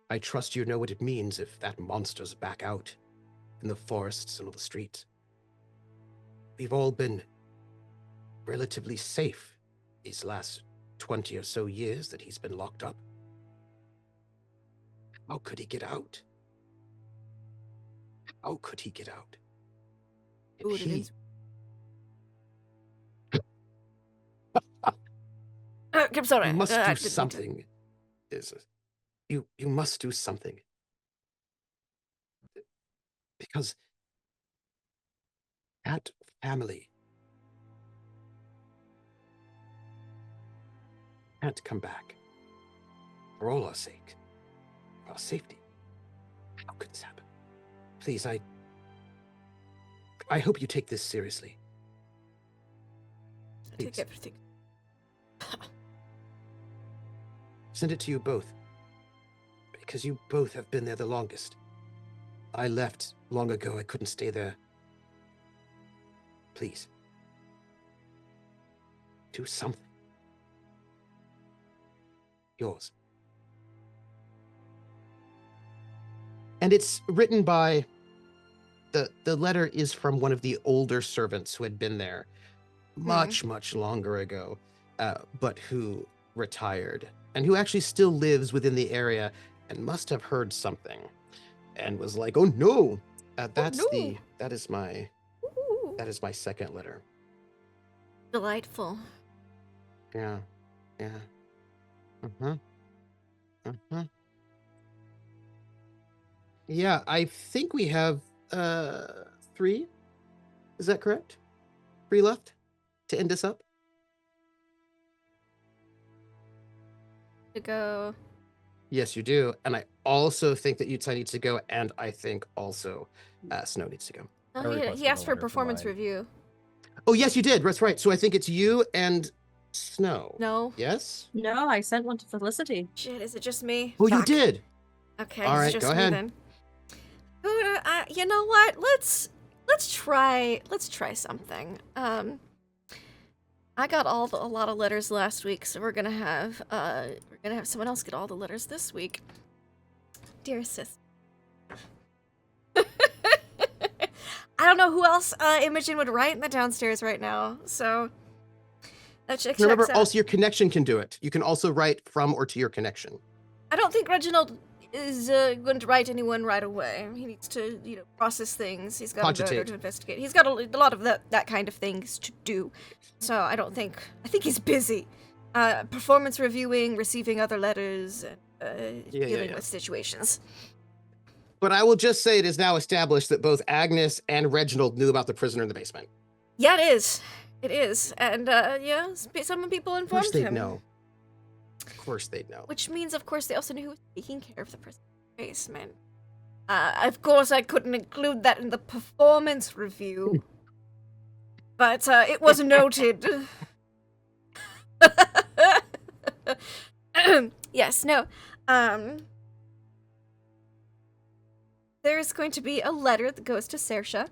I trust you know what it means if that monster's back out in the forests and on the streets. We've all been relatively safe these last 20 or so years that he's been locked up. How could he get out? How could he get out? And Ooh, he I'm sorry. You must I do didn't mean to- something. You must do something. Because that family can't come back. For all our sake. For our safety. How could this happen? Please, I hope you take this seriously. I take Please. everything. Send it to you both. Because you both have been there the longest. I left long ago. I couldn't stay there. Please. Do something. Yours. And it's written by... The letter is from one of the older servants who had been there much longer ago, but who retired and who actually still lives within the area and must have heard something and was like, oh no, that is my second letter. Delightful. Yeah. Yeah, I think we have 3. Is that correct? 3 left to end this up? To go. Yes, you do. And I also think that Yutsai needs to go, and I think also Snow needs to go. Oh, I he requested asked a for a letter for performance mine. review. Oh, yes, you did. That's right. So I think it's you and Snow. No. Yes? No, I sent one to Felicity. Shit, is it just me? Oh, you Fuck. did. Okay, All it's right, just go me ahead. then. You know what? Let's try something. I got a lot of letters last week, so we're gonna have someone else get all the letters this week. Dear sis. I don't know who else Imogen would write in the downstairs right now, so that checks Remember, out. also your connection can do it. You can also write from or to your connection. I don't think Reginald is going to write anyone right away. He needs to, process things. He's got Cogitate. to investigate. He's got a lot of that kind of things to do. So I think he's busy. Performance reviewing, receiving other letters, and dealing with situations. But I will just say it is now established that both Agnes and Reginald knew about the prisoner in the basement. Yeah, it is. It is. And, some people Of informed course they'd him. know. Of course they'd know. Which means, of course, they also knew who was taking care of the person in the basement. Of course, I couldn't include that in the performance review. But it was noted. Yes, no. There's going to be a letter that goes to Saoirse.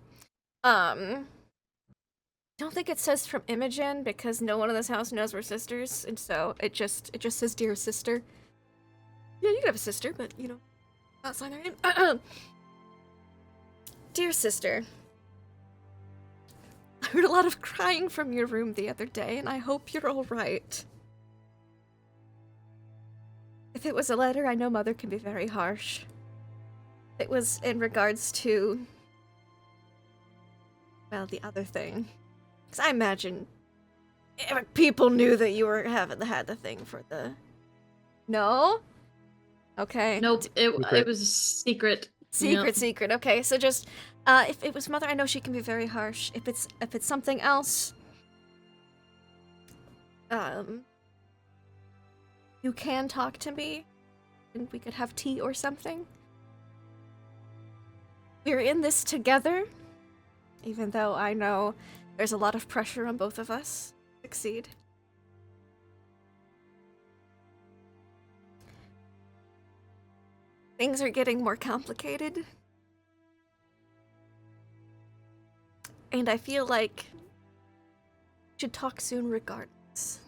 I don't think it says from Imogen because no one in this house knows we're sisters, and so it just says dear sister. Yeah, you can have a sister, but not sign their name. Dear sister, I heard a lot of crying from your room the other day, and I hope you're all right. If it was a letter, I know Mother can be very harsh. It was in regards to, well, the other thing. Because I imagine people knew that you were had the thing for the... No? Okay. Nope, it Secret. was a secret. Secret. Okay, so just if it was Mother, I know she can be very harsh. If it's something else, you can talk to me, and we could have tea or something. We're in this together, even though I know there's a lot of pressure on both of us to succeed. Things are getting more complicated. And I feel like we should talk soon regardless.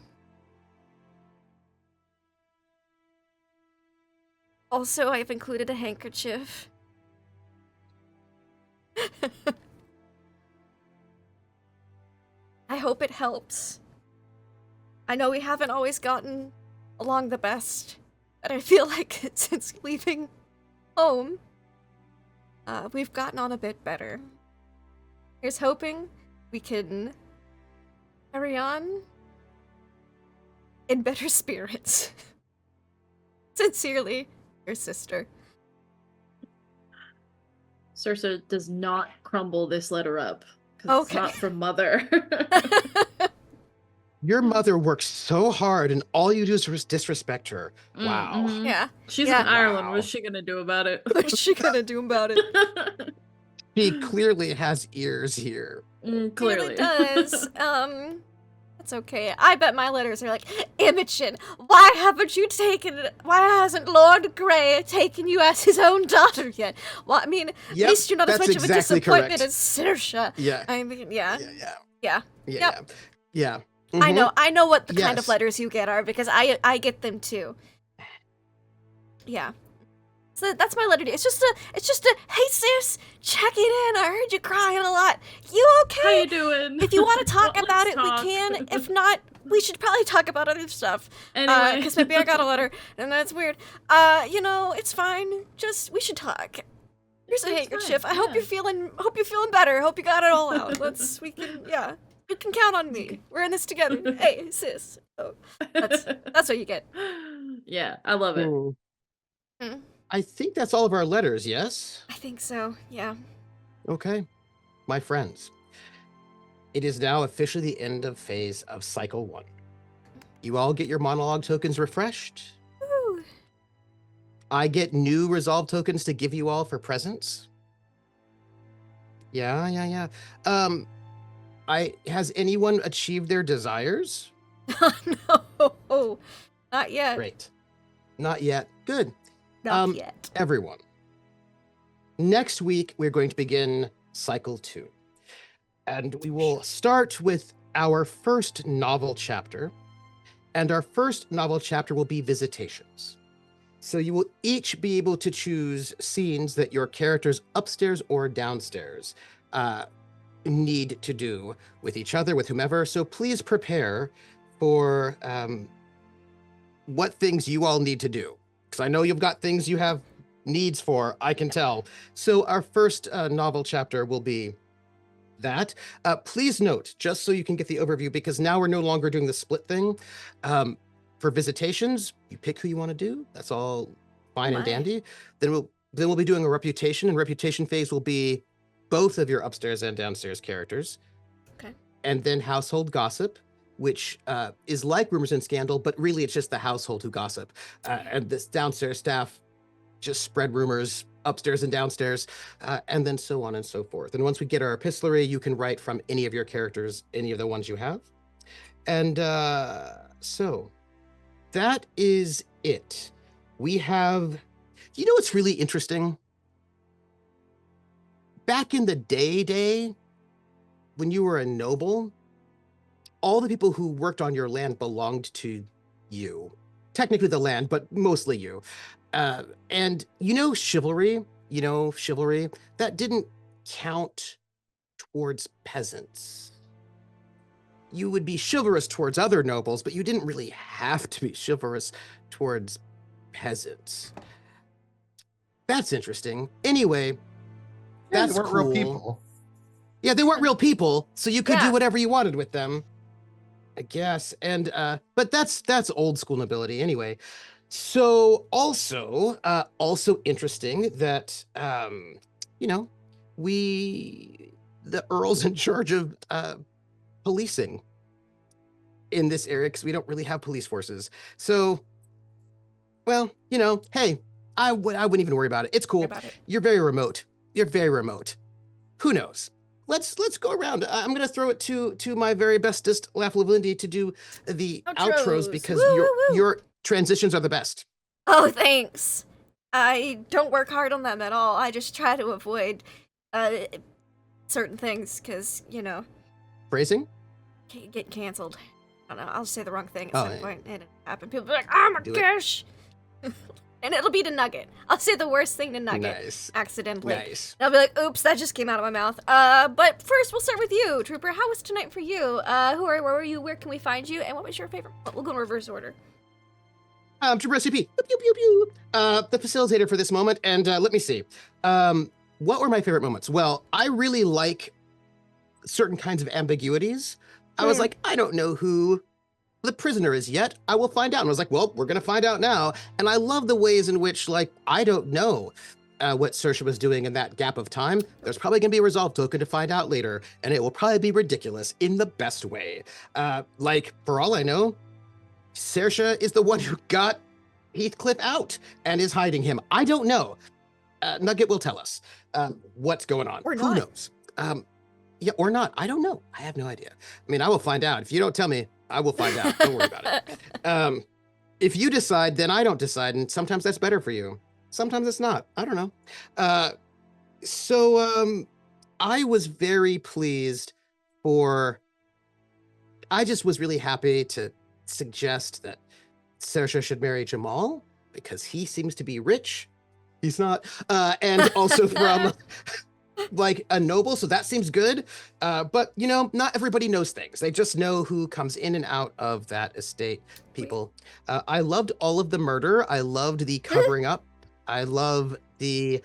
Also, I've included a handkerchief. I hope it helps. I know we haven't always gotten along the best, but I feel like since leaving home, we've gotten on a bit better. Here's hoping we can carry on in better spirits. Sincerely, your sister. Saoirse does not crumble this letter up. 'Cause it's Okay. not from Mother. Your mother works so hard, and all you do is disrespect her. Wow. Mhm. Yeah. She's Yeah. in Ireland. Wow. What's she gonna do about it? What's she gonna do about it? She clearly has ears here. Clearly. It does. It's okay. I bet my letters are like, Imogen, why hasn't Lord Grey taken you as his own daughter yet? Well, I mean, at Yep, least you're not as that's much of a exactly disappointment correct. as Saoirse. Yeah. I mean, yeah. Yeah. Yep. Yeah. I know what the kind of Yes. letters you get are because I get them too. Yeah. So that's my letter to you. It's just a hey sis, checking in. I heard you crying a lot. You okay? How you doing? If you want to talk Let's about it, talk. we can. If not, we should probably talk about other stuff. Anyway. Because maybe I got a letter, and that's weird. It's fine. Just we should talk. Here's a It's handkerchief. fine, I hope yeah. you're feeling better. Hope you got it all out. You can count on me. We're in this together. Hey, sis. So that's what you get. Yeah, I love it. Mm. I think that's all of our letters, yes? I think so. Yeah. Okay. My friends, it is now officially the end of phase of cycle 1. You all get your monologue tokens refreshed. Woo. I get new resolve tokens to give you all for presents. Yeah. Has anyone achieved their desires? No, not yet. Great. Not yet. Good. Not yet. Everyone. Next week, we're going to begin cycle 2. And we will start with our first novel chapter. And our first novel chapter will be Visitations. So you will each be able to choose scenes that your characters upstairs or downstairs need to do with each other, with whomever. So please prepare for what things you all need to do. Because I know you've got things you have needs for, I can tell. So our first novel chapter will be that. Please note, just so you can get the overview, because now we're no longer doing the split thing. For Visitations, you pick who you want to do. That's all fine and My. dandy. Then we'll be doing a reputation, and reputation phase will be both of your upstairs and downstairs characters. Okay. And then household gossip. which is like Rumors and Scandal, but really it's just the household who gossip. And this downstairs staff just spread rumors upstairs and downstairs, and then so on and so forth. And once we get our epistolary, you can write from any of your characters, any of the ones you have. And so that is it. We have, you know what's really interesting? Back in the day, when you were a noble, all the people who worked on your land belonged to you. Technically the land, but mostly you. And chivalry, that didn't count towards peasants. You would be chivalrous towards other nobles, but you didn't really have to be chivalrous towards peasants. That's interesting. Anyway, that's they weren't cool. real people. Yeah, they weren't real people, so you could Yeah. do whatever you wanted with them, I guess. And but that's old school nobility anyway. So also interesting that the Earl's in charge of policing in this area because we don't really have police forces. So, well, hey, I wouldn't even worry about it. It's cool. About it. You're very remote. Who knows? Let's go around. I'm gonna throw it to my very bestest Laughable Lindy to do the outros Outros. because Woo, woo, woo. your transitions are the best. Oh, thanks. I don't work hard on them at all. I just try to avoid certain things because, Phrasing? get canceled. I don't know. I'll say the wrong thing at Oh, some yeah. point and it'll happen. People will be like, oh my Do it. gosh. And it'll be to Nugget. I'll say the worst thing to Nugget Nice. accidentally. Nice. And I'll be like, oops, that just came out of my mouth. But first we'll start with you, Trooper. How was tonight for you? Where were you? Where can we find you? And what was your favorite? We'll go in reverse order. Trooper SCP. Pew, pew, pew, pew. The facilitator for this moment. And let me see. What were my favorite moments? Well, I really like certain kinds of ambiguities. I was like, I don't know who the prisoner is yet. I will find out. And I was like, well, we're going to find out now. And I love the ways in which, I don't know what Saoirse was doing in that gap of time. There's probably going to be a resolve token to find out later. And it will probably be ridiculous in the best way. For all I know, Saoirse is the one who got Heathcliff out and is hiding him. I don't know. Nugget will tell us what's going on. Or Who not. knows? Yeah, or not. I don't know. I have no idea. I mean, I will find out. If you don't tell me, I will find out. Don't worry about it. If you decide, then I don't decide. And sometimes that's better for you. Sometimes it's not. I don't know. So I was very pleased I just was really happy to suggest that Saoirse should marry Jamal because he seems to be rich. He's not. And also from a noble, so that seems good. But not everybody knows things. They just know who comes in and out of that estate, people. I loved all of the murder. I loved the covering up. I love the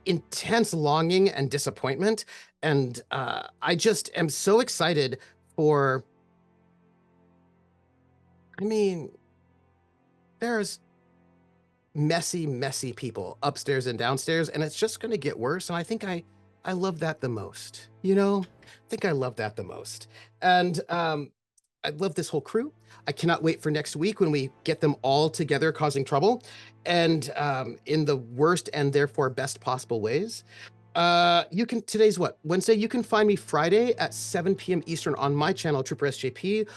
intense longing and disappointment. And I just am so excited for, there's messy people upstairs and downstairs, and it's just going to get worse. And I think I love that the most, I think I love that the most. And I love this whole crew. I cannot wait for next week when we get them all together causing trouble, and in the worst and therefore best possible ways. Today's what? Wednesday? You can find me Friday at 7 p.m. Eastern on my channel, Trooper SJP,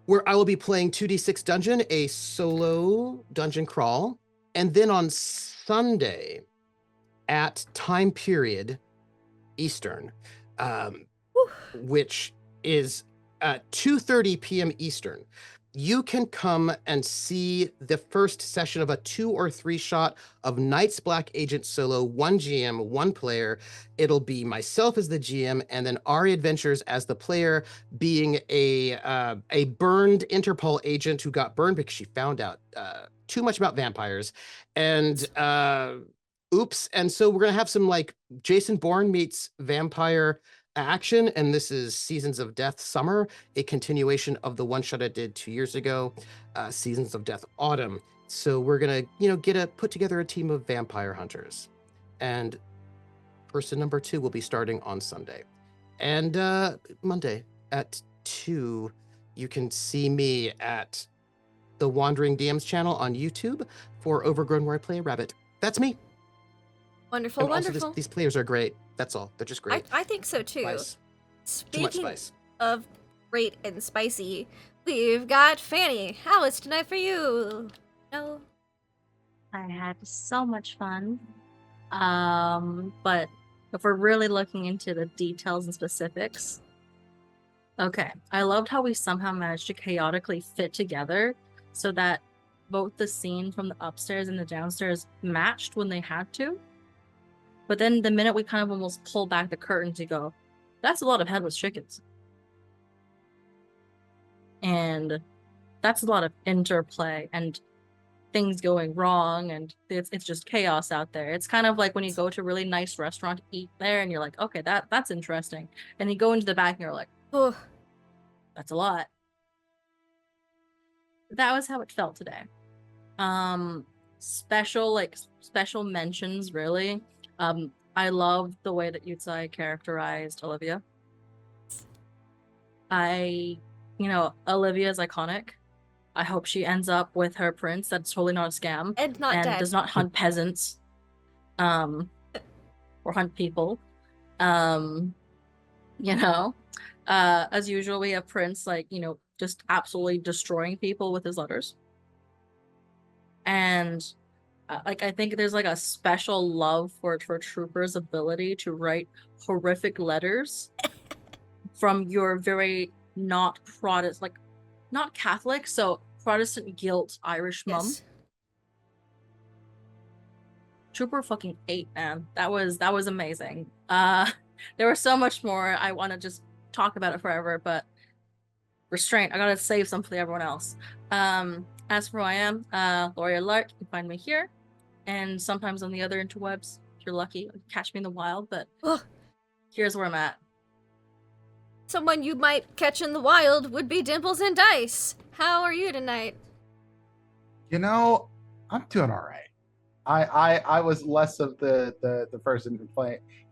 where I will be playing 2D6 Dungeon, a solo dungeon crawl. And then on Sunday at time period Eastern, which is 2:30 p.m. Eastern, you can come and see the first session of a 2 or 3 shot of Knights Black Agent solo, 1 GM, 1 player. It'll be myself as the GM, and then Ari Adventures as the player, being a burned Interpol agent who got burned because she found out too much about vampires. And oops. And so we're gonna have some Jason Bourne meets vampire action, and this is Seasons of Death Summer, a continuation of the one shot I did 2 years ago, Seasons of Death Autumn. So we're gonna put together a team of vampire hunters, and person number 2 will be starting on Sunday and Monday at 2 you can see me at the Wandering DMs channel on YouTube for Overgrown, where I play a rabbit. That's me. Wonderful, And also, wonderful. these players are great. That's all. They're just great. I think so too. Spice. Too much Speaking spice. of great and spicy, we've got Fanny. How is tonight for you? No. I had so much fun. But if we're really looking into the details and specifics, okay, I loved how we somehow managed to chaotically fit together so that both the scene from the upstairs and the downstairs matched when they had to. But then the minute we kind of almost pull back the curtain to go, that's a lot of headless chickens. And that's a lot of interplay and things going wrong, and it's just chaos out there. It's kind of like when you go to a really nice restaurant to eat there and you're like, okay, that's interesting. And you go into the back and you're like, Oh, that's a lot. That was how it felt today. Special mentions, really. I loved the way that Yutsai characterized Olivia. Olivia is iconic. I hope she ends up with her prince. That's totally not a scam. and not and dead. does not hunt peasants. Or hunt people. As usual, we have Prince, just absolutely destroying people with his letters. And I think there's a special love for Trooper's ability to write horrific letters from your very not Protestant, not Catholic, so Protestant guilt Irish mum. Yes. Trooper fucking ate, man. That was amazing. There was so much more. I want to just talk about it forever, but restraint. I gotta save some for everyone else. As for who I am, Laurie Lark, you can find me here, and sometimes on the other interwebs. If you're lucky, catch me in the wild. But Ugh. here's where I'm at. Someone you might catch in the wild would be Dimples and Dice. How are you tonight? I'm doing all right. I was less of the person who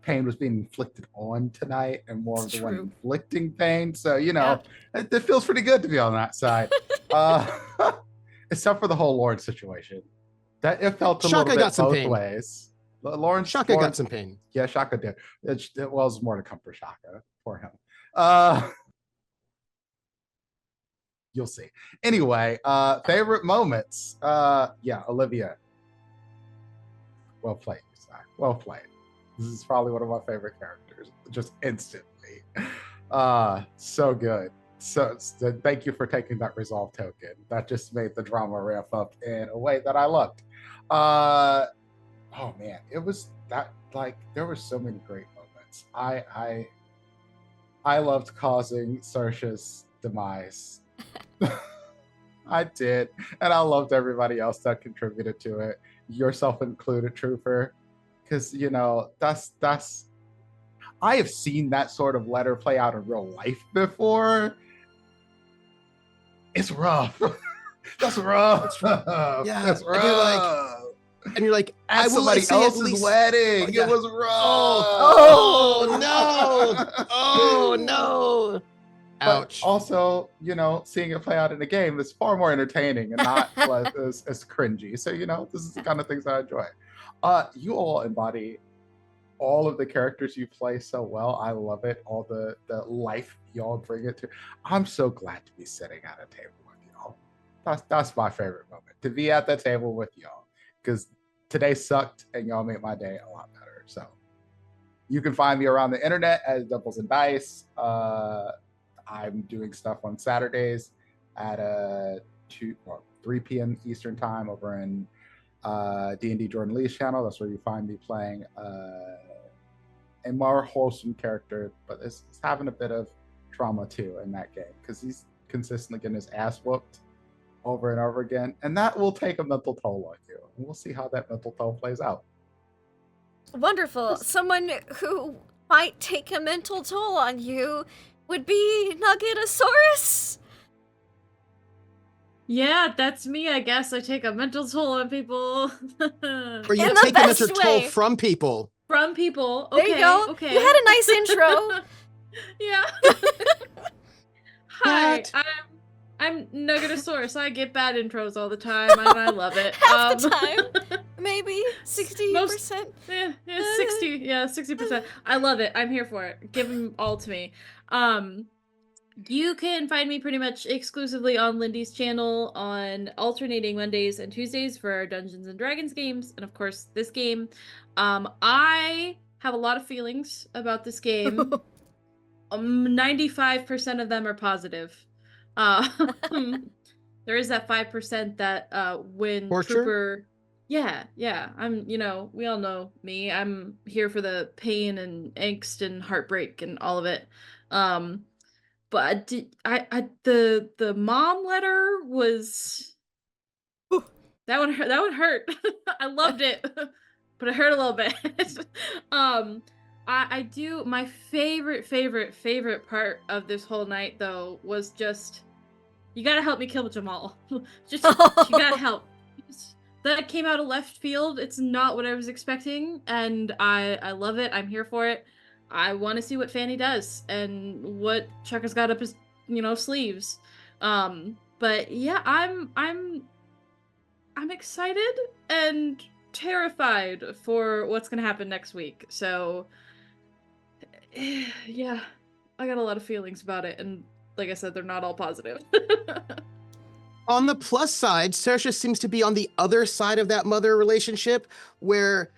pain was being inflicted on tonight and more It's of the one true. inflicting pain. So, Yeah. it feels pretty good to be on that side. Except for the whole Lauren situation. That it felt a Shaka little bit got some both pain. ways. Lauren Shaka got some pain. Yeah, Shaka did. It was more to come for Shaka for him. You'll see. Anyway, favorite moments. Olivia. Well played, Zach. Well played. This is probably one of my favorite characters, just instantly. So good. So thank you for taking that resolve token. That just made the drama ramp up in a way that I loved. Oh man, it was that there were so many great moments. I loved causing Saoirse's demise. I did, and I loved everybody else that contributed to it, yourself included, Trooper, because that's I have seen that sort of letter play out in real life before. It's rough. That's rough. Yeah, That's and you're rough. And you're like, At I will somebody say at else's least- wedding. Oh, yeah. It was rough. Oh no! Oh no! But Ouch. also, seeing it play out in a game is far more entertaining and not as cringy. So, this is the kind of things I enjoy. You all embody all of the characters you play so well. I love it. All the life y'all bring it to. I'm so glad to be sitting at a table with y'all. That's my favorite moment, to be at the table with y'all, because today sucked and y'all made my day a lot better. So you can find me around the internet as Dimples and Dice. I'm doing stuff on Saturdays at 2 or 3 p.m. Eastern time over in D&D Jordan Lee's channel. That's where you find me playing a more wholesome character, but it's having a bit of trauma too in that game because he's consistently getting his ass whooped over and over again, and that will take a mental toll on you. And we'll see how that mental toll plays out. Wonderful. Someone who might take a mental toll on you would be Nuggetosaurus. Yeah, that's me, I guess. I take a mental toll on people. Or you In the take a mental best toll way. from people. From people. There Okay, you go. okay. You had a nice intro. Yeah. Hi, What? I'm I'm Nuggetosaurus. I get bad intros all the time, and I love it. Half the time. Maybe 60%. Yeah, 60%. I love it. I'm here for it. Give them all to me. You can find me pretty much exclusively on Lindy's channel on alternating Mondays and Tuesdays for our Dungeons and Dragons games, and of course this game. I have a lot of feelings about this game. 95% of them are positive. There is that 5% that when Torture? Trooper. Yeah. I'm, we all know me. I'm here for the pain and angst and heartbreak and all of it. But the mom letter was that one hurt. I loved it, but it hurt a little bit. I do my favorite part of this whole night though was just you gotta help me kill Jamal. Just you gotta help. That came out of left field. It's not what I was expecting, and I love it. I'm here for it. I want to see what Fanny does and what Chucka's got up his, sleeves. But yeah, I'm excited and terrified for what's gonna happen next week. So yeah, I got a lot of feelings about it, and like I said, they're not all positive. On the plus side, Saoirse seems to be on the other side of that mother relationship where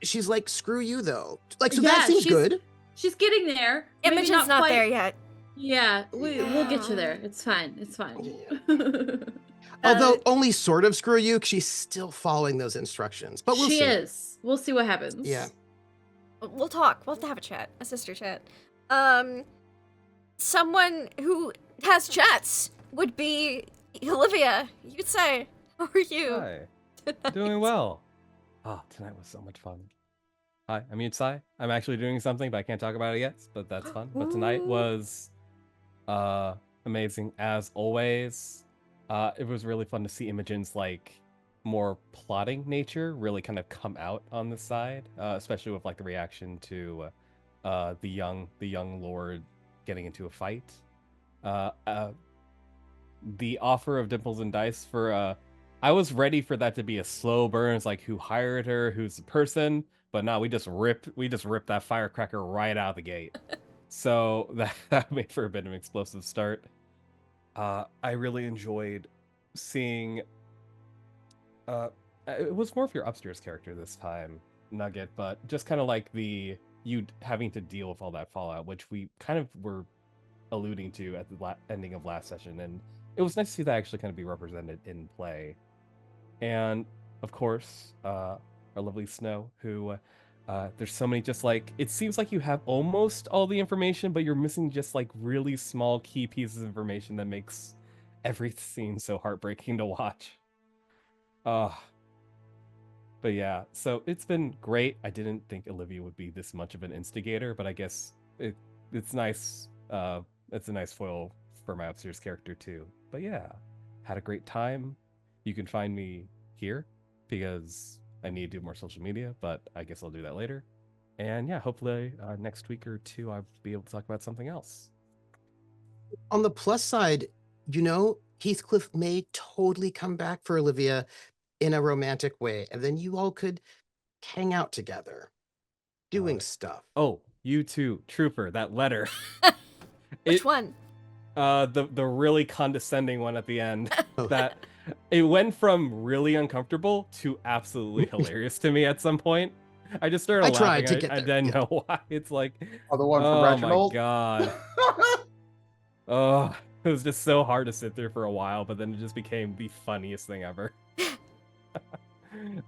she's like, screw you though. Like, so that seems good. She's getting there. Imogen's not there yet. Yeah, we'll get you there. It's fine. Although only sort of screw you, 'cause she's still following those instructions. But we'll see. She is. We'll see what happens. Yeah. We'll talk. We'll have to have a chat. A sister chat. Someone who has chats would be Olivia. You'd say, how are you? Hi. Doing well. Oh, tonight was so much fun. Hi, I'm Yutsai. I'm actually doing something, but I can't talk about it yet, but that's fun. But tonight was amazing as always. It was really fun to see Imogen's more plotting nature really kind of come out on the side, especially with the reaction to the young lord getting into a fight. The offer of Dimples and Dice for I was ready for that to be a slow burn. It's like who hired her, who's the person, but no, we just ripped that firecracker right out of the gate. So that made for a bit of an explosive start. I really enjoyed seeing it was more of your upstairs character this time, Nugget, but just kind of you having to deal with all that fallout, which we kind of were alluding to at the ending of last session, and it was nice to see that actually kind of be represented in play. And of course, our lovely Snow, who there's so many it seems like you have almost all the information, but you're missing just really small key pieces of information that makes every scene so heartbreaking to watch. But yeah, so it's been great. I didn't think Olivia would be this much of an instigator, but I guess it's nice. It's a nice foil for my upstairs character too. But yeah, had a great time. You can find me here because I need to do more social media, but I guess I'll do that later. And yeah, hopefully next week or two I'll be able to talk about something else. On the plus side, Heathcliff may totally come back for Olivia in a romantic way, and then you all could hang out together, doing stuff. Oh, you too, Trooper, that letter. Which one? The really condescending one at the end. That it went from really uncomfortable to absolutely hilarious to me at some point. I just started laughing. Tried to get there. I didn't know why. It's the one from Reginald? My god. Oh, it was just so hard to sit there for a while, but then it just became the funniest thing ever.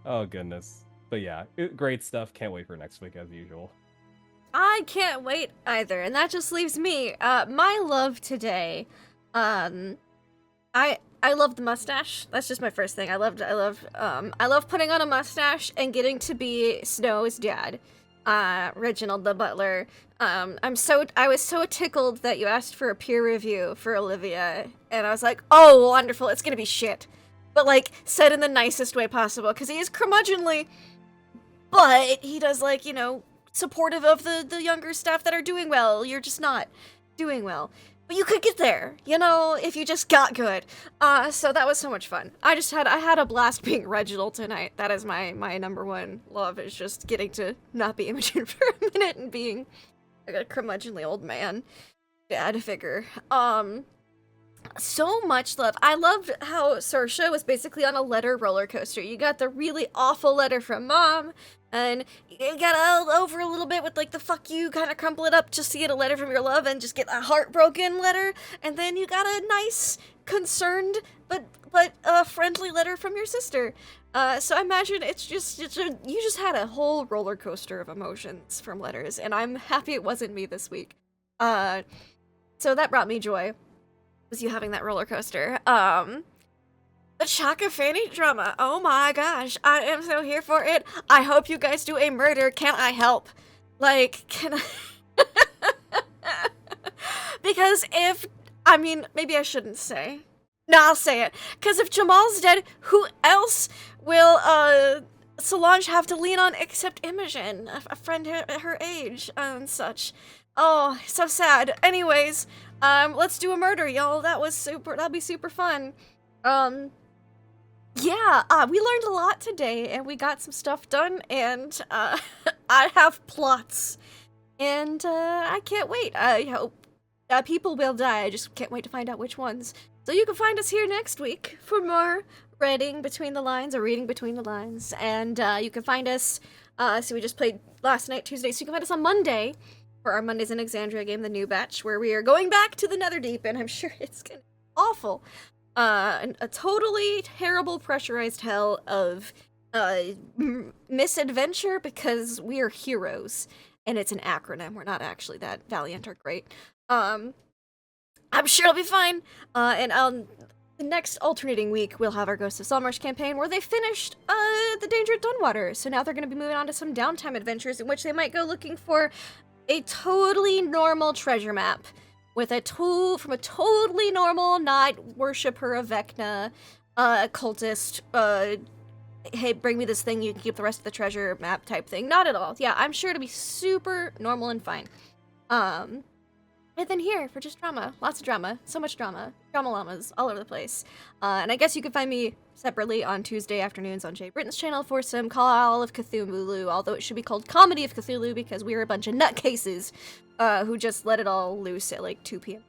Oh goodness. But yeah, great stuff. Can't wait for next week as usual. I can't wait either, and that just leaves me. My love today. I love the mustache. That's just my first thing. I love putting on a mustache and getting to be Snow's dad, Reginald the butler. I was so tickled that you asked for a peer review for Olivia, and I was like, oh, wonderful, it's gonna be shit. But said in the nicest way possible, because he is curmudgeonly, but he does supportive of the younger staff that are doing well. You're just not doing well. but you could get there, you know, if you just got good. So that was so much fun. I had a blast being Reginald tonight. That is my number one love, is just getting to not be Imogen for a minute and being a curmudgeonly old man dad figure. So much love. I loved how Saoirse was basically on a letter roller coaster. You got the really awful letter from mom, and you got over a little bit with like the fuck you, kind of crumple it up just to get a letter from your love and just get a heartbroken letter, and then you got a nice, concerned but friendly letter from your sister. So I imagine you just had a whole roller coaster of emotions from letters, and I'm happy it wasn't me this week. So that brought me joy. Was you having that roller coaster. The Chaka Fanny drama. Oh my gosh. I am so here for it. I hope you guys do a murder. Can I help? Like, can I? Because maybe I shouldn't say. No, I'll say it. Because if Jamal's dead, who else will, Solange have to lean on except Imogen, a friend her age, and such. Oh, so sad. Anyways, let's do a murder, y'all. That'll be super fun. Yeah, we learned a lot today, and we got some stuff done, and, I have plots. And, I can't wait. I hope, people will die. I just can't wait to find out which ones. So you can find us here next week for more reading between the lines, or reading between the lines. And, you can find us, so we just played last night, Tuesday, so you can find us on Monday for our Mondays in Exandria game, the new batch, where we are going back to the Netherdeep, and I'm sure it's gonna be awful. A totally terrible pressurized hell of misadventure, because we are heroes, and it's an acronym. We're not actually that valiant or great. I'm sure it'll be fine. And the next alternating week, we'll have our Ghost of Saltmarsh campaign, where they finished the Danger at Dunwater. So now they're going to be moving on to some downtime adventures, in which they might go looking for a totally normal treasure map with from a totally normal night worshiper of Vecna, cultist, hey, bring me this thing, you can keep the rest of the treasure map type thing. Not at all. Yeah, I'm sure to be super normal and fine. And then here for just drama. Lots of drama. So much drama. Drama llamas all over the place. And I guess you can find me separately on Tuesday afternoons on Jay Britton's channel for some Call of Cthulhu, although it should be called Comedy of Cthulhu, because we're a bunch of nutcases who just let it all loose at like 2 p.m.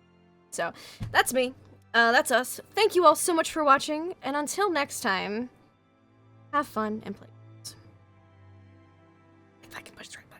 So that's me. That's us. Thank you all so much for watching, and until next time, have fun and play. If I can push the right